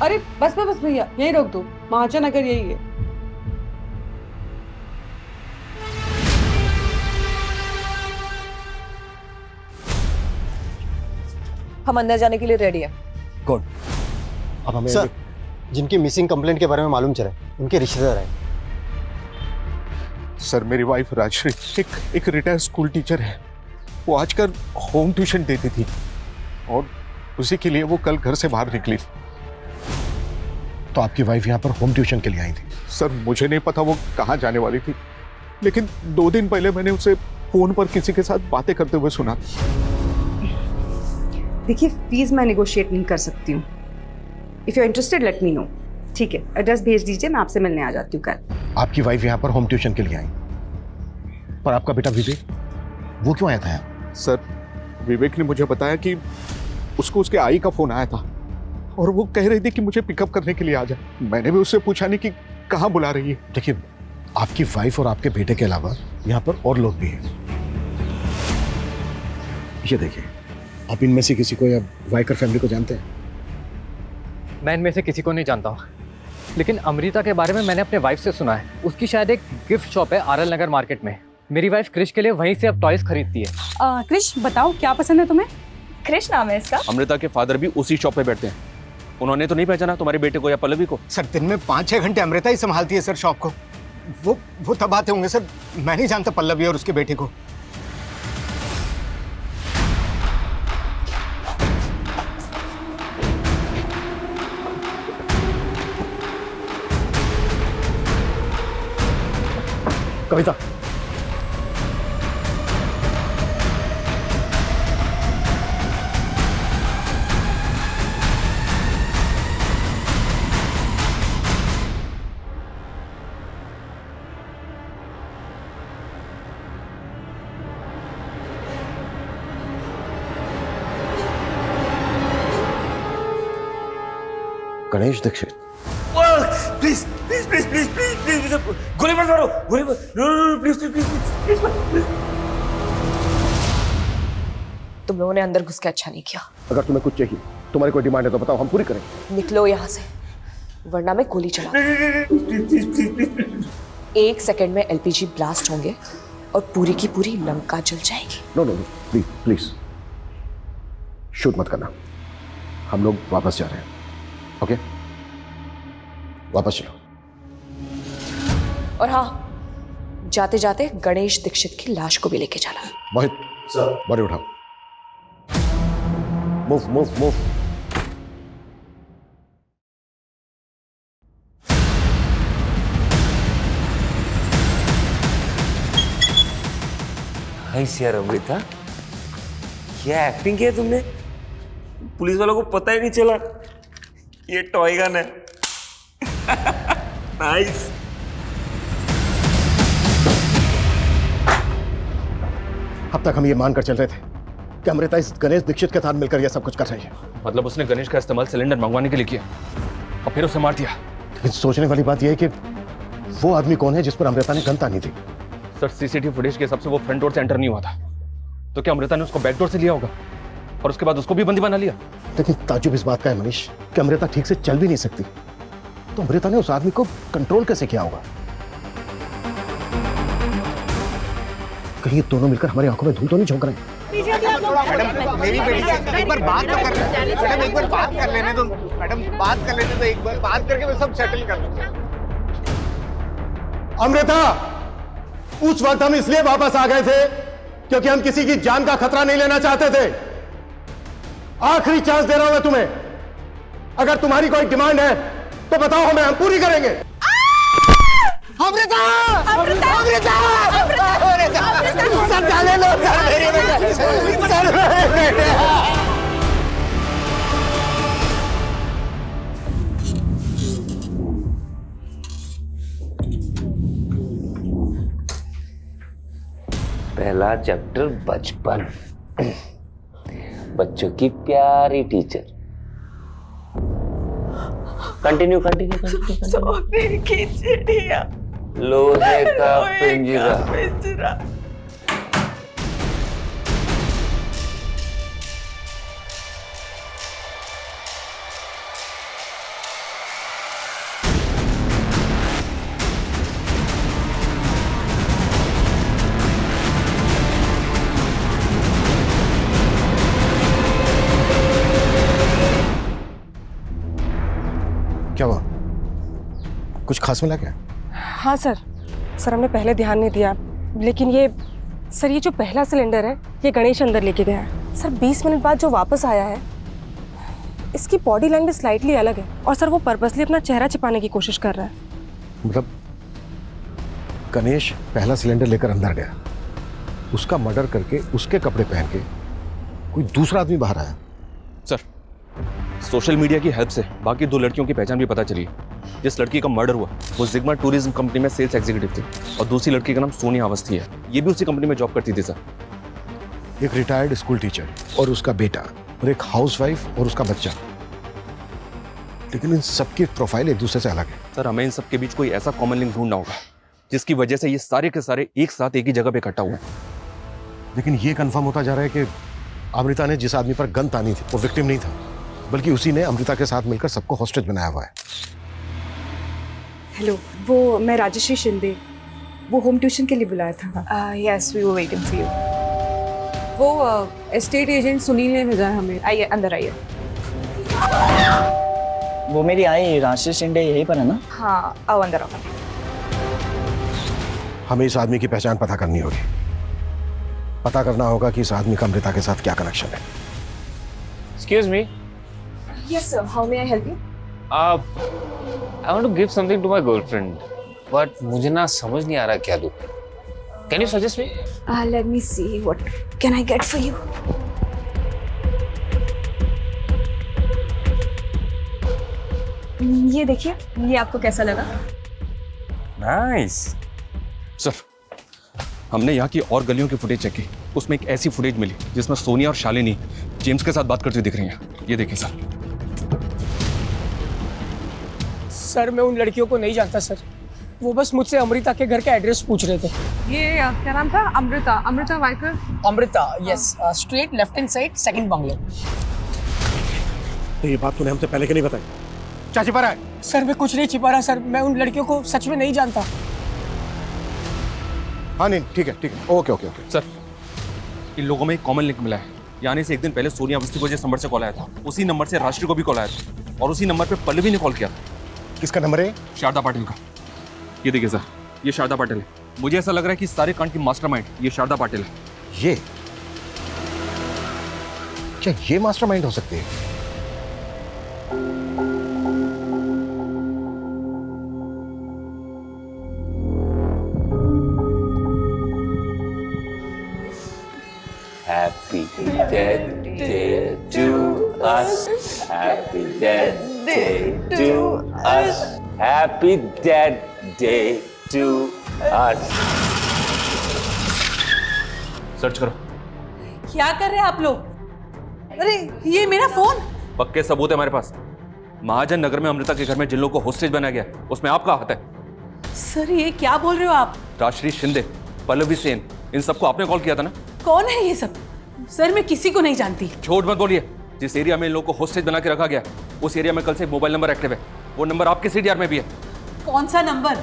अरे बस भैया यही रोक दो, महाजन अगर यही है। हम अंदर जाने के लिए रेडी हैं। कौन? अब हमें सर, जिनकी मिसिंग कंप्लेंट के बारे में मालूम चला, उनके रिश्तेदार हैं। सर मेरी वाइफ राजश्री एक रिटायर्ड स्कूल टीचर है। वो आजकल होम ट्यूशन देती थी और उसी के लिए वो कल घर से बाहर निकली। तो आपकी वाइफ यहाँ पर होम ट्यूशन के लिए आई थी? सर मुझे नहीं पता वो कहाँ जाने वाली थी, लेकिन 2 दिन पहले मैंने उसे फोन पर किसी के साथ बातें करते हुए सुना। देखिए फीस मैं नेगोशिएट नहीं कर सकती हूँ। If you are interested let me know. ठीक है, एड्रेस भेज दीजिए, मैं आपसे मिलने आ जाती हूँ कल। आपकी वाइफ यहाँ पर होम ट्यूशन के लिए आई, पर आपका बेटा विवेक वो क्यों आया था यहाँ? सर विवेक ने मुझे बताया कि उसको उसके आई का फोन आया था और वो कह रही थी कि मुझे पिकअप करने के लिए आ जा। मैंने भी उससे पूछा नहीं कि कहाँ बुला रही है। देखिए, आपकी वाइफ और आपके बेटे के अलावा यहाँ पर और लोग भी हैं। ये देखिए, आप इनमें से किसी को या वाइकर फैमिली को जानते हैं? मैं इनमें से किसी को नहीं जानता हूँ, लेकिन अमृता के बारे में मैंने अपने वाइफ से सुना है। उसकी शायद एक गिफ्ट शॉप है आरएल नगर मार्केट में। मेरी वाइफ क्रिश के लिए वहीं से अब टॉयज खरीदती है। क्रिश, बताओ क्या पसंद है तुम्हें? क्रिश नाम है इसका। अमृता के फादर भी उसी शॉप पे बैठते हैं। उन्होंने तो नहीं पहचाना तुम्हारे बेटे को या पल्लवी को? सर, दिन में 5-6 घंटे अमृता ही संभालती है सर शॉप को। वो तब आते होंगे सर। मैं नहीं जानता पल्लवी और उसके बेटे को। Kavita, Ganesh Dixit. Please please please please please please गोली मत मारो, गोली मत, प्लीज प्लीज प्लीज प्लीज। तुम लोगों ने अंदर घुस के अच्छा नहीं किया। अगर तुम्हें कुछ चाहिए, तुम्हारी कोई डिमांड है तो बताओ, हम पूरी करेंगे। निकलो यहाँ से, वरना मैं गोली चला। 1 सेकंड में एलपीजी ब्लास्ट होंगे और पूरी की पूरी लंका जल जाएगी। No no no, please please shoot मत करना। हम लोग वापस जा रहे हैं। ओके, वापस चलो। और हाँ, जाते जाते गणेश दीक्षित की लाश को भी लेके जाना। मोहित सर, बॉडी उठाओ। Move move move. यार अमृता, क्या एक्टिंग की है तुमने? पुलिस वालों को पता ही नहीं चला ये टॉय गन है। नाइस। अब तक हम ये मानकर चल रहे थे कि अमृता इस गणेश दीक्षित के साथ मिलकर यह सब कुछ कर रही है। मतलब उसने गणेश का इस्तेमाल सिलेंडर मंगवाने के लिए किया और फिर उसे मार दिया। लेकिन सोचने वाली बात यह है कि वो आदमी कौन है जिस पर अमृता ने गन तानी थी? सर, सीसीटीवी फुटेज के हिसाब से वो फ्रंट डोर से एंटर नहीं हुआ था, तो क्या अमृता ने उसको बैक डोर से लिया होगा और उसके बाद उसको भी बंदी बना लिया? लेकिन ताजुब इस बात का है मनीष कि अमृता ठीक से चल भी नहीं सकती, तो अमृता ने उस आदमी को कंट्रोल कैसे किया होगा? कहीं ये दोनों मिलकर हमारी आंखों में धूल तो नहीं झोंक रहे हैं? मैडम, मेरी बेटी से एक बार बात तो कर लेने। मैडम, एक बार बात कर लेने दो। मैडम, बात कर लेने दो। एक बार बात करके मैं सब सेटल कर लूंगा। अमृता, उस वक्त हम इसलिए वापस आ गए थे क्योंकि हम किसी की जान का खतरा नहीं लेना चाहते थे। आखिरी चांस दे रहा हूं मैं तुम्हें। अगर तुम्हारी कोई डिमांड है तो बताओ हमें, हम पूरी करेंगे। अमृता! अमृता! अमृता! सर डाले लो, सर मेरे बेटे, सर मेरे बेटे। पहला चैप्टर बचपन, बच्चों की प्यारी टीचर। Continue continue continue. सोने की चिड़िया, लोहे का पिंजरा। क्या हुआ? कुछ खास मिला क्या? हाँ सर, हमने पहले ध्यान नहीं दिया, लेकिन ये जो पहला सिलेंडर है ये गणेश अंदर लेके गया है। सर 20 मिनट बाद जो वापस आया है, इसकी बॉडी लैंग्वेज स्लाइटली अलग है और सर वो पर्पसली अपना चेहरा छिपाने की कोशिश कर रहा है। मतलब गणेश पहला सिलेंडर लेकर अंदर गया, उसका मर्डर करके उसके कपड़े पहन के कोई दूसरा आदमी बाहर आया। सर, सोशल मीडिया की हेल्प से बाकी 2 लड़कियों की पहचान भी पता चली। जिस लड़की का मर्डर हुआ वो जिग्मा टूरिज्म कंपनी में सेल्स एग्जीक्यूटिव थी और दूसरी लड़की का नाम सोनिया अवस्थी है। ये भी उसी कंपनी में जॉब करती थी। सर, एक रिटायर्ड स्कूल टीचर और उसका बेटा और एक हाउसवाइफ और उसका बच्चा, लेकिन इन सबकी प्रोफाइल एक दूसरे से अलग है। सर हमें इन सब के बीच कोई ऐसा कॉमन लिंक ढूंढना होगा जिसकी वजह से ये सारे के सारे एक साथ एक ही जगह पे इकट्ठा हुए हैं। लेकिन ये कंफर्म होता जा रहा है कि अमृता ने जिस आदमी पर गन तानी थी वो विक्टिम नहीं था, बल्कि उसी ने अमृता के साथ मिलकर सबको हॉस्टेज बनाया हुआ है। हेलो, वो मैं राजश्री शिंदे, वो होम ट्यूशन के लिए बुलाया था। Yes, we were waiting for you. वो एस्टेट एजेंट सुनील ने भेजा है हमें। आइए, अंदर आइए। वो मेरी आई राजश्री शिंदे यहीं पर है ना? हाँ, आओ अंदर आओ। हमें इस आदमी की पहचान पता करनी होगी। पता करना होगा कि इस आदमी का अमृता के साथ क्या कनेक्शन है। Excuse me. Yes sir, how may I help you? I want to give something to my girlfriend, but मुझे ना समझ नहीं आ रहा क्या दूँ. Can you suggest me? Let me see what can I get for you. ये देखिए, ये आपको कैसा लगा? Nice. सर हमने यहाँ की और गलियों की फुटेज चेक की, उसमें एक ऐसी फुटेज मिली जिसमें सोनिया और शालिनी जेम्स के साथ बात करती दिख रही हैं। ये देखिए सर। सर मैं उन लड़कियों को नहीं जानता सर, वो बस मुझसे अमृता के घर का एड्रेस पूछ रहे थे। ये क्या नाम था? Amrita Waikar. Amrita, yes, straight left hand side, second bungalow. तो ये बात तूने हमसे पहले क्यों नहीं बताई? क्या छिपा रहा है? सर मैं कुछ नहीं छिपा रहा सर, मैं उन लड़कियों को सच में नहीं जानता। हाँ नहीं, ठीक है, ओके। सर इन लोगों में एक कॉमन लिंक मिला है। यानी से एक दिन पहले सोनिया अवस्थी को जिस नंबर से कॉल आया था, उसी नंबर से राष्ट्रीय को भी कॉल आया था, और उसी नंबर पे पल्लवी ने कॉल किया था। किसका नंबर है? शारदा पाटिल का। ये देखिए सर, ये शारदा पाटिल है। मुझे ऐसा लग रहा है कि सारे कांड की मास्टरमाइंड ये शारदा पाटिल है। ये क्या ये मास्टरमाइंड हो सकती है? Happy death day to us. Happy death day to us. Happy death day to us. Search करो। क्या कर रहे हैं आप लोग? अरे ये मेरा फोन। पक्के सबूत है हमारे पास। महाजन नगर में अमृता के घर में जिन लोगों को होस्टेज बनाया गया, उसमें आपका हाथ है। सर ये क्या बोल रहे हो आप? राजश्री शिंदे, पल्लवी सेन, इन सबको आपने कॉल किया था ना? कौन है ये सब? सर मैं किसी को नहीं जानती। झूठ मत बोलिए। जिस एरिया में इन लोगों को होस्टेज बना के रखा गया, उस एरिया में कल से एक मोबाइल नंबर एक्टिव है। वो नंबर आपके सीडीआर में भी है। कौन सा नंबर?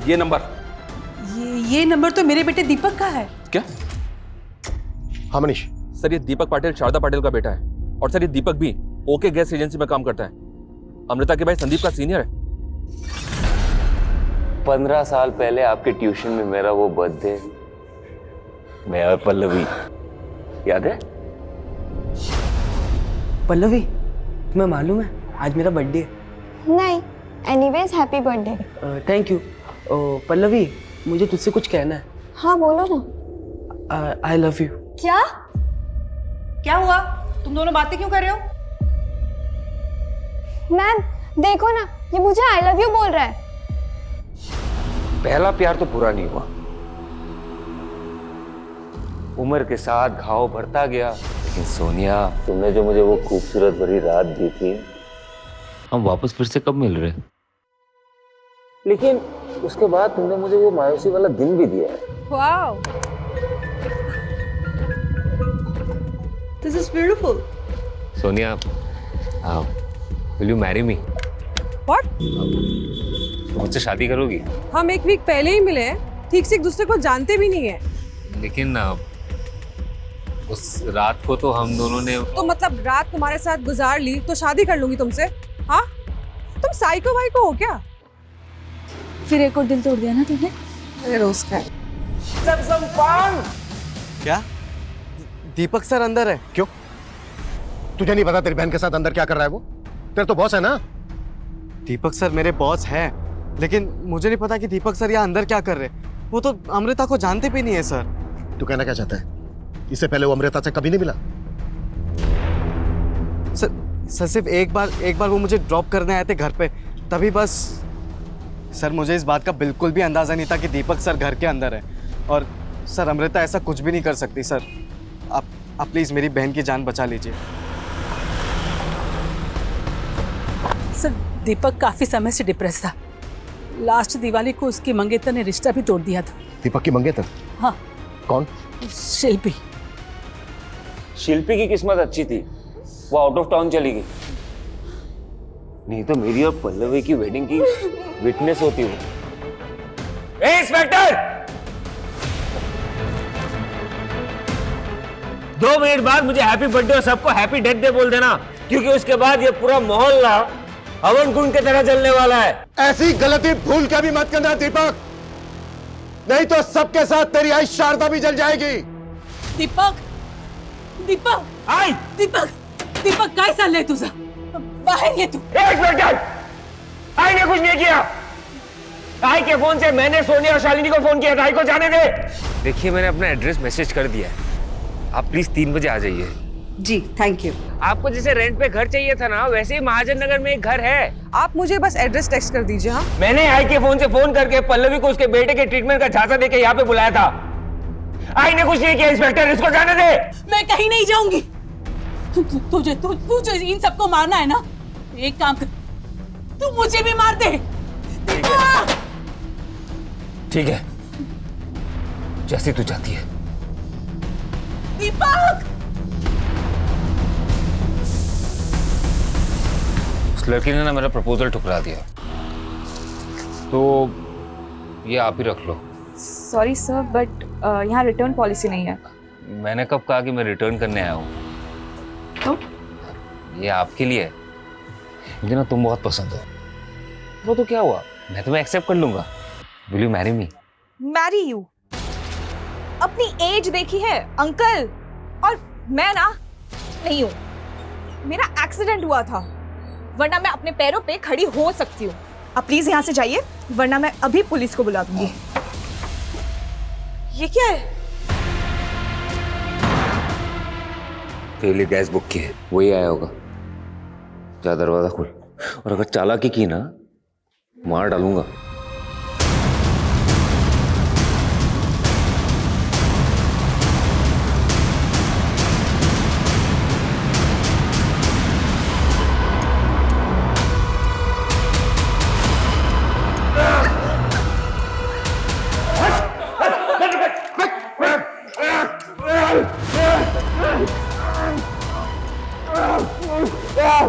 ये नंबर। ये नंबर तो मेरे बेटे दीपक का है। क्या? हाँ मनीष। सर ये दीपक पाटिल शारदा पाटिल का बेटा है, और सर ये दीपक भी ओके गैस एजेंसी में काम करता है। अमृता के भाई संदीप का सीनियर है। 15 साल पहले आपके ट्यूशन में मेरा वो बर्थडे, मैं और पल्लवी, याद है? पल्लवी, तुम्हें मालूम है आज मेरा बर्थडे है? नहीं, anyways happy birthday. Thank you. Pallavi, मुझे तुझसे कुछ कहना है। हाँ बोलो ना। I love you. क्या हुआ? तुम दोनों बातें क्यों कर रहे हो? मैम देखो ना, ये मुझे आई लव यू बोल रहा है। पहला प्यार तो पूरा नहीं हुआ, उम्र के साथ घाव बढ़ता गया। लेकिन सोनिया, तुमने जो मुझे वो खूबसूरत भरी रात दी थी, हम वापस फिर से कब मिल रहे? लेकिन उसके बाद तुमने मुझे वो मायूसी वाला दिन भी दिया है। Wow, this is beautiful. Sonia, will you marry me? What? तुम मुझसे शादी करोगी? हम एक वीक पहले ही मिले हैं, ठीक से एक दूसरे को जानते भी नहीं है। लेकिन उस रात को तो हम दोनों ने तो मतलब रात तुम्हारे साथ गुजार ली तो शादी कर लूंगी तुमसे? हाँ, तुम साइको वाइको हो क्या? फिर एक और दिल तोड़ दिया ना तुमने। अरे रोज का। क्या दीपक सर अंदर है? क्यों? तुझे नहीं पता तेरी बहन के साथ अंदर क्या कर रहा है वो? तेरा तो बॉस है ना? दीपक सर मेरे बॉस हैं, लेकिन मुझे नहीं पता कि दीपक सर यहाँ अंदर क्या कर रहे हैं। वो तो अमृता को जानते भी नहीं है सर। तू कहना क्या चाहता है? इससे पहले वो अमृता से कभी नहीं मिला? सर सिर्फ एक बार वो मुझे ड्रॉप करने आए थे घर पे, तभी बस। सर मुझे इस बात का बिल्कुल भी अंदाजा नहीं था कि दीपक सर घर के अंदर है। और सर अमृता ऐसा कुछ भी नहीं कर सकती सर। आप प्लीज़ मेरी बहन की जान बचा लीजिए। सर दीपक काफी समय से डिप्रेस था। लास्ट दिवाली को उसकी मंगेतर ने रिश्ता भी तोड़ दिया था। दीपक की मंगेतर? हाँ। कौन? शिल्पी। शिल्पी की किस्मत अच्छी थी, वो आउट ऑफ टाउन चली गई, नहीं तो मेरी और पल्लवी की वेडिंग की विटनेस होती हूँ। इंस्पेक्टर, 2 मिनट बाद मुझे हैप्पी बर्थडे और सबको हैप्पी डेथ डे बोल देना, क्योंकि उसके बाद ये पूरा मोहल्ला हवन कुंड की तरह चलने वाला है। ऐसी गलती भूल के भी मत करना दीपक, नहीं तो सबके साथ तेरी आई शारदा भी जल जाएगी। दीपक, दीपक, आई, दीपक, दीपक काय चाललंय तुझं? बाहेर ये तू। एक मिनट, आई ने कुछ नहीं किया। आई के फोन से मैंने सोनिया और शालिनी को फोन किया था, आई को जाने दे। देखिए मैंने अपना एड्रेस मैसेज कर दिया है, आप प्लीज 3 बजे आ जाइए। जी थैंक यू। आपको जैसे रेंट पे घर चाहिए था ना, वैसे ही महाजन नगर में एक घर है। आप मुझे बस एड्रेस टेक्स्ट कर दीजिए। हाँ, मैंने आई के फोन से फोन करके पल्लवी को उसके बेटे के ट्रीटमेंट का झांसा देके यहाँ पे बुलाया था। आई ने कुछ नहीं किया। इंस्पेक्टर, इसको जाने दे। मैं कहीं नहीं जाऊंगी। तुझे इन सबको मारना है ना, एक काम कर, तू मुझे भी मार दे। ठीक है, जैसे तू चाहती है। दीपक, उस लड़की ने ना मेरा प्रपोजल ठुकरा दिया, तो ये आप ही रख लो। सॉरी सर, बट यहाँ रिटर्न पॉलिसी नहीं है। मैंने कब कहा कि मैं रिटर्न करने आया हूँ? तो ये आपके लिए है, मुझे ना तुम बहुत पसंद हो। वो तो क्या हुआ, मैं तुम्हें एक्सेप्ट कर लूंगा। Will you marry me? Marry you? अपनी एज देखी है अंकल, और मैं ना नहीं हूँ। मेरा एक्सीडेंट हुआ था, वरना मैं अपने पैरों पे खड़ी हो सकती हूँ। आप प्लीज यहाँ से जाइए, वरना मैं अभी पुलिस को बुला दूंगी। ये क्या है? तेरे लिए गैस बुक की है, वही आया होगा। जा दरवाजा खोल, और अगर चालाकी की ना, मार डालूंगा।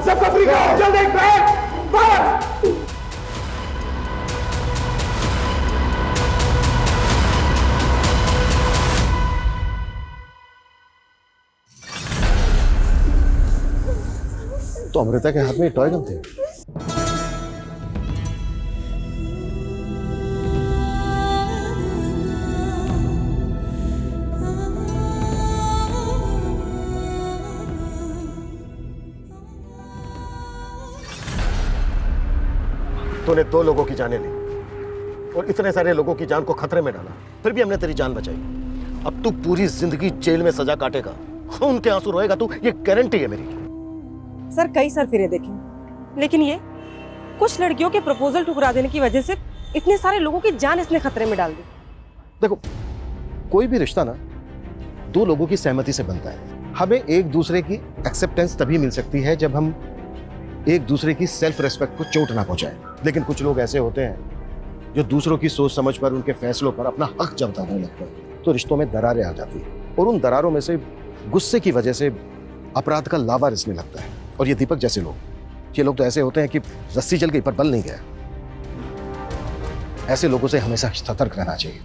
सबको फ्री करो, जल्दी बैक फायर। तो अमृता के हाथ में टॉय गन थे। तूने 2 लोगों की जानें ली और इतने सारे लोगों की जान को खतरे में डाला, फिर भी हमने तेरी जान बचाई। अब तू पूरी जिंदगी जेल में सजा काटेगा, उनके आंसू रोएगा तू, ये गारंटी है मेरी। सर कई सर फिरे देखे, लेकिन ये कुछ लड़कियों के प्रपोजल ठुकरा देने की वजह से इतने सारे लोगों की जान इसने खतरे में डाल दी। देखो, कोई भी रिश्ता ना 2 लोगों की सहमति से बनता है। हमें एक दूसरे की एक्सेप्टेंस तभी मिल सकती है जब हम एक दूसरे की सेल्फ रेस्पेक्ट को चोट ना पहुंचाएं। लेकिन कुछ लोग ऐसे होते हैं जो दूसरों की सोच समझ पर, उनके फैसलों पर अपना हक जताने लगते हैं, तो रिश्तों में दरारें आ जाती है, और उन दरारों में से गुस्से की वजह से अपराध का लावा रिसने लगता है। और ये दीपक जैसे लोग, ये लोग तो ऐसे होते हैं कि रस्सी जल गई पर बल नहीं गया। ऐसे लोगों से हमेशा सतर्क रहना चाहिए।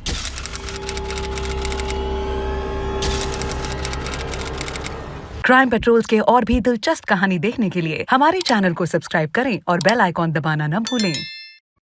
क्राइम पेट्रोल्स के और भी दिलचस्प कहानी देखने के लिए हमारे चैनल को सब्सक्राइब करें और बेल आइकॉन दबाना न भूलें।